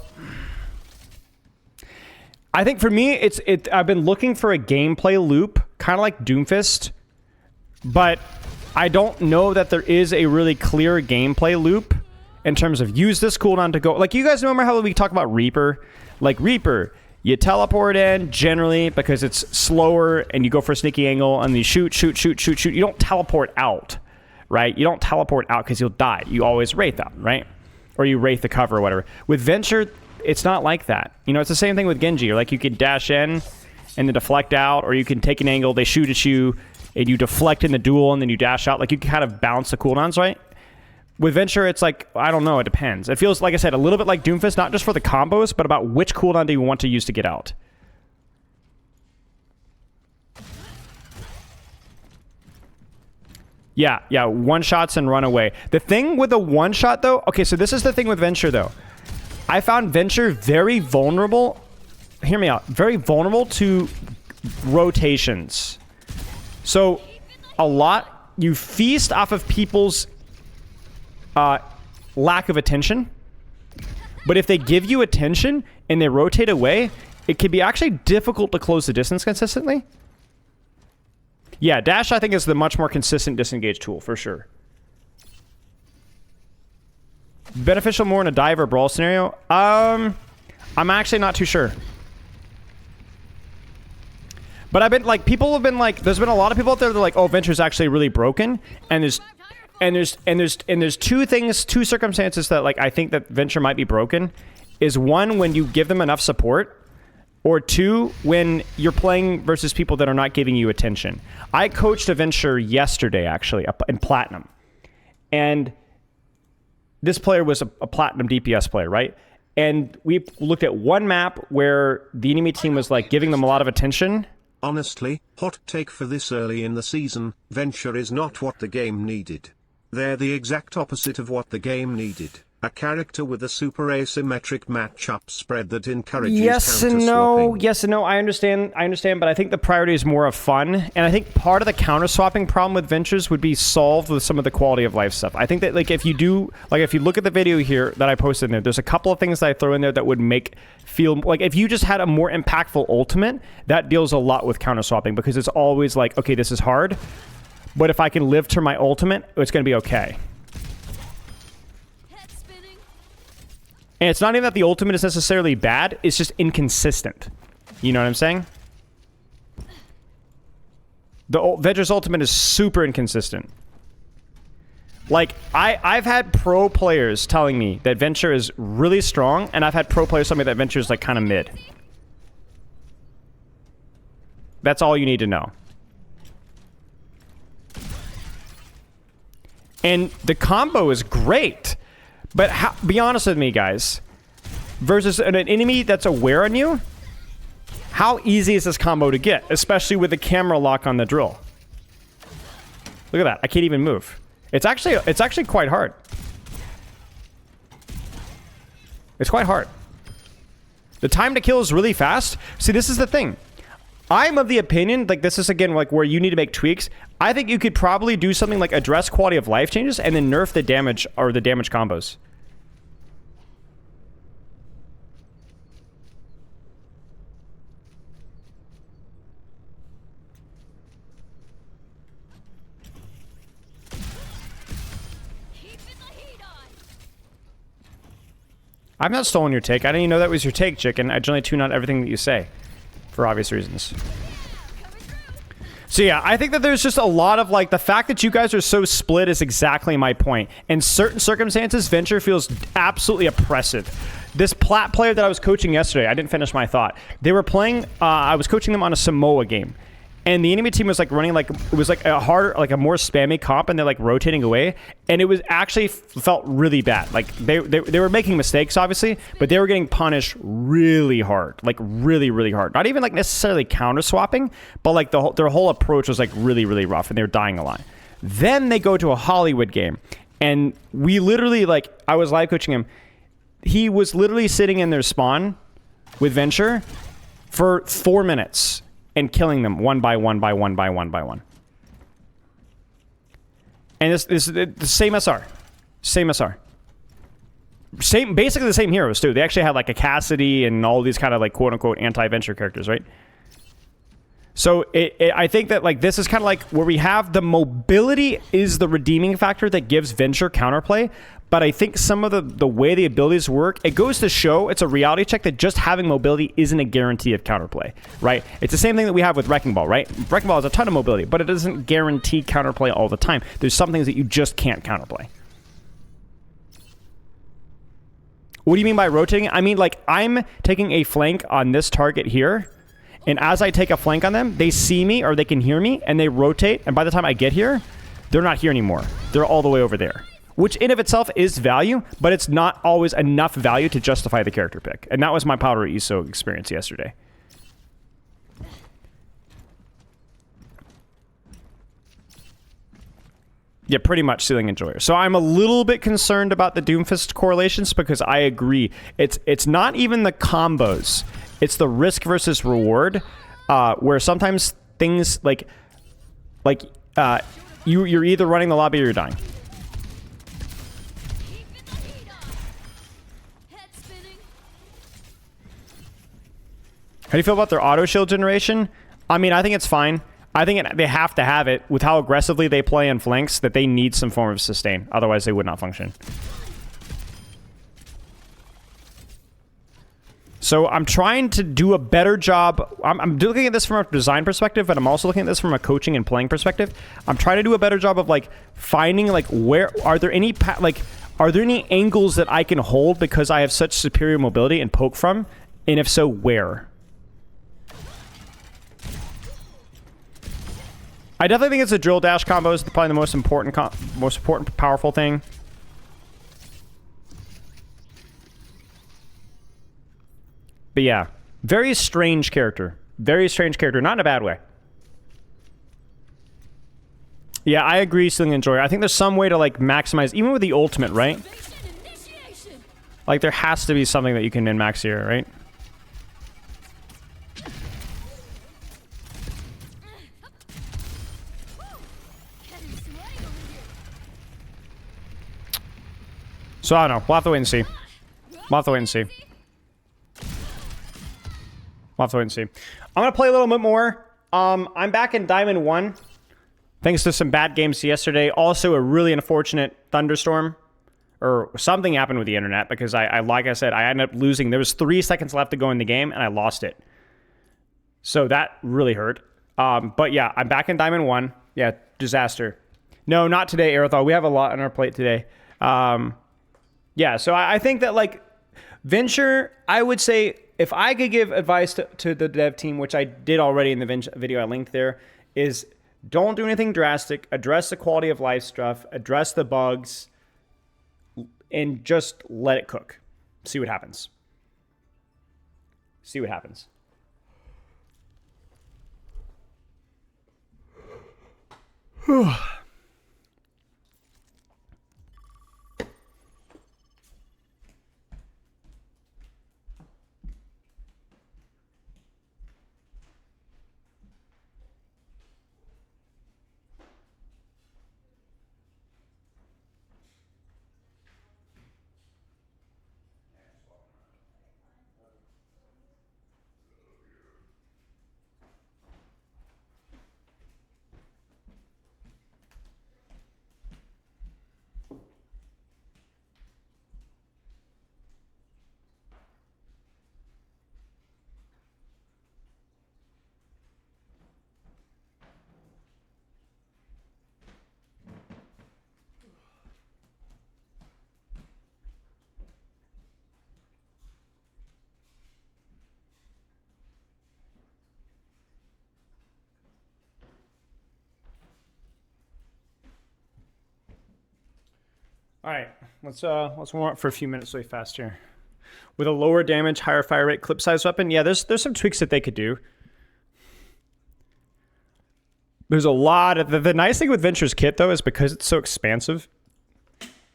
I think for me, I've been looking for a gameplay loop, kind of like Doomfist, but I don't know that there is a really clear gameplay loop in terms of use this cooldown to go. Like, you guys remember how we talk about Reaper? Like, Reaper, you teleport in generally because it's slower and you go for a sneaky angle and you shoot. You don't teleport out. Right? You don't teleport out because you'll die. You always wraith out, right? Or you wraith the cover or whatever. With Venture, it's not like that. You know, it's the same thing with Genji. Like, you could dash in and then deflect out, or you can take an angle, they shoot at you, and you deflect in the duel, and then you dash out. Like, you can kind of balance the cooldowns, right? With Venture, it's like, I don't know, it depends. It feels, like I said, a little bit like Doomfist, not just for the combos, but about which cooldown do you want to use to get out. Yeah, one-shots and run away. The thing with the one-shot, though... Okay, so this is the thing with Venture, though. I found Venture very vulnerable... Hear me out. Very vulnerable to rotations. So, a lot... You feast off of people's lack of attention. But if they give you attention and they rotate away, it can be actually difficult to close the distance consistently. Yeah, dash I think is the much more consistent disengage tool for sure. Beneficial more in a dive or brawl scenario? I'm actually not too sure. But I've been like, people have been like, there's been a lot of people out there that are like, oh, Venture's actually really broken, and there's two circumstances that like I think that Venture might be broken. Is one, when you give them enough support. Or two, when you're playing versus people that are not giving you attention. I coached a Venture yesterday, actually, in Platinum. And this player was a Platinum DPS player, right? And we looked at one map where the enemy team was, like, giving them a lot of attention. Honestly, hot take for this early in the season, Venture is not what the game needed. They're the exact opposite of what the game needed. A character with a super asymmetric matchup spread that encourages yes and no. Yes and no. I understand, but I think the priority is more of fun. And I think part of the counter-swapping problem with Ventures would be solved with some of the quality of life stuff. I think that, like, if you look at the video here that I posted in there, there's a couple of things that I throw in there that would feel like if you just had a more impactful ultimate, that deals a lot with counter-swapping because it's always like, okay, this is hard, but if I can live to my ultimate, it's going to be okay. And it's not even that the ultimate is necessarily bad, it's just inconsistent. You know what I'm saying? The Venture's ultimate is super inconsistent. Like, I've had pro players telling me that Venture is really strong, and I've had pro players telling me that Venture is, like, kind of mid. That's all you need to know. And the combo is great. But be honest with me, guys. Versus an enemy that's aware on you, how easy is this combo to get? Especially with the camera lock on the drill. Look at that. I can't even move. It's actually quite hard. It's quite hard. The time to kill is really fast. See, this is the thing. I'm of the opinion, like, this is, again, like, where you need to make tweaks. I think you could probably do something like address quality of life changes and then nerf the damage or the damage combos. I've not stolen your take. I didn't even know that was your take, chicken. I generally tune out everything that you say, for obvious reasons. So yeah, I think that there's just a lot of like, the fact that you guys are so split is exactly my point. In certain circumstances, Venture feels absolutely oppressive. This Plat player that I was coaching yesterday, I didn't finish my thought. They were playing, I was coaching them on a Samoa game. And the enemy team was like running like, it was like a harder, like a more spammy comp, and they're like rotating away. And it was actually felt really bad. Like they were making mistakes, obviously, but they were getting punished really hard, like really, really hard. Not even like necessarily counter swapping, but like their whole approach was like really, really rough, and they were dying a lot. Then they go to a Hollywood game, and we literally like, I was live coaching him. He was literally sitting in their spawn with Venture for 4 minutes. And killing them one by one by one by one by one. And this the same SR. Same SR. Same, basically the same heroes too. They actually had like a Cassidy and all these kind of like quote unquote anti-Venture characters, right? So I think that like this is kind of like where we have the mobility is the redeeming factor that gives Venture counterplay. But I think some of the way the abilities work, it goes to show, it's a reality check that just having mobility isn't a guarantee of counterplay, right? It's the same thing that we have with Wrecking Ball, right? Wrecking Ball has a ton of mobility, but it doesn't guarantee counterplay all the time. There's some things that you just can't counterplay. What do you mean by rotating? I mean, like, I'm taking a flank on this target here, and as I take a flank on them, they see me or they can hear me, and they rotate, and by the time I get here, they're not here anymore. They're all the way over there. Which in of itself is value, but it's not always enough value to justify the character pick. And that was my Powder ESO experience yesterday. Yeah, pretty much Ceiling Enjoyer. So I'm a little bit concerned about the Doomfist correlations because I agree. It's not even the combos. It's the risk versus reward, where sometimes things you're either running the lobby or you're dying. How do you feel about their auto shield generation? I mean, I think it's fine. I think they have to have it with how aggressively they play in flanks, that they need some form of sustain. Otherwise, they would not function. So I'm trying to do a better job. I'm looking at this from a design perspective, but I'm also looking at this from a coaching and playing perspective. I'm trying to do a better job of like finding like where are there any are there any angles that I can hold because I have such superior mobility and poke from, and if so, where? I definitely think it's a drill dash combo is probably the most important, powerful thing. But yeah, very strange character. Very strange character, not in a bad way. Yeah, I agree, Ceiling Enjoyer. I think there's some way to like maximize, even with the ultimate, right? Like there has to be something that you can min-max here, right? So I don't know. We'll have to wait and see. We'll have to wait and see. We'll have to wait and see. I'm going to play a little bit more. I'm back in Diamond 1. Thanks to some bad games yesterday. Also a really unfortunate thunderstorm. Or something happened with the internet because I like I said, I ended up losing. There was 3 seconds left to go in the game and I lost it. So that really hurt. But yeah, I'm back in Diamond 1. Yeah, disaster. No, not today, Aerothal. We have a lot on our plate today. Yeah, so I think that, like, Venture, I would say, if I could give advice to the dev team, which I did already in the video I linked there, is don't do anything drastic, address the quality of life stuff, address the bugs, and just let it cook. See what happens. See what happens. Whew. All right, let's warm up for a few minutes really fast here. With a lower damage, higher fire rate, clip size weapon. Yeah, there's some tweaks that they could do. There's a lot of the nice thing with Venture's kit though is because it's so expansive,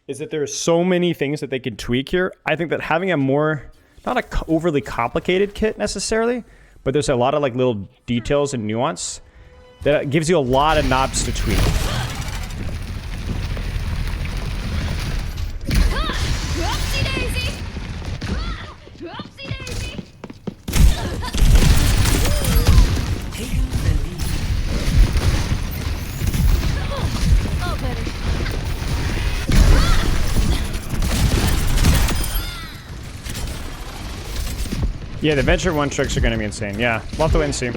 is that there are so many things that they can tweak here. I think that having a more not a overly complicated kit necessarily, but there's a lot of like little details and nuance that gives you a lot of knobs to tweak. Yeah, the Venture one tricks are going to be insane. Yeah, love the win seam.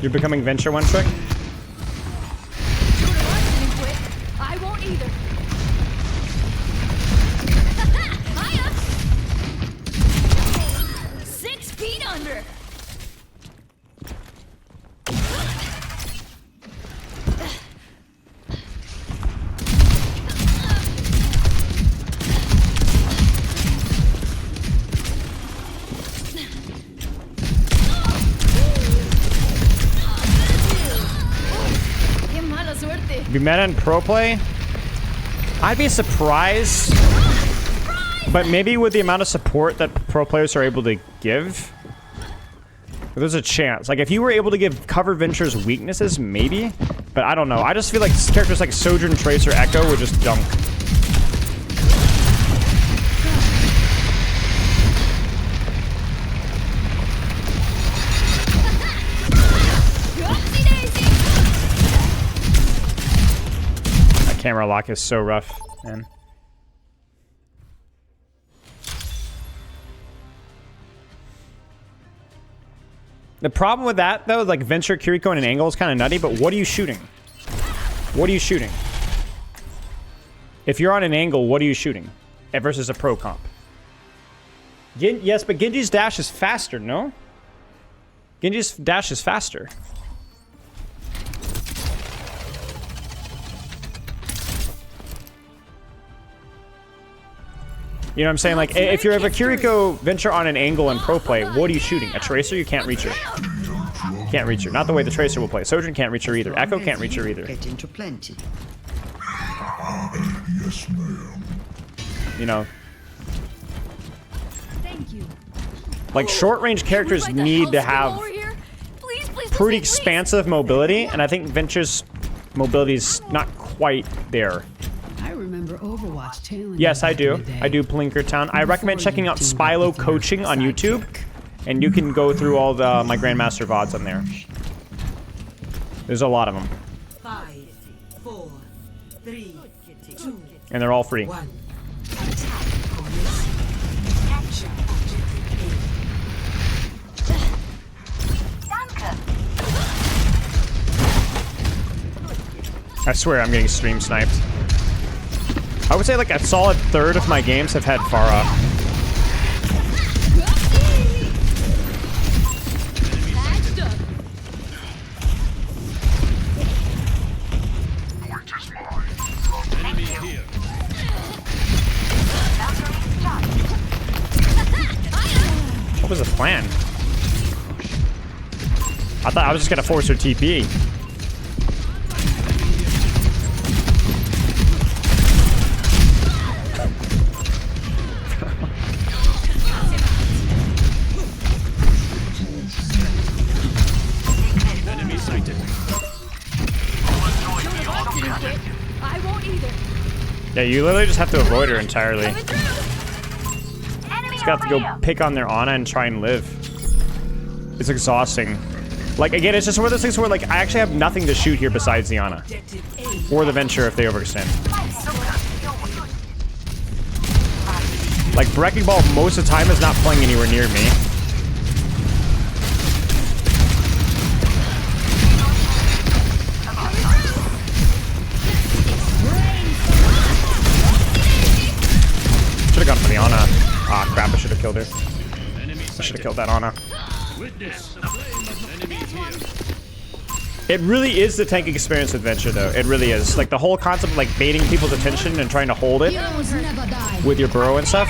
You're becoming Venture one trick? I won't either. 6 feet under. Be meta in pro play? I'd be surprised, but maybe with the amount of support that pro players are able to give, there's a chance. Like if you were able to give cover Venture's weaknesses, maybe, but I don't know. I just feel like characters like Sojourn, Tracer, Echo would just dunk. Camera lock is so rough, man. The problem with that, though, like Venture, Kiriko in an angle is kind of nutty, but what are you shooting? What are you shooting? If you're on an angle, what are you shooting? Versus a pro comp. Yes, but Genji's dash is faster, no? Genji's dash is faster. You know what I'm saying? Like, if you're a Kiriko Venture on an angle in pro play, what are you shooting? A Tracer? You can't reach her. Can't reach her. Not the way the Tracer will play. Sojourn can't reach her either. Echo can't reach her either. Get into plenty. Yes, ma'am. You know. Thank you. Like, short-range characters need to have pretty expansive mobility, and I think Venture's mobility is not quite there. I remember Overwatch too. Yes, I do. I do Plinker Town. I recommend checking out Spylo Coaching on YouTube, and you can go through all the my Grandmaster VODs on there. There's a lot of them. 5, 4, 3, 2, and they're all free. 1. I swear I'm getting stream sniped. I would say like a solid third of my games have had Pharah. What was the plan? I thought I was just gonna force her TP. Yeah, you literally just have to avoid her entirely. Just got to go pick on their Ana and try and live. It's exhausting. Like, again, it's just one of those things where, like, I actually have nothing to shoot here besides the Ana. Or the Venture if they overextend. Like, Wrecking Ball most of the time is not playing anywhere near me. Should've gone for the Ana. Ah. Ah, crap, I should have killed her. I should have killed that Ana. It really is the tank experience adventure, though. It really is. Like, the whole concept of, like, baiting people's attention and trying to hold it with your burrow and stuff.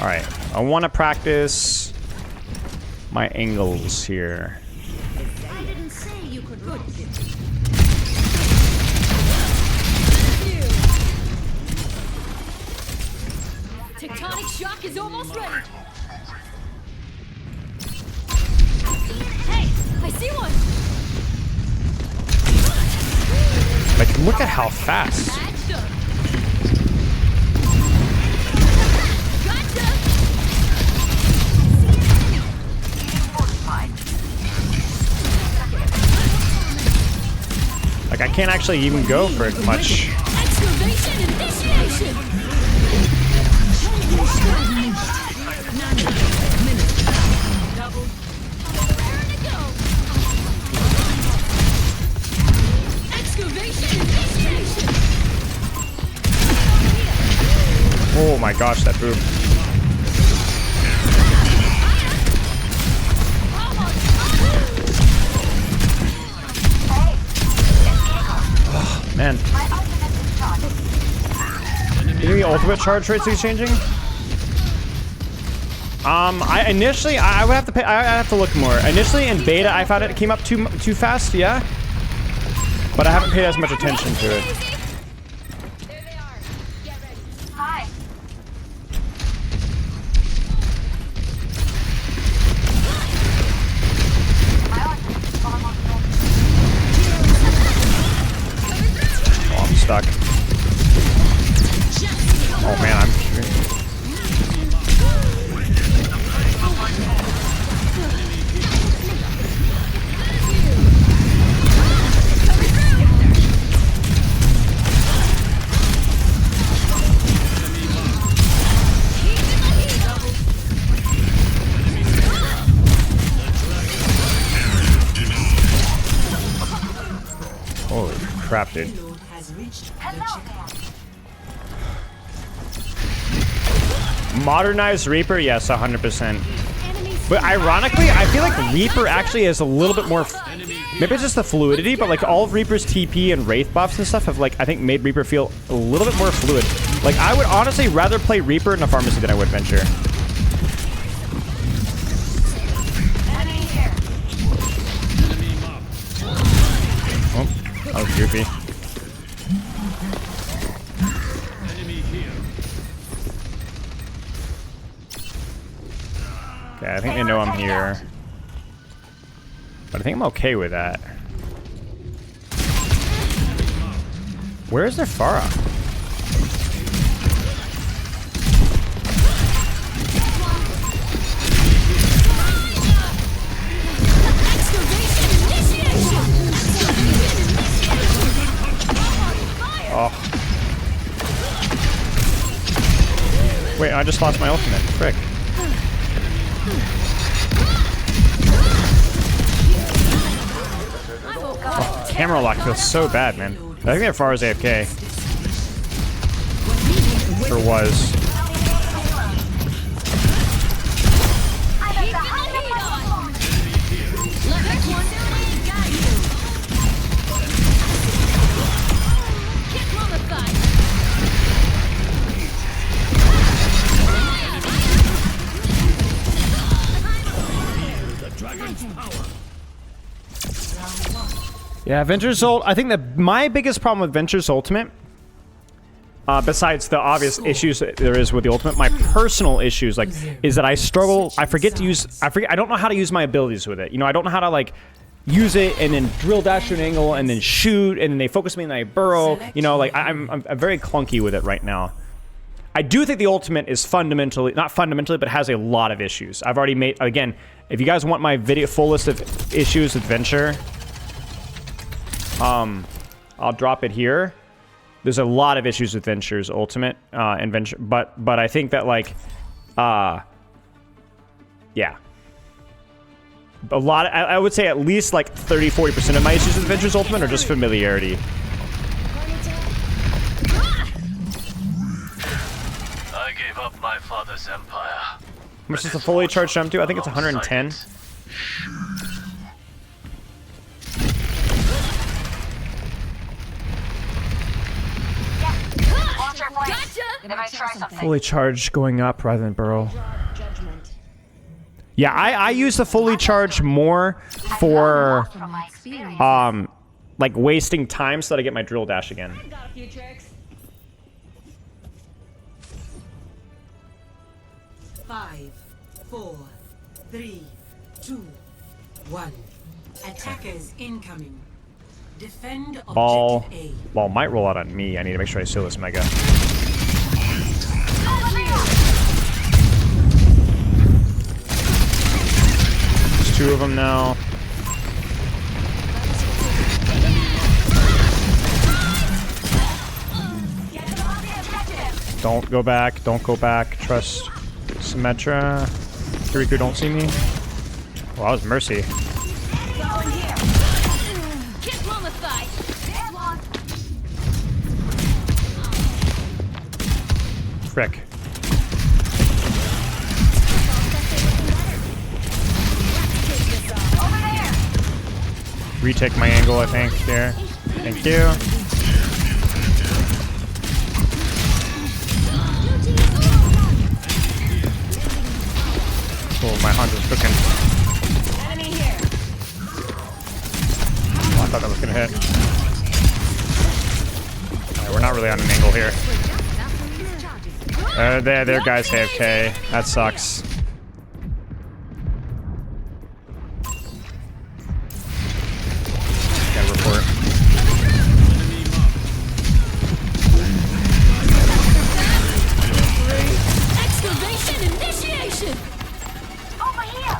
Alright, I want to practice my angles here. I didn't say you could good. Tectonic shock is almost ready. Hey, I see one. Like, look at how fast. Like, I can't actually even go for it much. Excavation initiation. Excavation initiation. Oh my gosh, that boop. Oh, man. You think the ultimate charge rates he's changing? I initially I would have to pay. I have to look more. Initially in beta, I found it came up too fast. Yeah, but I haven't paid as much attention to it. There they are. Get ready. Hi. Oh, I'm stuck. Oh man, I'm. Holy crap, dude. Modernized Reaper, yes, 100%. But ironically, I feel like Reaper actually is a little bit more. Maybe it's just the fluidity, but like all of Reaper's TP and Wraith buffs and stuff have like I think made Reaper feel a little bit more fluid. Like I would honestly rather play Reaper in a pharmacy than I would Venture. Oh, that was goofy. Okay, I think they know I'm here. But I think I'm okay with that. Where is their Pharah? Oh. Wait, I just lost my ultimate. Frick. Oh, camera lock feels so bad, man. I think that Pharah's AFK. Or was. Yeah, Venture's Ult. I think that my biggest problem with Venture's Ultimate, besides the obvious issues that there is with the Ultimate, my personal issues, like, is that I struggle. I forget to use. I don't know how to use my abilities with it. You know, I don't know how to like use it and then drill dash to an angle and then shoot and then they focus me and then I burrow. You know, like I'm very clunky with it right now. I do think the Ultimate is fundamentally, not fundamentally, but has a lot of issues. I've already made, again, if you guys want my full list of issues with Venture, I'll drop it here. There's a lot of issues with Venture's Ultimate, and Venture, but I think that like, yeah. A lot, I would say at least like 30-40% of my issues with Venture's Ultimate are just familiarity. I gave up How much does the fully charged jump do? I think it's 110. Fully charged going up rather than burrow. Yeah, I use the fully charged more for like wasting time so that I get my drill dash again. Got a few tricks. 5, 4, 3, 2, 1. Attackers incoming. Defend objective Ball. A. Ball might roll out on me. I need to make sure I seal this mega. There's 2 of them now. Don't go back. Don't go back. Trust Symmetra. Theorycraft, don't see me. Well, that was Mercy. Frick. Retake my angle, I think, here. Thank you. Oh, my hunter's cooking. Oh, I thought that was gonna hit. Alright, we're not really on an angle here. Their guy's AFK. That sucks. Gotta report. Excavation initiation. Over here.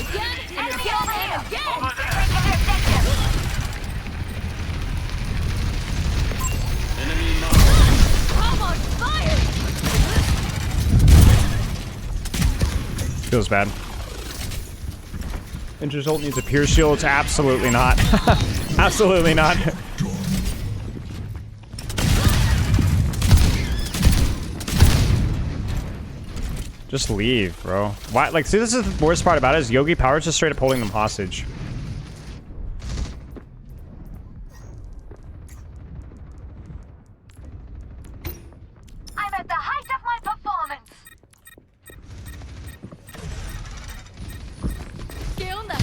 Again and again and again. I'm on fire. Feels bad. Injured ult needs a Pierce Shield. Absolutely not. Absolutely not. Just leave, bro. Why? Like, see, this is the worst part about it is Yogi Power's just straight up holding them hostage. I'm at the height of my performance. ¿Qué onda?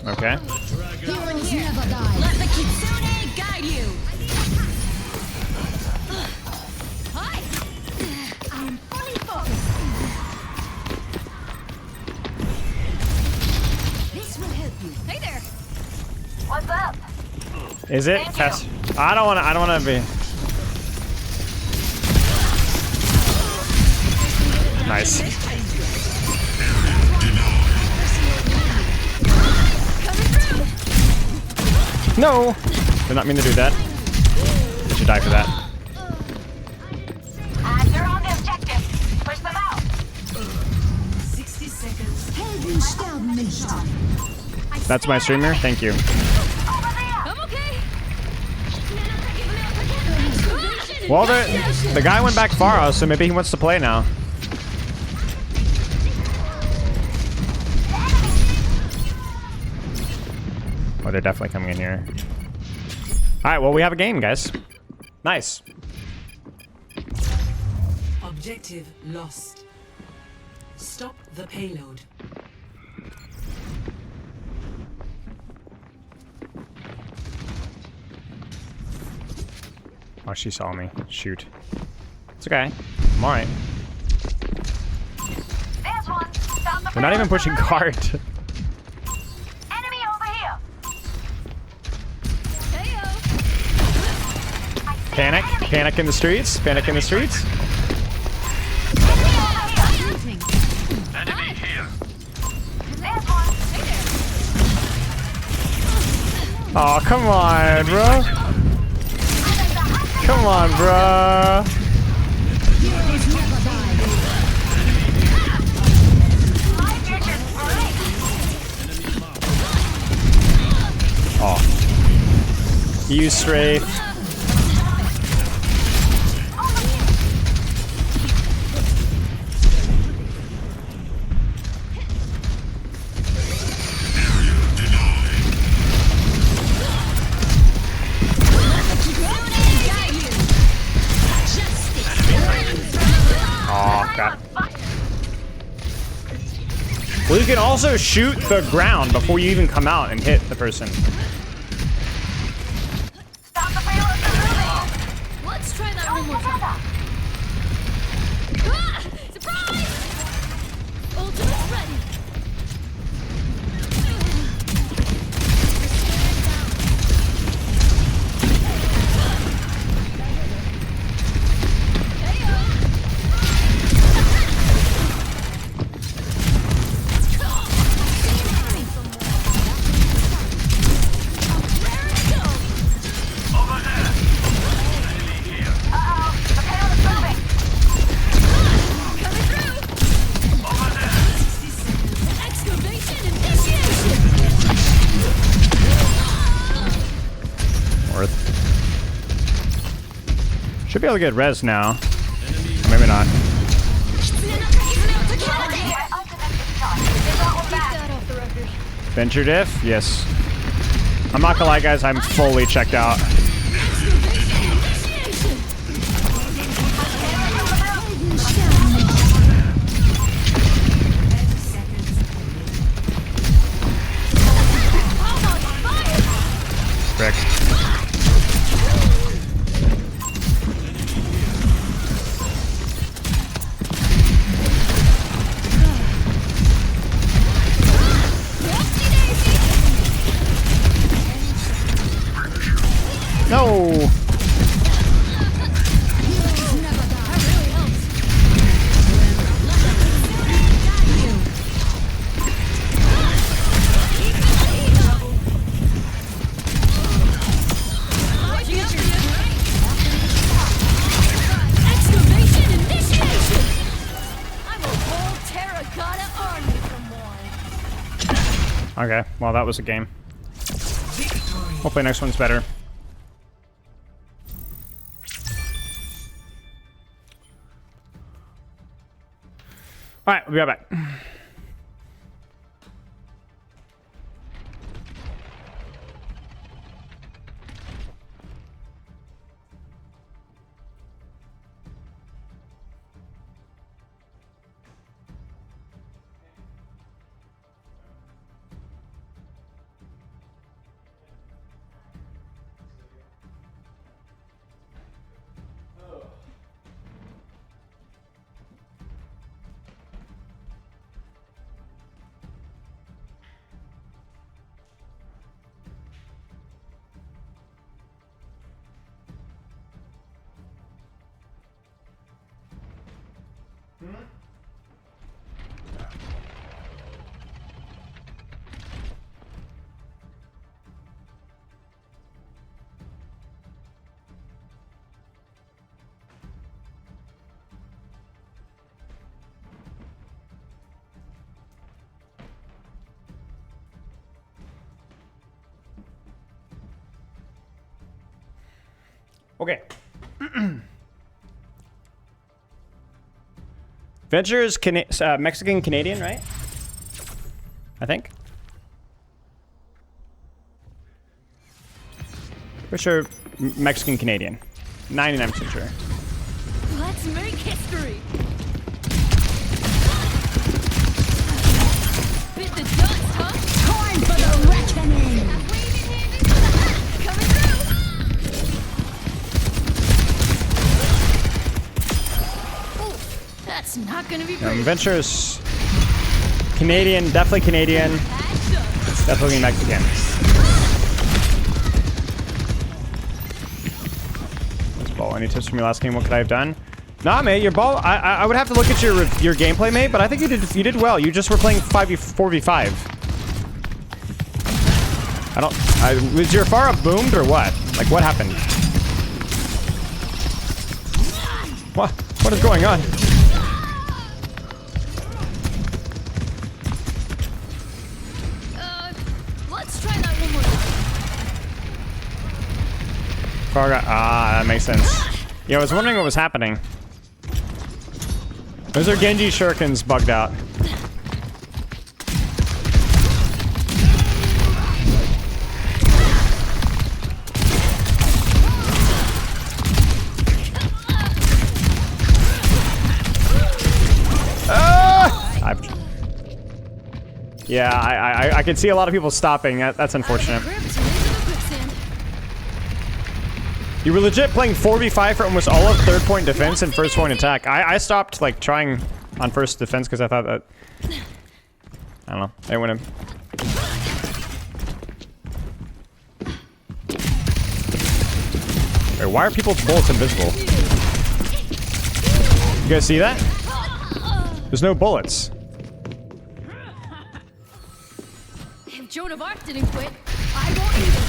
Okay. Heroes never die. Let the Kitsune guide you. Hi. I'm fully focused. This will help you. Hey there. What's up? Is it? Test. I don't wanna be. Nice. No! Did not mean to do that. You should die for that. You're on the objective. Push them out. 60 seconds. That's my streamer. Thank you. I'm okay. Well, the guy went back far, so maybe he wants to play now. Oh, they're definitely coming in here. All right, well, we have a game, guys. Nice. Objective lost. Stop the payload. Oh, she saw me. Shoot. It's okay. I'm all right. There's one. Stop the We're not even pushing guard. enemy over here. Panic. Panic in the streets. Panic in the streets. Enemy here. There's one. Oh, come on, bro. Come on, bro. Oh. You strafe. Well, you can also shoot the ground before you even come out and hit the person. Stop the payload from moving. Let's try that one more time. Ah! Surprise! Ultimate's ready. Should be able to get res now. Maybe not. Venture diff? Yes. I'm not gonna lie, guys, I'm fully checked out. Frick. No. Okay, well that was a game. Hopefully next one's better. Alright, we'll be right back. Okay. Venture is Mexican Canadian, right? I think. For sure, Mexican Canadian. 99% sure. Let's make history. Bit the dust, huh? Time for the reckoning. Coming through. Oh, that's not gonna be pretty. Venture is Canadian, definitely Canadian. Definitely Mexican. Any tips from your last game? What could I have done? Nah, mate, your ball. I would have to look at your gameplay, mate. But I think you did well. You just were playing 4v5. I don't. Was your far up boomed or what? Like what happened? What is going on? Let's try that one more time. That makes sense. Yeah, I was wondering what was happening. Those are Genji shurikens bugged out. Yeah, I can see a lot of people stopping. That's unfortunate. You were legit playing 4v5 for almost all of third point defense and first point attack. I stopped like trying on first defense because I thought that, I don't know, they wouldn't. Wait, why are people's bullets invisible? You guys see that? There's no bullets. If Joan of Arc didn't quit, I won't either.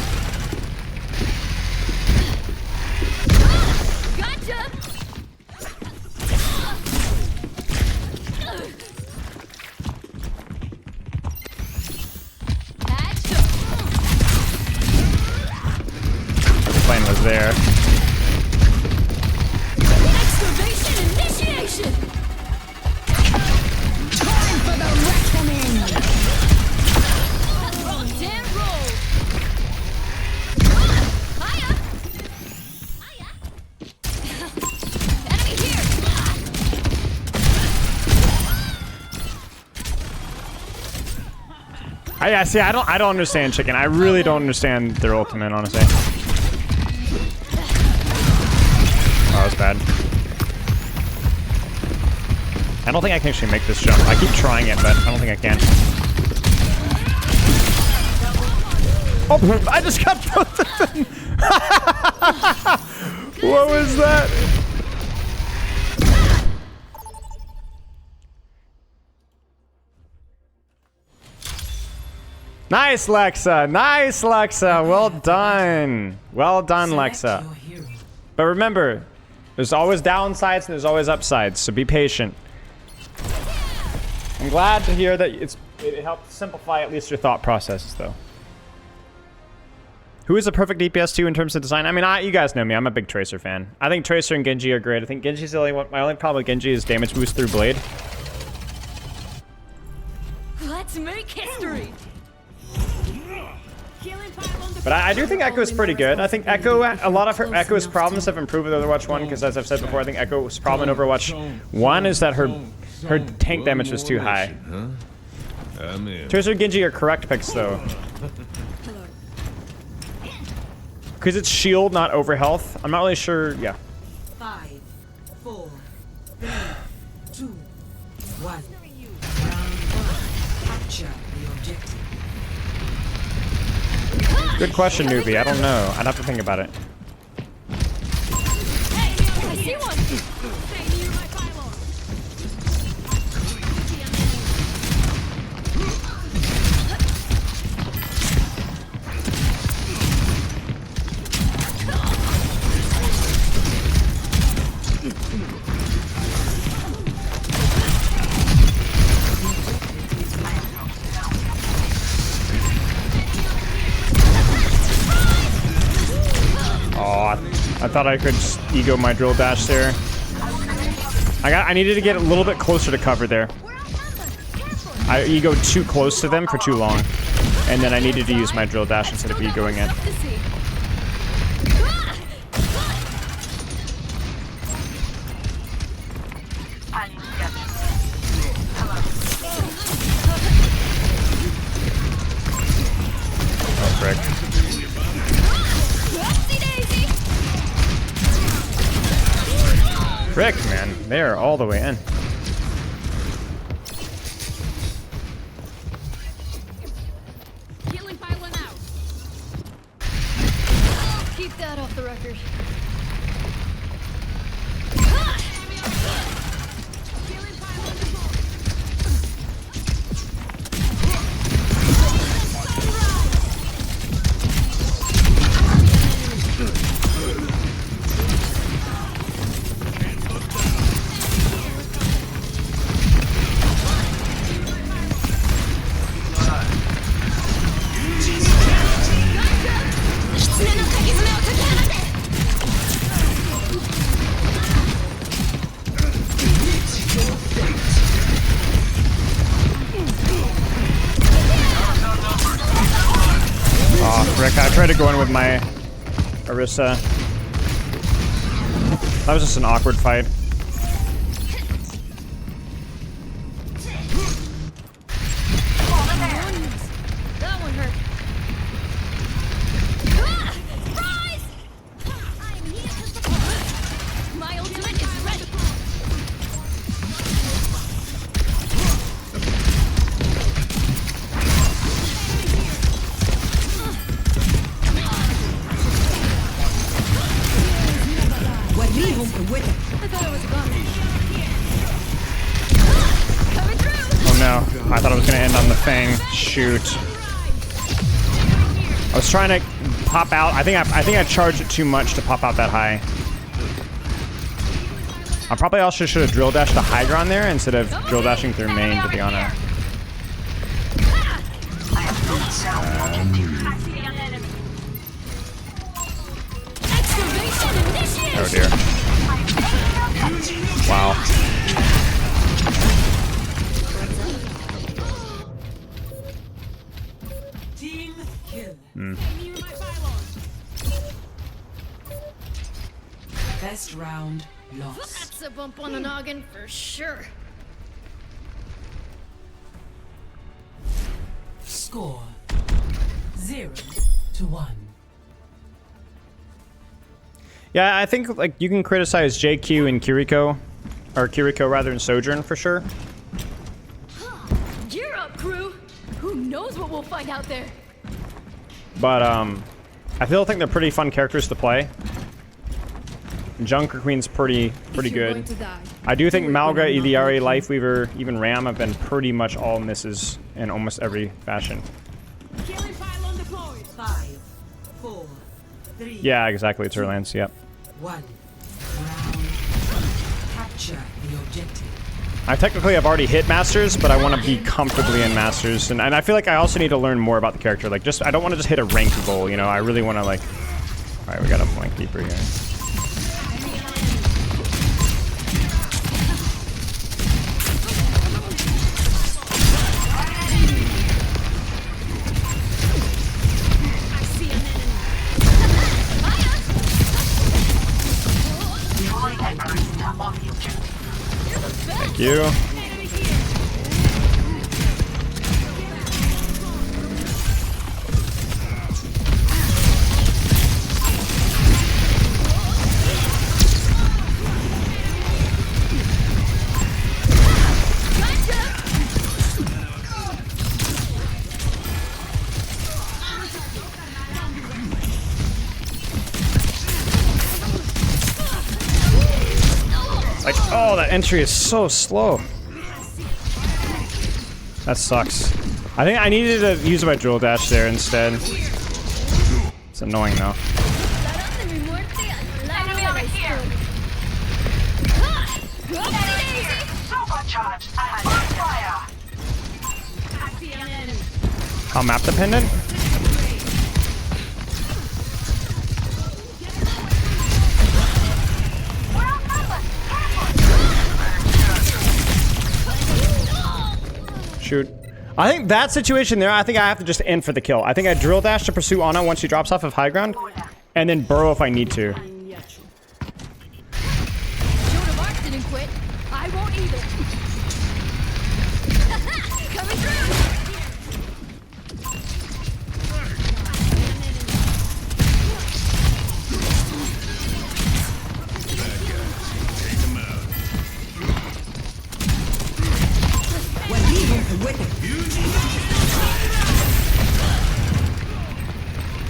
Gotcha! The plane was there. Excavation initiation! Time for the reckoning! Roll, damn roll! Hiya! Hiya! Enemy here! Yeah, see, I don't understand chicken. I really don't understand their ultimate, honestly. Oh, that was bad. I don't think I can actually make this jump. I keep trying it, but I don't think I can. Oh, I just got both of them. What was that? Nice, Lexa. Nice, Lexa. Well done. Well done, Lexa. But remember, there's always downsides and there's always upsides, so be patient. I'm glad to hear that it helped simplify at least your thought processes, though. Who is a perfect DPS 2 in terms of design? I mean, you guys know me. I'm a big Tracer fan. I think Tracer and Genji are great. I think Genji's the only one. My only problem with Genji is damage boost through Blade. Let's make history! But I do think Echo's pretty good. I think Echo, a lot of her Echo's problems have improved with Overwatch 1, because as I've said before, I think Echo's problem in Overwatch 1 is that her tank damage was too high. Tracer and Genji are correct picks, though. Because it's shield, not over health. I'm not really sure, yeah. 5, 4, 3, 2, 1. Round 1. Capture the objective. Good question, newbie. I don't know. I'd have to think about it. Hey, I see one! Stay near my pylon! I thought I could just ego my drill dash there. I needed to get a little bit closer to cover there. I egoed too close to them for too long. And then I needed to use my drill dash instead of egoing it. Oh, frick. Frick, man. They're all the way in. Healing pylon out. Keep that off the record. Healing pylon deployed. Oh, frick. I tried to go in with my Orisa. That was just an awkward fight. I thought it was gonna end on the thing. Shoot. I was trying to pop out. I think I charged it too much to pop out that high. I probably also should have drill dashed the high ground there instead of drill dashing through main, to be honest. Oh dear. Wow. Team kill. Best round lost. That's a bump on the noggin for sure. Score 0-1. Yeah, I think like you can criticize JQ and Kiriko, or Kiriko rather than Sojourn for sure. Gear up, crew. Who knows what we'll find out there? But I still think they're pretty fun characters to play. Junker Queen's pretty good. I do think Malga, Iliari, Lifeweaver, even Ram have been pretty much all misses in almost every fashion. Killing pylon deployed. 5, 4, 3. Yeah, exactly. It's her lance. Yep. 1. Round. Capture the objective. I technically have already hit Masters, but I want to be comfortably in Masters, and I feel like I also need to learn more about the character. Like, just I don't want to just hit a ranked goal. You know, I really want to like. All right, we got a flank keeper here. Thank you. Like, oh, that entry is so slow. That sucks. I think I needed to use my drill dash there instead. It's annoying though. How map dependent? Shoot. I think that situation there, I think I have to just end for the kill. I think I drill dash to pursue Ana once she drops off of high ground, and then burrow if I need to. Joan of Arc didn't quit. I won't either. Coming through.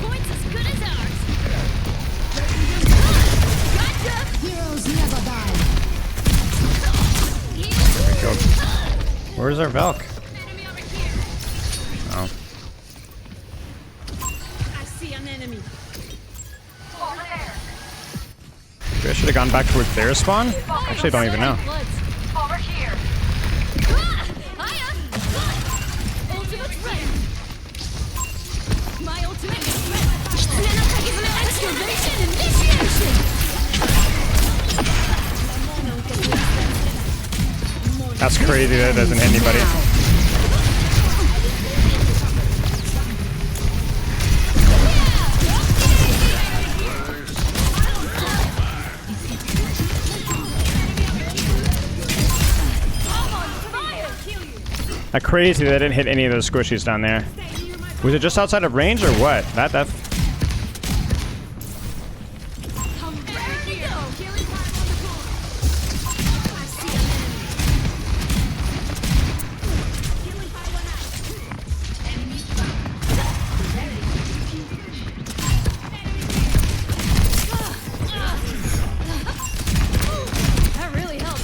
Points as good as ours. Gotcha. Heroes never die. There we go. Where's our Valk? Oh. I see an enemy. Maybe I should have gone back towards their spawn? Actually, I don't even know. Over here. Ultimate's ready. My ultimate is ready. Excavation initiation. That's crazy that it doesn't hit anybody. That's crazy that I didn't hit any of those squishies down there. Was it just outside of range or what? That That really helps.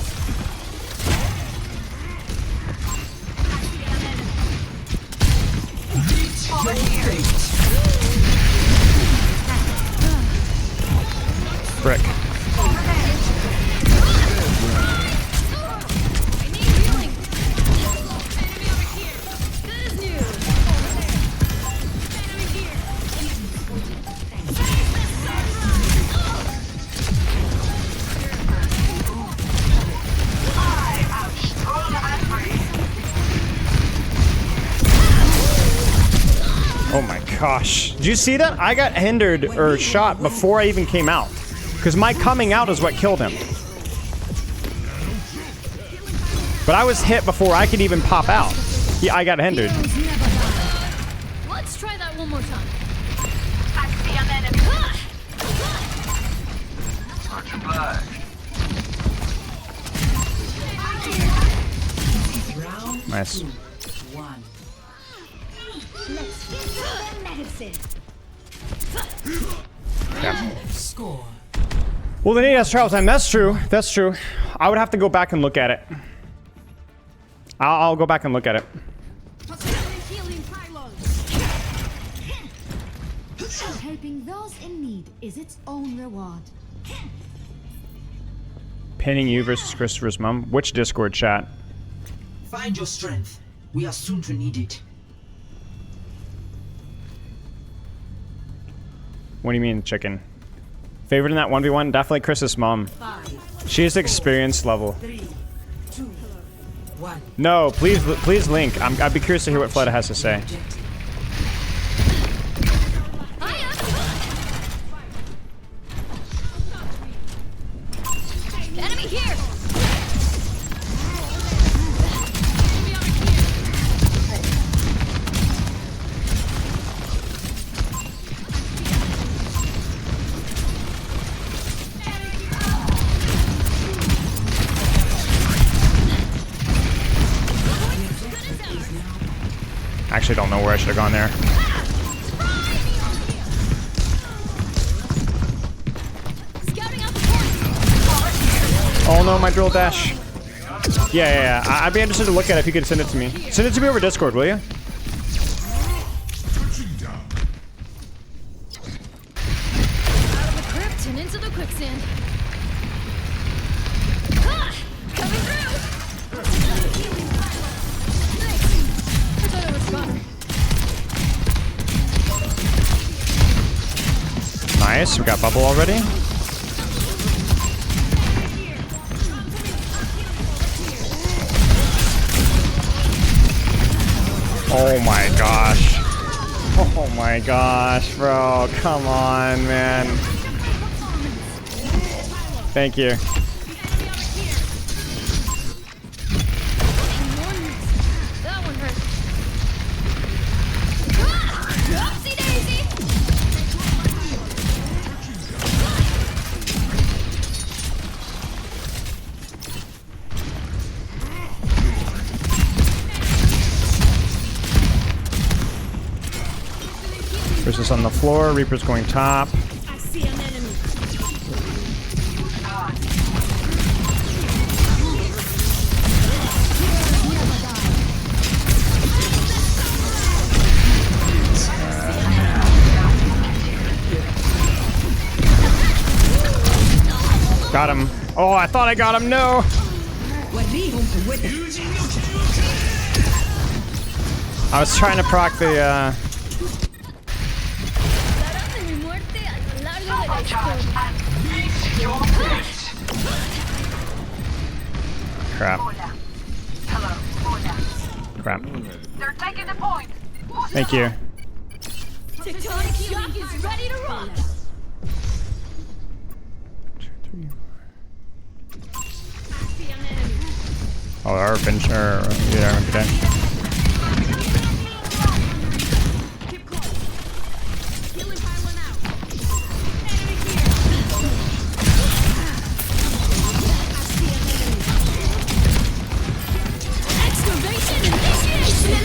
Oh my gosh. Did you see that? I got hindered or shot before I even came out. Because my coming out is what killed him. But I was hit before I could even pop out. Yeah, I got hindered. Let's try that one more time. I see an enemy. Round Nice. 2, 1. Let's get some medicine. Yeah. Score. Well, then he has travel time. That's true. That's true. I would have to go back and look at it. I'll go back and look at it. Healing pylons. Helping those in need is its own reward. Pinning you versus Christopher's mom. Which Discord chat? Find your strength. We are soon to need it. What do you mean, chicken? Favorite in that 1v1? Definitely Chris's mom. 5, She has experience level. 3, 2, 1. No, please link. I'd be curious to hear what Fleta has to say. Enemy here. Actually, don't know where I should have gone there. Scouting out the point. Oh no, my drill dash. Yeah. I'd be interested to look at it if you could send it to me. Send it to me over Discord, will you? Out of the crypt and into the quicksand. Coming through. I thought it was fun. Nice, we got bubble already. Oh my gosh. Oh my gosh, bro. Come on, man. Thank you. That one hurt. Oopsie daisy. Versus on the floor. Reaper's going top. I see an enemy. Got him. Oh, I thought I got him. No. I was trying to proc the. Crap. Crap. They're taking the point. Thank you. Tectonic shock is ready to rock. Oh, our bench, or yeah, okay. Healing pylon out. Excavation initiation.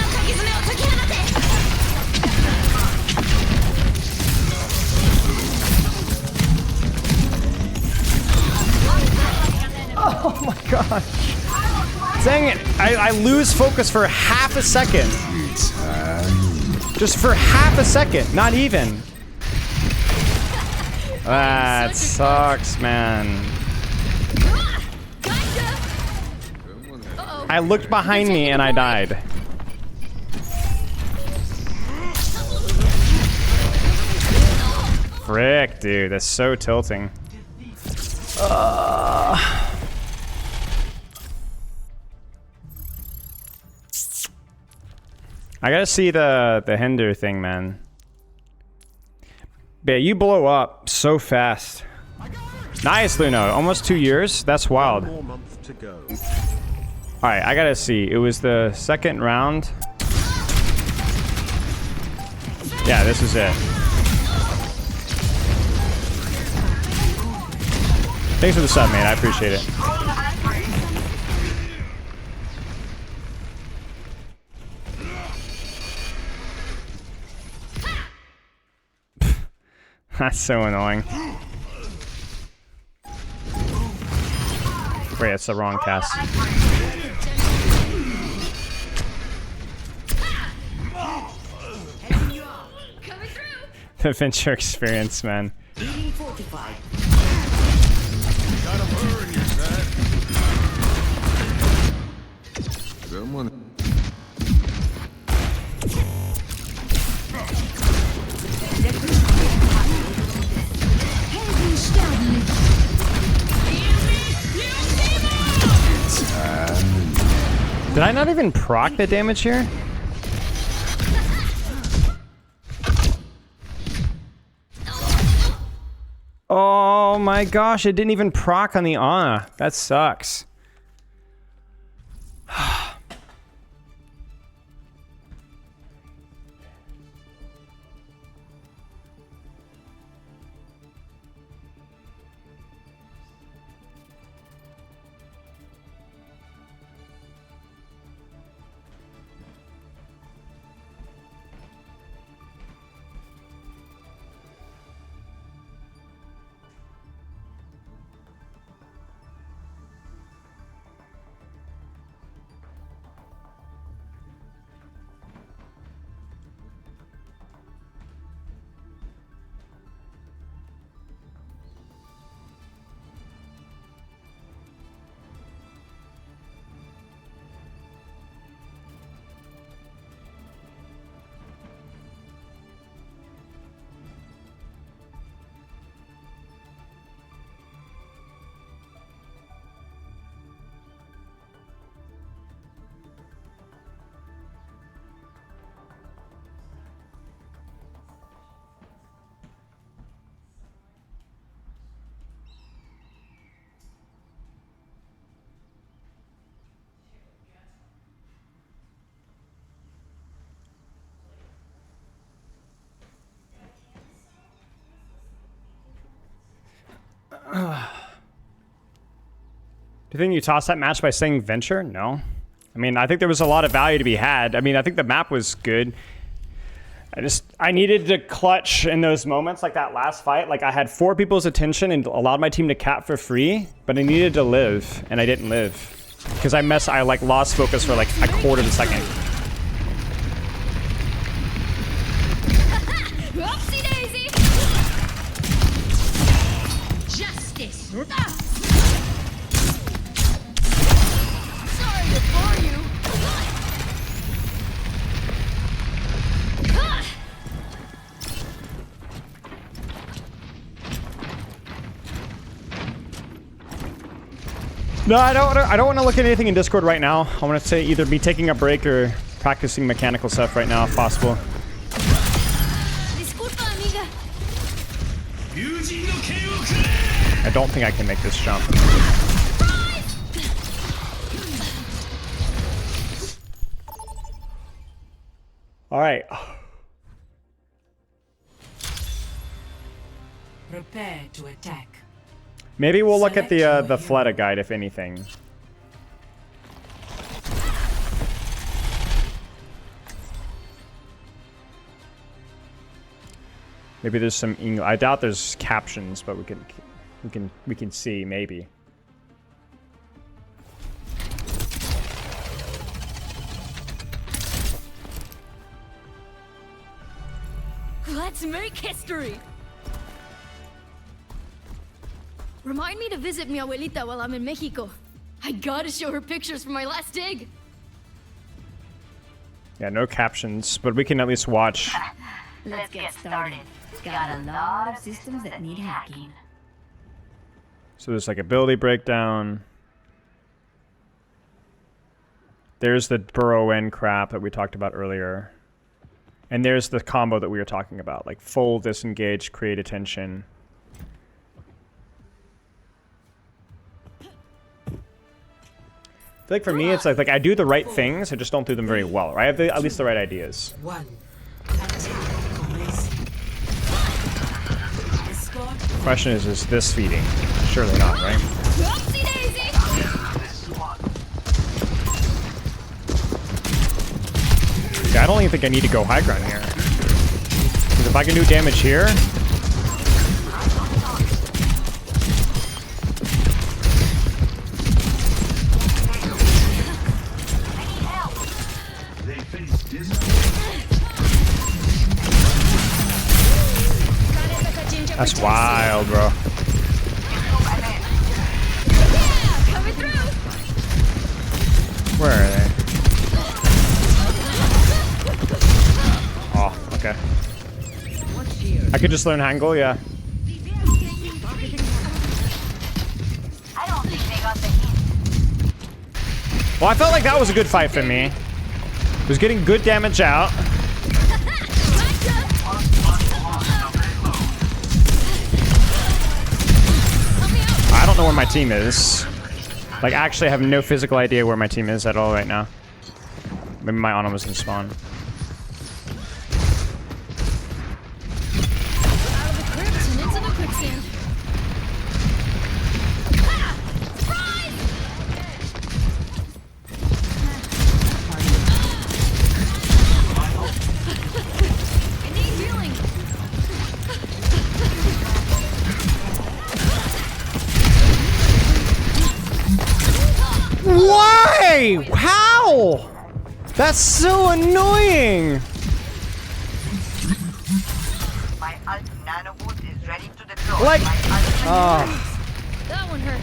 Oh my gosh. Dang it. I lose focus for half a second. Just for half a second. Not even. That sucks, man. I looked behind me and I died. Frick, dude. That's so tilting. I gotta see the Hinder thing, man. But you blow up so fast. Nice, Luno. Almost 2 years. That's wild. 1 more month to go. All right, I gotta see. It was the second round. Yeah, this is it. Thanks for the sub, man. I appreciate it. That's so annoying. Wait, it's the wrong cast. The Venture experience, man. Someone. Did I not even proc the damage here? Oh my gosh, it didn't even proc on the Ana. That sucks. Do you think you tossed that match by saying Venture? No. I mean, I think there was a lot of value to be had. I mean, I think the map was good. I needed to clutch in those moments, like that last fight. Like, I had 4 people's attention and allowed my team to cap for free, but I needed to live, and I didn't live. Because I like lost focus for like a quarter of a second. Oopsie daisy! Justice! Sorry to bore you. No, I don't want to look at anything in Discord right now. I want to say either be taking a break or practicing mechanical stuff right now if possible. Disculpa, amiga. I don't think I can make this jump. All right. Prepare to attack. Maybe we'll look at the Fleta guide, if anything. Maybe there's some English. I doubt there's captions, but we can see maybe. Let's make history. Remind me to visit mi abuelita while I'm in Mexico. I gotta show her pictures from my last dig. Yeah, no captions, but we can at least watch. Let's get started. Got a lot of systems that need hacking. So there's like ability breakdown. There's the burrow in crap that we talked about earlier. And there's the combo that we were talking about, like full disengage, create attention. I feel like for me, it's like I do the right things, I just don't do them very well. Right? I have at least the right ideas. Question is this feeding? Surely not, right? Yeah, I don't even think I need to go high ground here. Because if I can do damage here... That's wild, bro. Where are they? Oh, okay. I could just learn Hangul, yeah. Well, I felt like that was a good fight for me. It was getting good damage out. I don't know where my team is. Like, actually, I have no physical idea where my team is at all right now. Maybe my Ana was in spawn. Why? How? That's so annoying. My alt nano boot is ready to deploy. Like, That one hurt.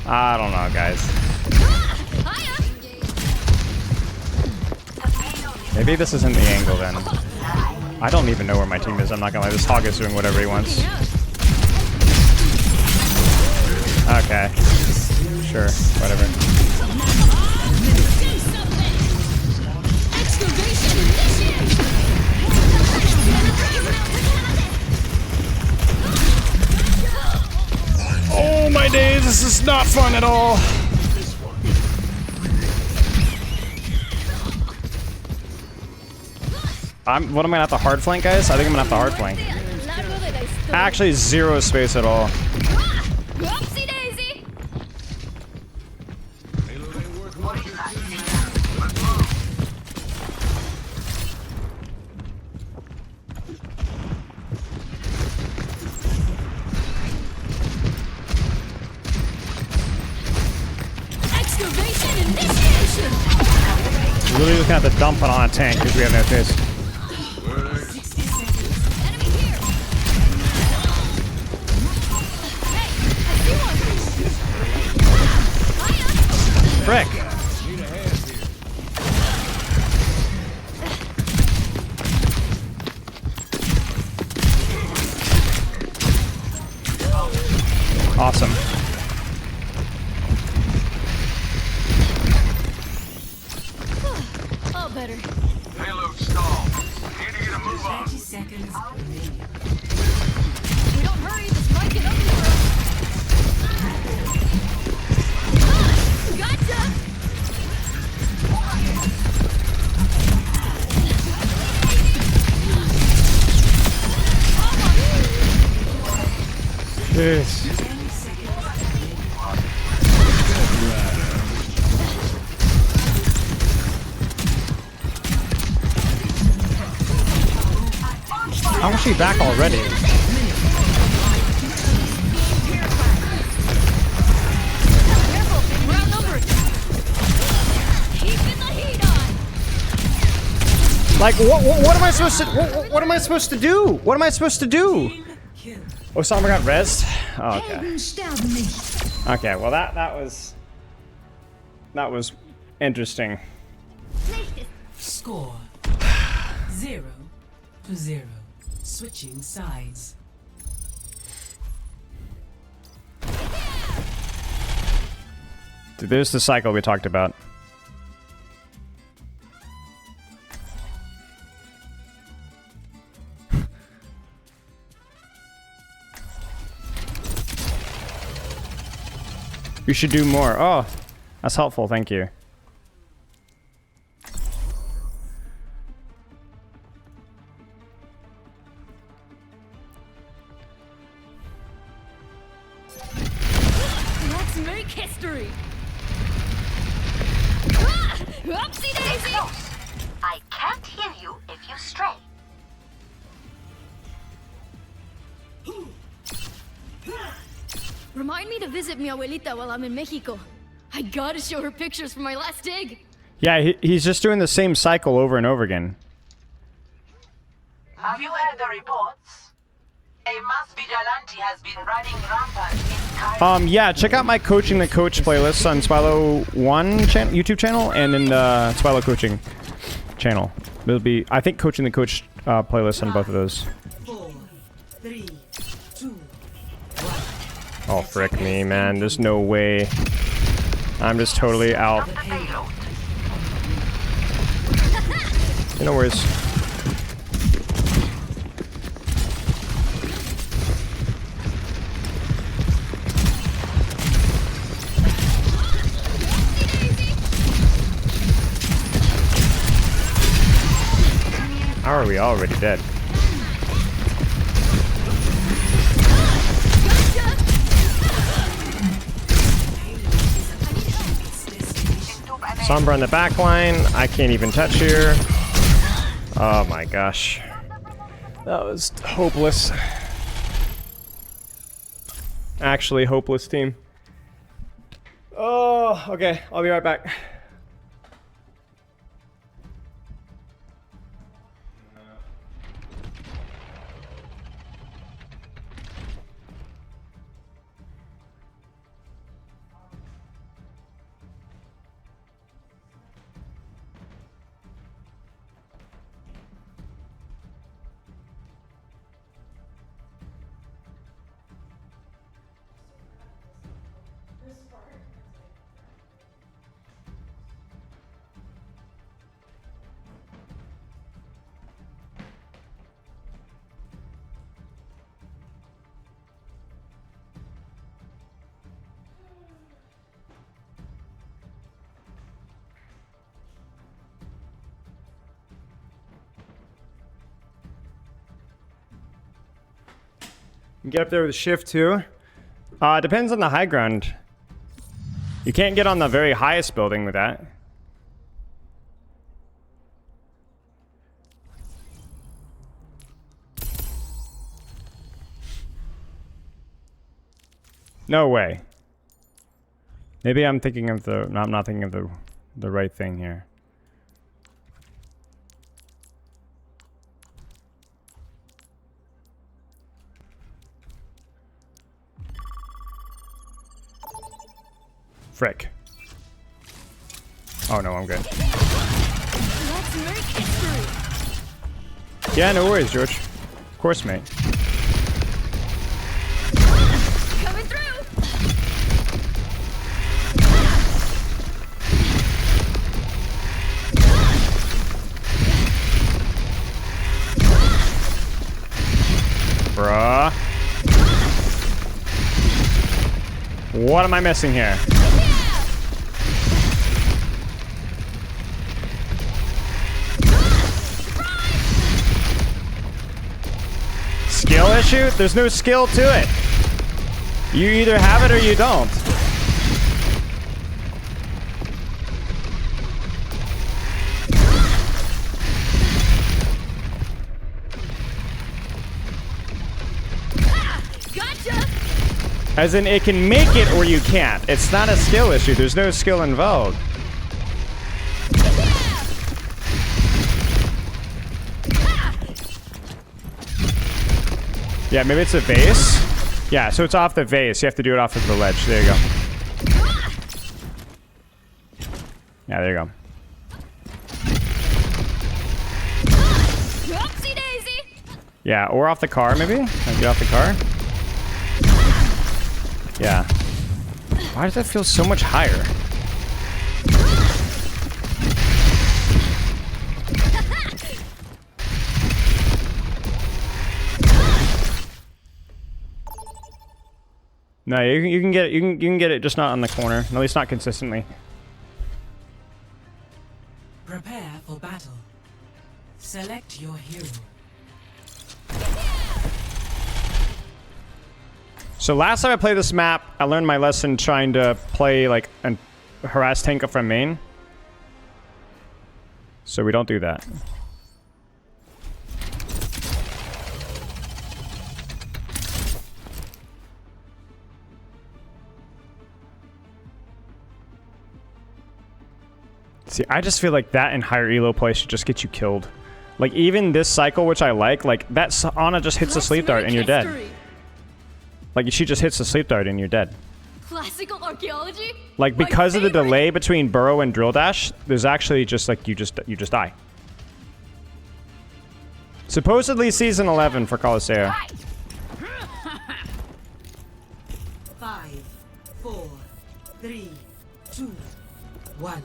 I don't know, guys. Maybe this isn't the angle then. I don't even know where my team is. I'm not gonna lie. This hog is doing whatever he wants. Okay. Sure. Whatever. Oh my days, this is not fun at all. What am I gonna have to hard flank, guys? I think I'm gonna have to hard flank. Actually, zero space at all. We're literally just gonna have to dump it on a tank because we have no face. Frick. Awesome. All better. Payload stall. Need to get a move on. 30 seconds remaining. We don't hurry, this might get ugly for us. Gotcha! Jeez. How is she back already? Like, what am I supposed to, what am I supposed to do? What am I supposed to do? Oh, someone got rezzed? Oh, okay. Okay, well that was interesting. Score 0-0. Switching sides. Dude, there's the cycle we talked about. You should do more. Oh, that's helpful. Thank you. Let's make history. Ah! Oopsie daisy! I can't hear you if you stray. Remind me to visit mi abuelita while I'm in Mexico. I gotta show her pictures from my last dig. Yeah, he's just doing the same cycle over and over again. Have you heard the reports? A mass vigilante has been running rampant in Yeah, check out my Coaching the Coach playlist on Spilo1 YouTube channel and in the Spilo Coaching channel. There'll be, I think, Coaching the Coach playlist on both of those. 4, 3, 2. Oh, frick me, man. There's no way. I'm just totally out. No worries. How are we already dead? Sombra on the back line. I can't even touch here. Oh my gosh. That was hopeless. Actually, hopeless team. Oh, okay. I'll be right back. Get up there with a shift too. Depends on the high ground. You can't get on the very highest building with that. No way. Maybe I'm thinking of the... No, I'm not thinking of the right thing here. Frick. Oh no, I'm good. Let's make history. Yeah, no worries, George. Of course, mate. Coming through. Bruh. What am I missing here? Skill issue? There's no skill to it. You either have it or you don't. Gotcha. As in, it can make it or you can't. It's not a skill issue. There's no skill involved. Yeah, maybe it's a vase. Yeah, so it's off the vase. You have to do it off of the ledge. There you go. Yeah, there you go. Oopsie daisy. Yeah, or off the car, maybe? Can I get off the car? Yeah. Why does that feel so much higher? No, you can get it. You can get it, just not on the corner. At least not consistently. Prepare for battle. Select your hero. So last time I played this map, I learned my lesson trying to play like and harass tank from main. So we don't do that. See, I just feel like that and higher elo play should just get you killed. Like even this cycle, which I like that Ana just hits a sleep dart and you're dead. Like she just hits the sleep dart and you're dead. Classical archaeology? Like because of the delay between burrow and drill dash, there's actually just like you just die. Supposedly season 11 for Coliseum. 5, 4, 3, 2, 1.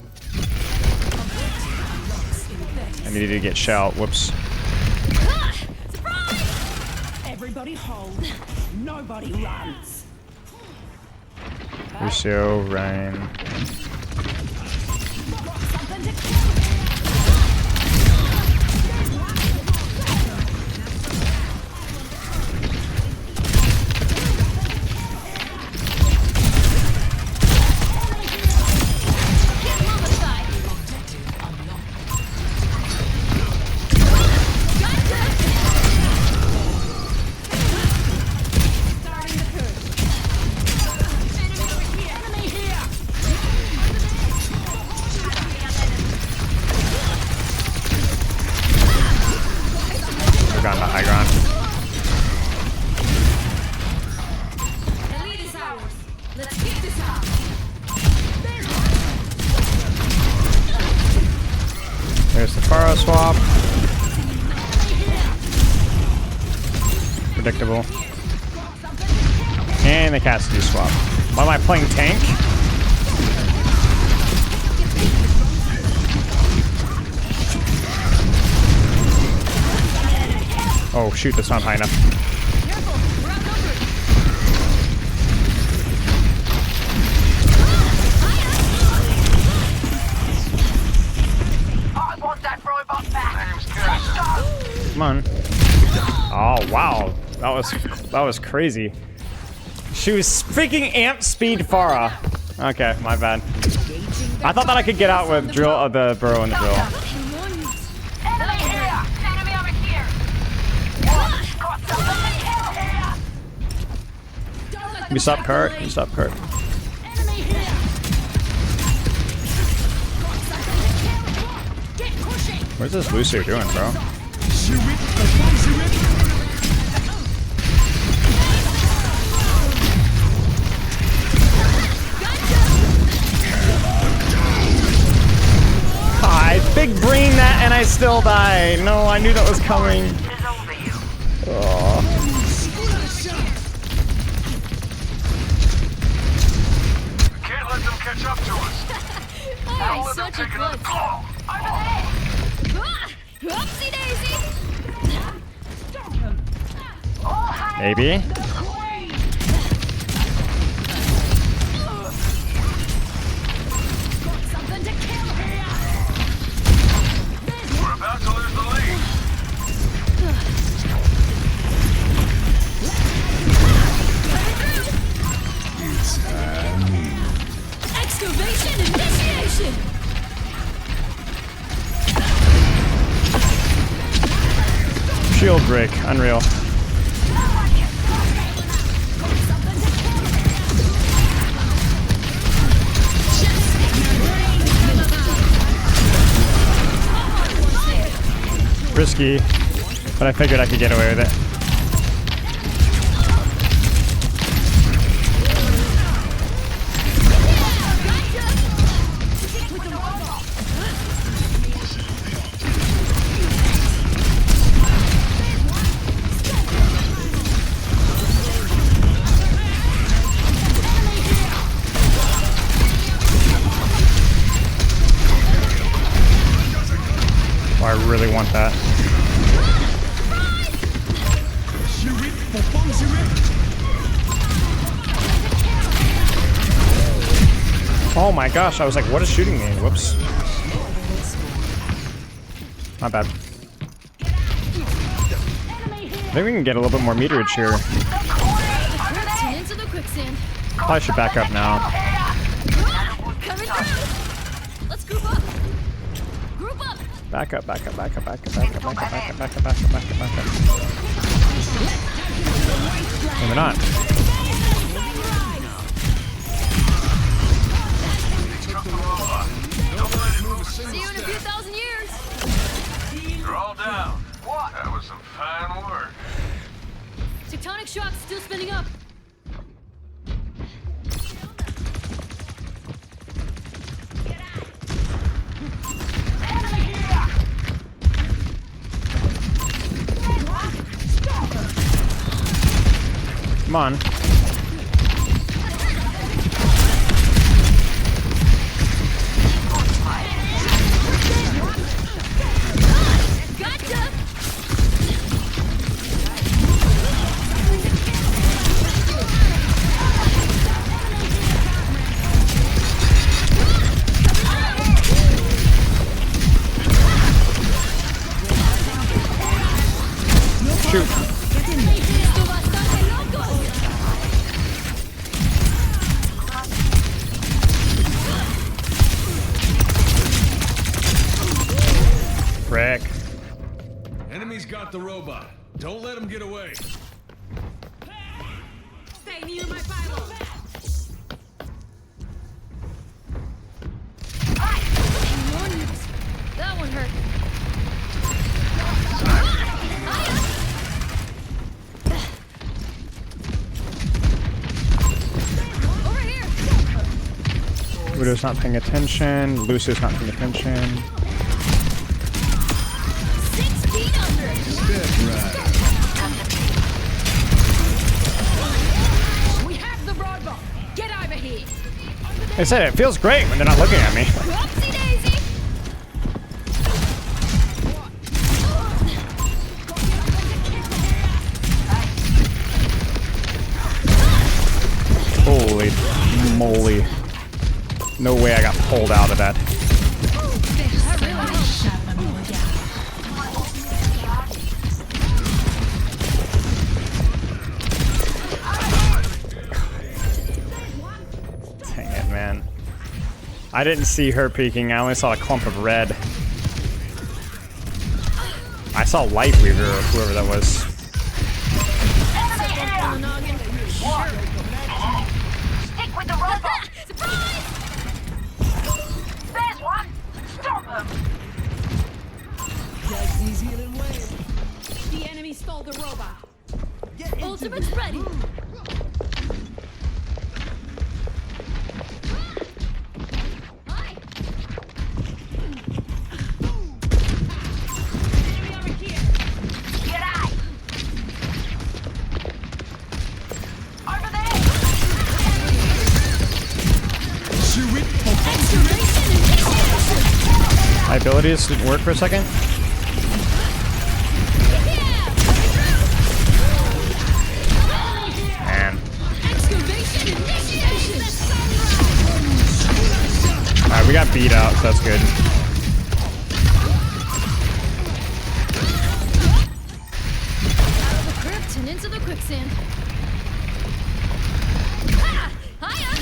I needed to get shell. Whoops. Everybody hold. Nobody runs. Lucio, Ryan. Gone to high ground. There's the Pharaoh swap. Predictable. And the Cassidy swap. Why am I playing tank? Oh shoot, that's not high enough. I want that robot back. Come on. Oh wow. That was crazy. She was freaking amp speed Farah. Okay, my bad. I thought that I could get out with drill the burrow and the drill. Enemy here. Enemy over here. Got something here. You stop Kurt. You stop Kurt. Where's this Lucio doing, bro? I big brain that and I still die. No, I knew that was coming. Oh. Can't let them catch up to us. Oh, such a glitch. Oopsie daisy. Maybe. We're about to lose the lead. Excavation initiation. Shield break, unreal. Risky, but I figured I could get away with it. Oh, I really want that. Oh my gosh, I was like, what is shooting me? Whoops. Not bad. I think we can get a little bit more meterage here. Into the quicksand. Probably should back up now. Coming through. Let's group up. Group up. Back up, back up, back up, back up, back up, back up, back up, back up, back up, back up, back up. Maybe not. See you in a few thousand years. You're all down. What? That was some fine work. Tectonic shocks still spinning up. Come on. Gotcha. Shoot. Frick. Enemy's got the robot. Don't let him get away. Stay near my Bible. That one hurt. Over here. Widow's not paying attention. Lucy's not paying attention. 6 feet under. We have the robot. Get over here. I said it feels great when they're not looking at me. Whoopsie daisy. Holy moly. No way I got pulled out of that. Dang it, man. I didn't see her peeking. I only saw a clump of red. I saw Lightweaver or whoever that was. Stick with the robot. Surprise! There's one. Stop him. That's easier than waiting. The enemy stole the robot. Ultimate's ready. My abilities didn't work for a second. Man. Alright, we got beat out, so that's good. Out of the crypt and into the quicksand. Ah! Hiya!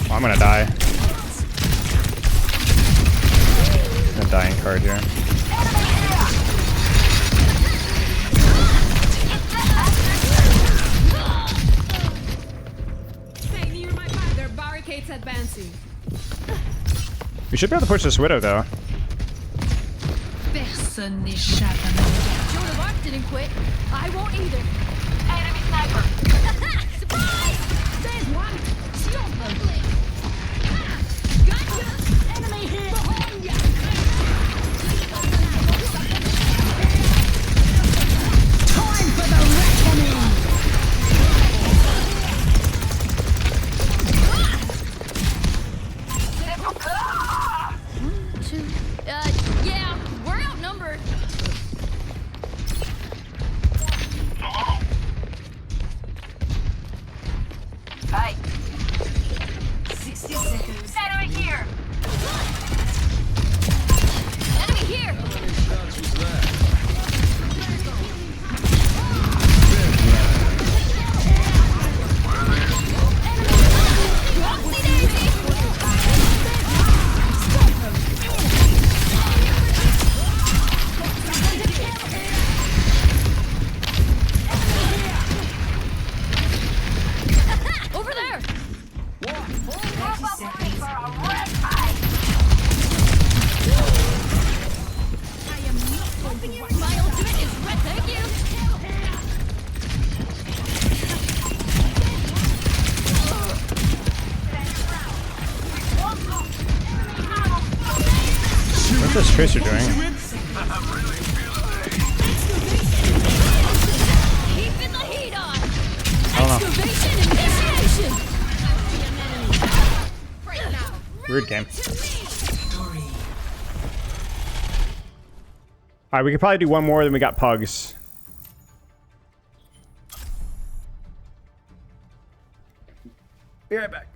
Oh, I'm gonna die. I'm a dying card here. Stay near my fire. There are barricades advancing. We should be able to push this Widow, though. Personne n'échappe à mon Joan of Arc didn't quit. I won't either. Enemy sniper. Surprise! There's one. Stop them. Gotcha. Enemy here. Behind ya. Time for the reckoning. Yeah, we're outnumbered. What's this Tracer doing? Keeping the heat on. I don't know. Excavation initiation. Weird game. Alright, we could probably do one more, then we got pugs. Be right back.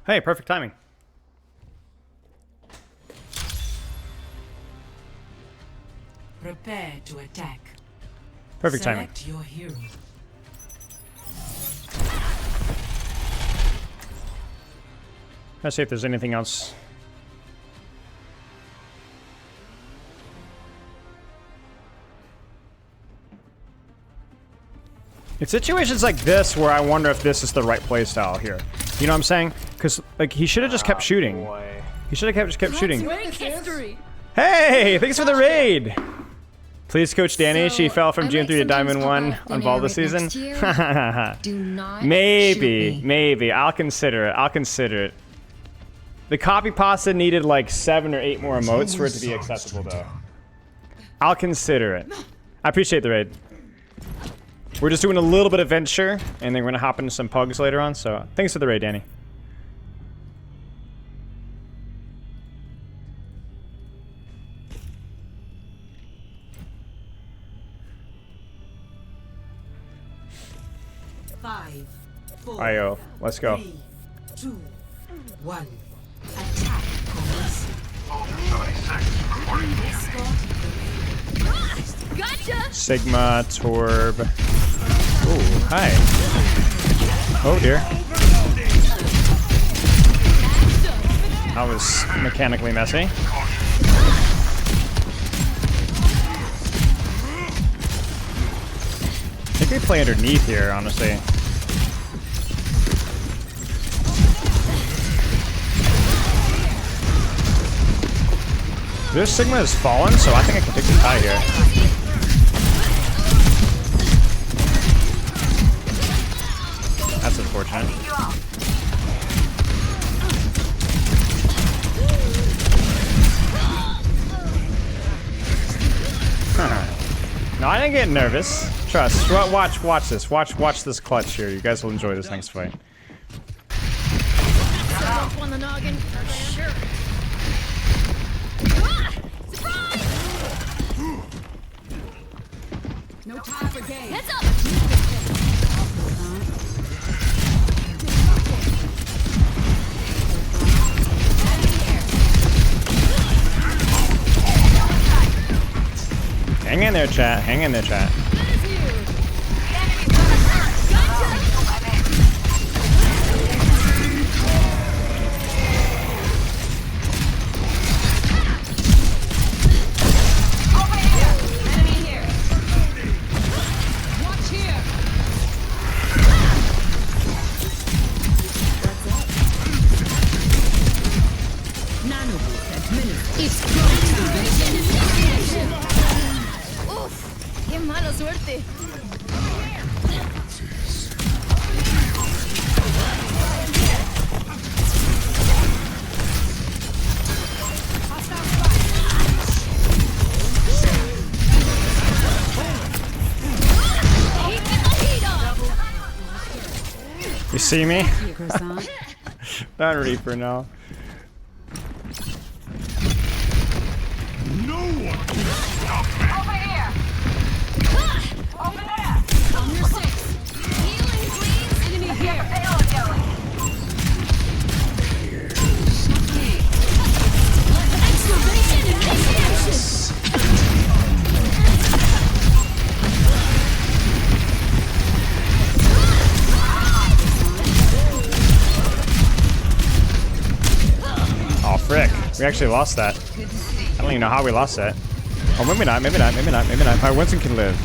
Hey, perfect timing. Prepare to attack. Perfect timing. Select your hero. Let's see if there's anything else. It's situations like this where I wonder if this is the right playstyle here. You know what I'm saying? Because like he should have just kept shooting. He should have just kept shooting. Hey, thanks for the raid. Please, Coach Danny. She fell from June 3 to Diamond 1 on Ball this season. Do not Maybe. I'll consider it. I'll consider it. The copy pasta needed like 7 or 8 more emotes for it to be accessible, though. I'll consider it. I appreciate the raid. We're just doing a little bit of venture, and then we're gonna hop into some pugs later on. So thanks for the raid, Danny. Five, four, Ayo, let's go. 3, 2, 1. Attack. Gotcha. Sigma, Torb. Ooh, hi. Oh dear. That was mechanically messy. I think we play underneath here, honestly. This Sigma has fallen, so I think I can take the tie here. That's unfortunate. No, I didn't get nervous. Trust. Watch this. Watch this clutch here. You guys will enjoy this next fight. On the noggin, for sure. Surprise! No time for games. Heads up! Hang in there, chat. Hang in there, chat. You see me? Here, croissant. Not Reaper, no. No one can stop me. Over here. Over there. On your six. Healing, please. Enemy here. Payload going. Excavation initiation. Oh, frick. We actually lost that. I don't even know how we lost that. Oh, maybe not, maybe not, maybe not, maybe not. My Winston can live.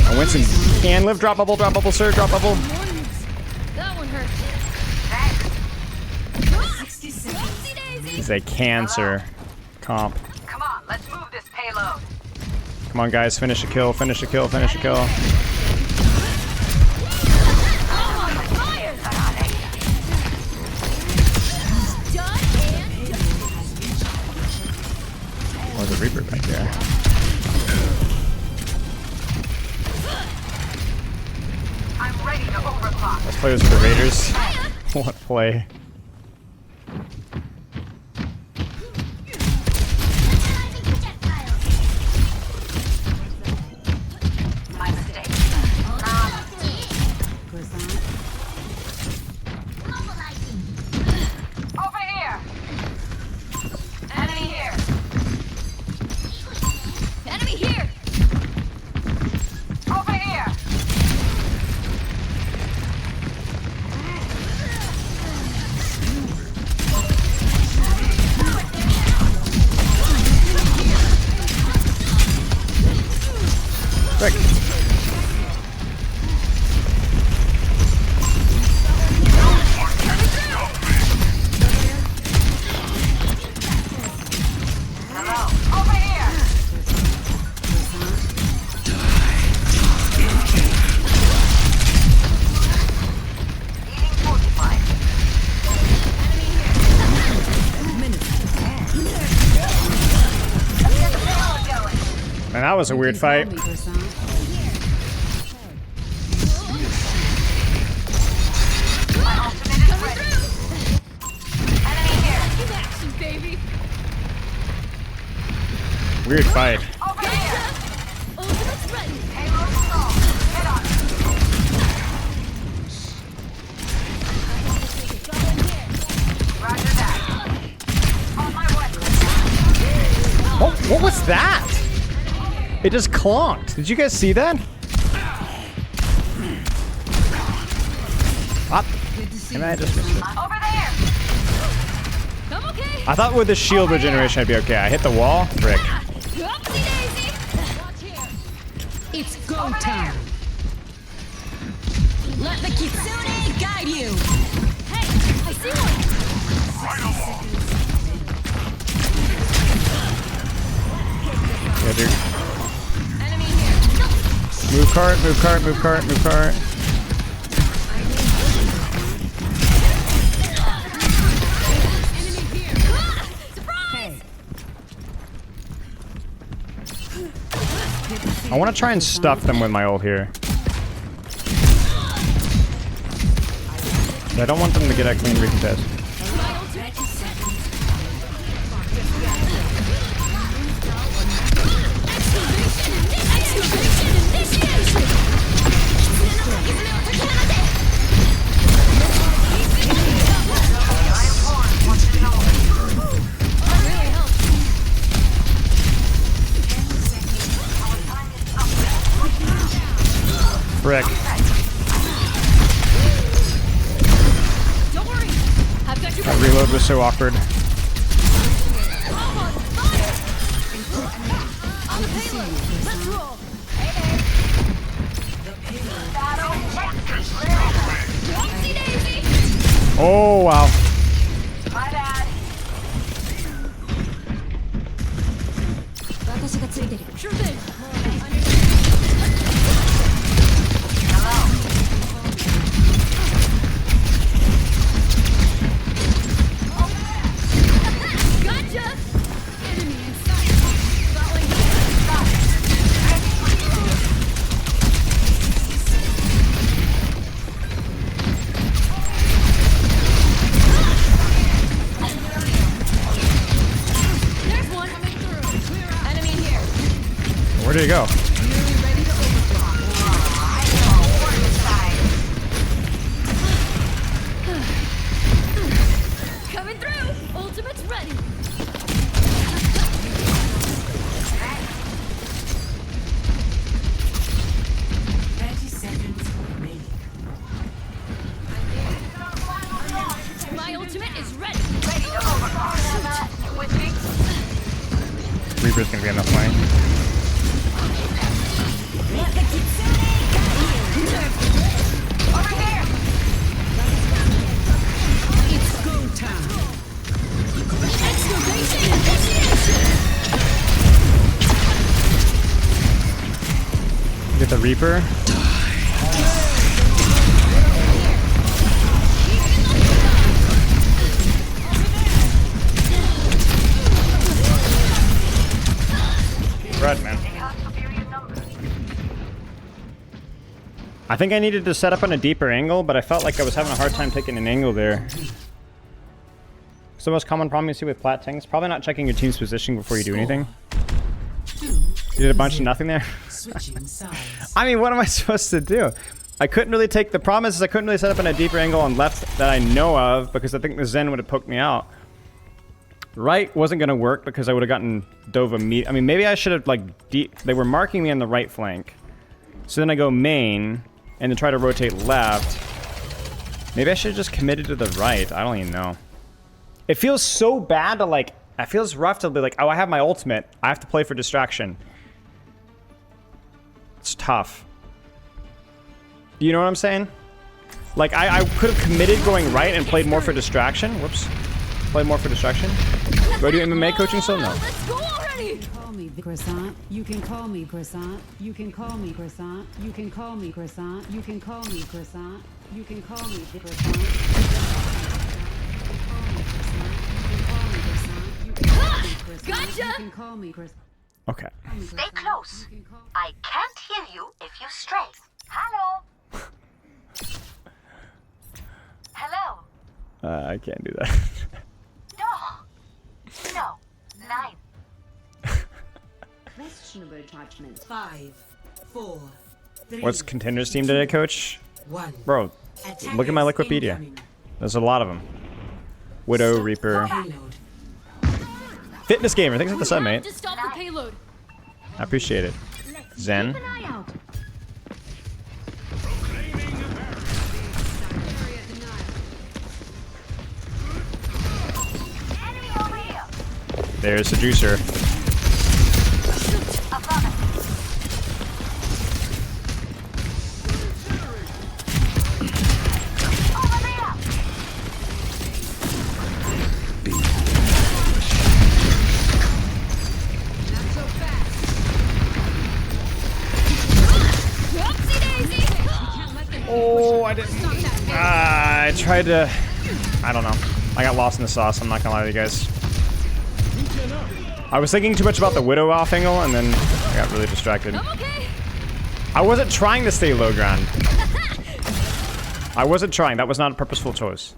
My Winston can live. Drop bubble, sir, drop bubble. That one hurt. He's a cancer comp. Come on, let's move this payload. Come on, guys, finish a kill, finish a kill, finish a kill. Oh, there's a Reaper back there. I'm ready to overclock. Let's play this with the Raiders. What play? My mistake. Over here. Enemy here. Enemy here. Over here. Frick. Hello. Over here. Healing fortified. Get the payload going. Man, that was a weird fight. Call me, croissant. My ultimate is ready. Enemy here. Give action, baby. Weird fight. Over here. Ultimate's ready. Payload stalled. Hit on it. Roger that. On my way. What was that? It just clonked. Did you guys see that? What? And I just missed it. Over there. I'm okay. I thought with the shield regeneration I'd be okay. I hit the wall. Frick. Oopsie daisy. Watch here. It's go time. Let the kitsune guide you. Hey, I see one. Yeah, dude. Enemy here. Move cart, move cart, move cart, move cart. Enemy here. Surprise. I want to try and stuff them with my ult here. I don't want them to get a clean recontest. Frick. Don't worry. I've got your That reload was so awkward. on the payload. Let's roll. Oopsie daisy. Oh, wow. My bad. Sure thing. Gotcha. Enemy in sight. Following here. Where did he go? Coming through! Ultimate's ready! 30 seconds remaining. My ultimate is ready! Reaper's gonna be on the flank. Over here! It's go time. Excavation initiation! Get the Reaper. Red, man. I think I needed to set up on a deeper angle, but I felt like I was having a hard time taking an angle there. What's the most common problem you see with plat tanks? Probably not checking your team's position before you do anything. You did a bunch of nothing there. I mean, what am I supposed to do? I couldn't really take the promise is I couldn't really set up on a deeper angle on left that I know of because I think the Zen would have poked me out. Right wasn't going to work because I would have gotten dove immediately. I mean, maybe I should have, like, they were marking me on the right flank. So then I go main and then try to rotate left. Maybe I should have just committed to the right. I don't even know. It feels so bad to, like, it feels rough to be like, oh, I have my ultimate. I have to play for distraction. It's tough. You know what I'm saying? Like, I could have committed going right and played more for distraction. Whoops. Played more for distraction. Do I do MMA coaching still? No. Let's go already! Call me croissant. You can call me croissant. You can call me croissant. You can call me croissant. You can call me croissant. You can call me croissant. Gotcha! You can call me croissant. Okay. Stay close. I can't hear you if you stray. Hello? Hello? I can't do that. No. 9. Questionable judgment. 5, 4, 3. What's contenders team today, coach? 1. Bro, look at my Wikipedia. There's a lot of them. Widow, Reaper. Fitness gamer, thanks for the sub, mate. To stop the payload. I appreciate it. Zen. Keep an eye out. There's the juicer. Oh, I didn't. I tried to. I don't know. I got lost in the sauce. I'm not gonna lie to you guys. I was thinking too much about the Widow off angle, and then I got really distracted. I wasn't trying to stay low ground. I wasn't trying. That was not a purposeful choice.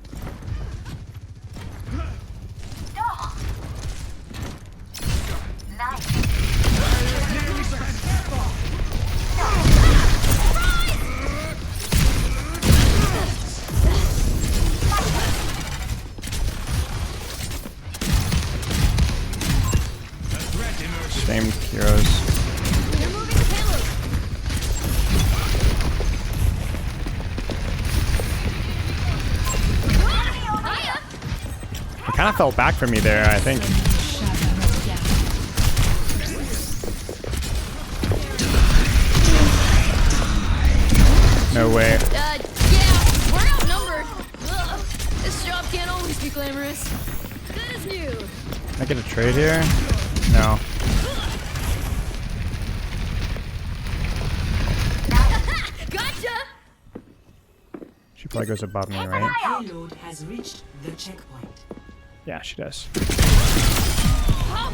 Same heroes. It kind of fell back for me there, I think. No way. Yeah, we're outnumbered. Ugh, this job can't always be glamorous. Good as new. Can I get a trade here? No. Gotcha! She probably goes above me, right? Payload has reached the checkpoint. Yeah, she does.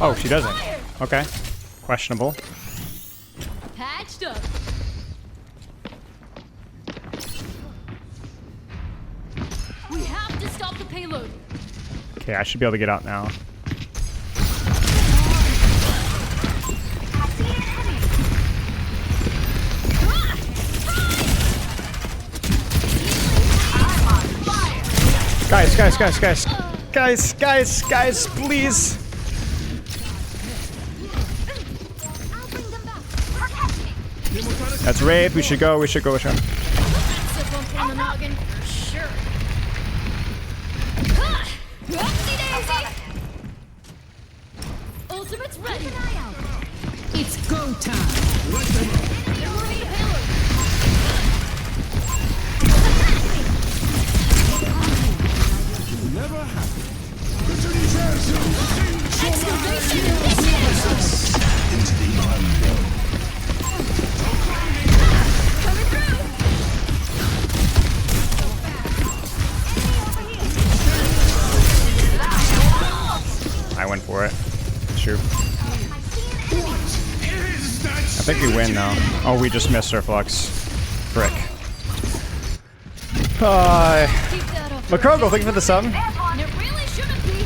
Oh, she doesn't. Okay. Questionable. Patched up. We have to stop the payload. Okay, I should be able to get out now. Guys, please. That's Wraith. We should go. That's a bump on the noggin for sure. Whoopsie daisy! Ultimate's ready. It's go time. They're moving the payload. Never happened. Excavation initiated! Into the unknown. Coming through! I went for it. Shoot. I think we win now. Oh, we just missed our flux. Frick. McCrogle, thank you for the sub. It really shouldn't be.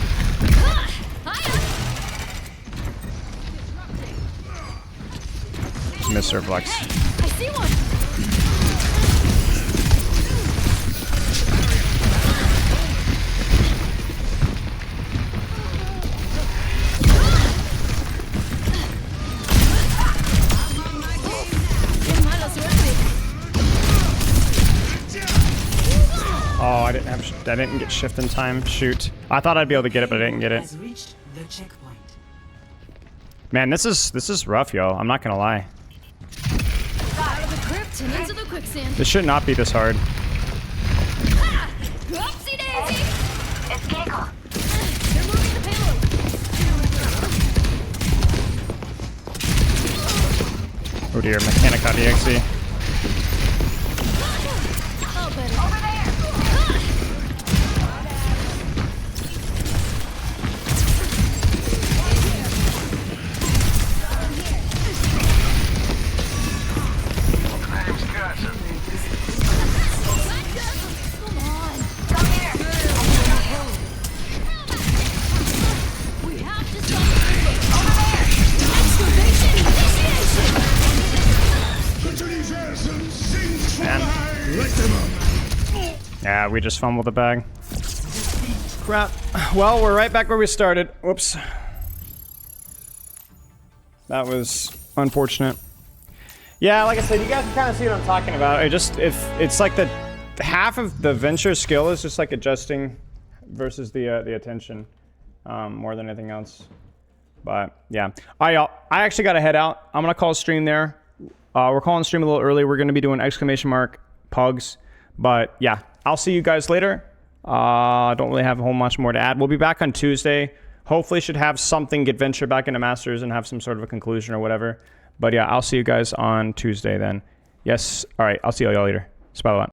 Just missed our flux. I see one. Oh, I didn't get shift in time. Shoot. I thought I'd be able to get it, but I didn't get it. Has reached the checkpoint. Man, this is rough, yo. I'm not gonna lie. Out of the crypt and into the quicksand. This should not be this hard. Whoopsie daisy! It's Gecko. They're moving the payload. Oh dear, Mechanica.exe. Oh, better. Over there. Yeah, we just fumbled the bag. Crap. Well, we're right back where we started. Whoops. That was unfortunate. Yeah, like I said, you guys can kind of see what I'm talking about. It's like the half of the venture skill is just like adjusting versus the attention more than anything else. But yeah, I actually got to head out. I'm gonna call stream there. We're calling stream a little early. We're gonna be doing !pugs. But yeah, I'll see you guys later. Don't really have a whole much more to add. We'll be back on Tuesday. Hopefully should have something, get venture back into Masters and have some sort of a conclusion or whatever. But yeah, I'll see you guys on Tuesday then. Yes. All right. I'll see y'all later. Spell out.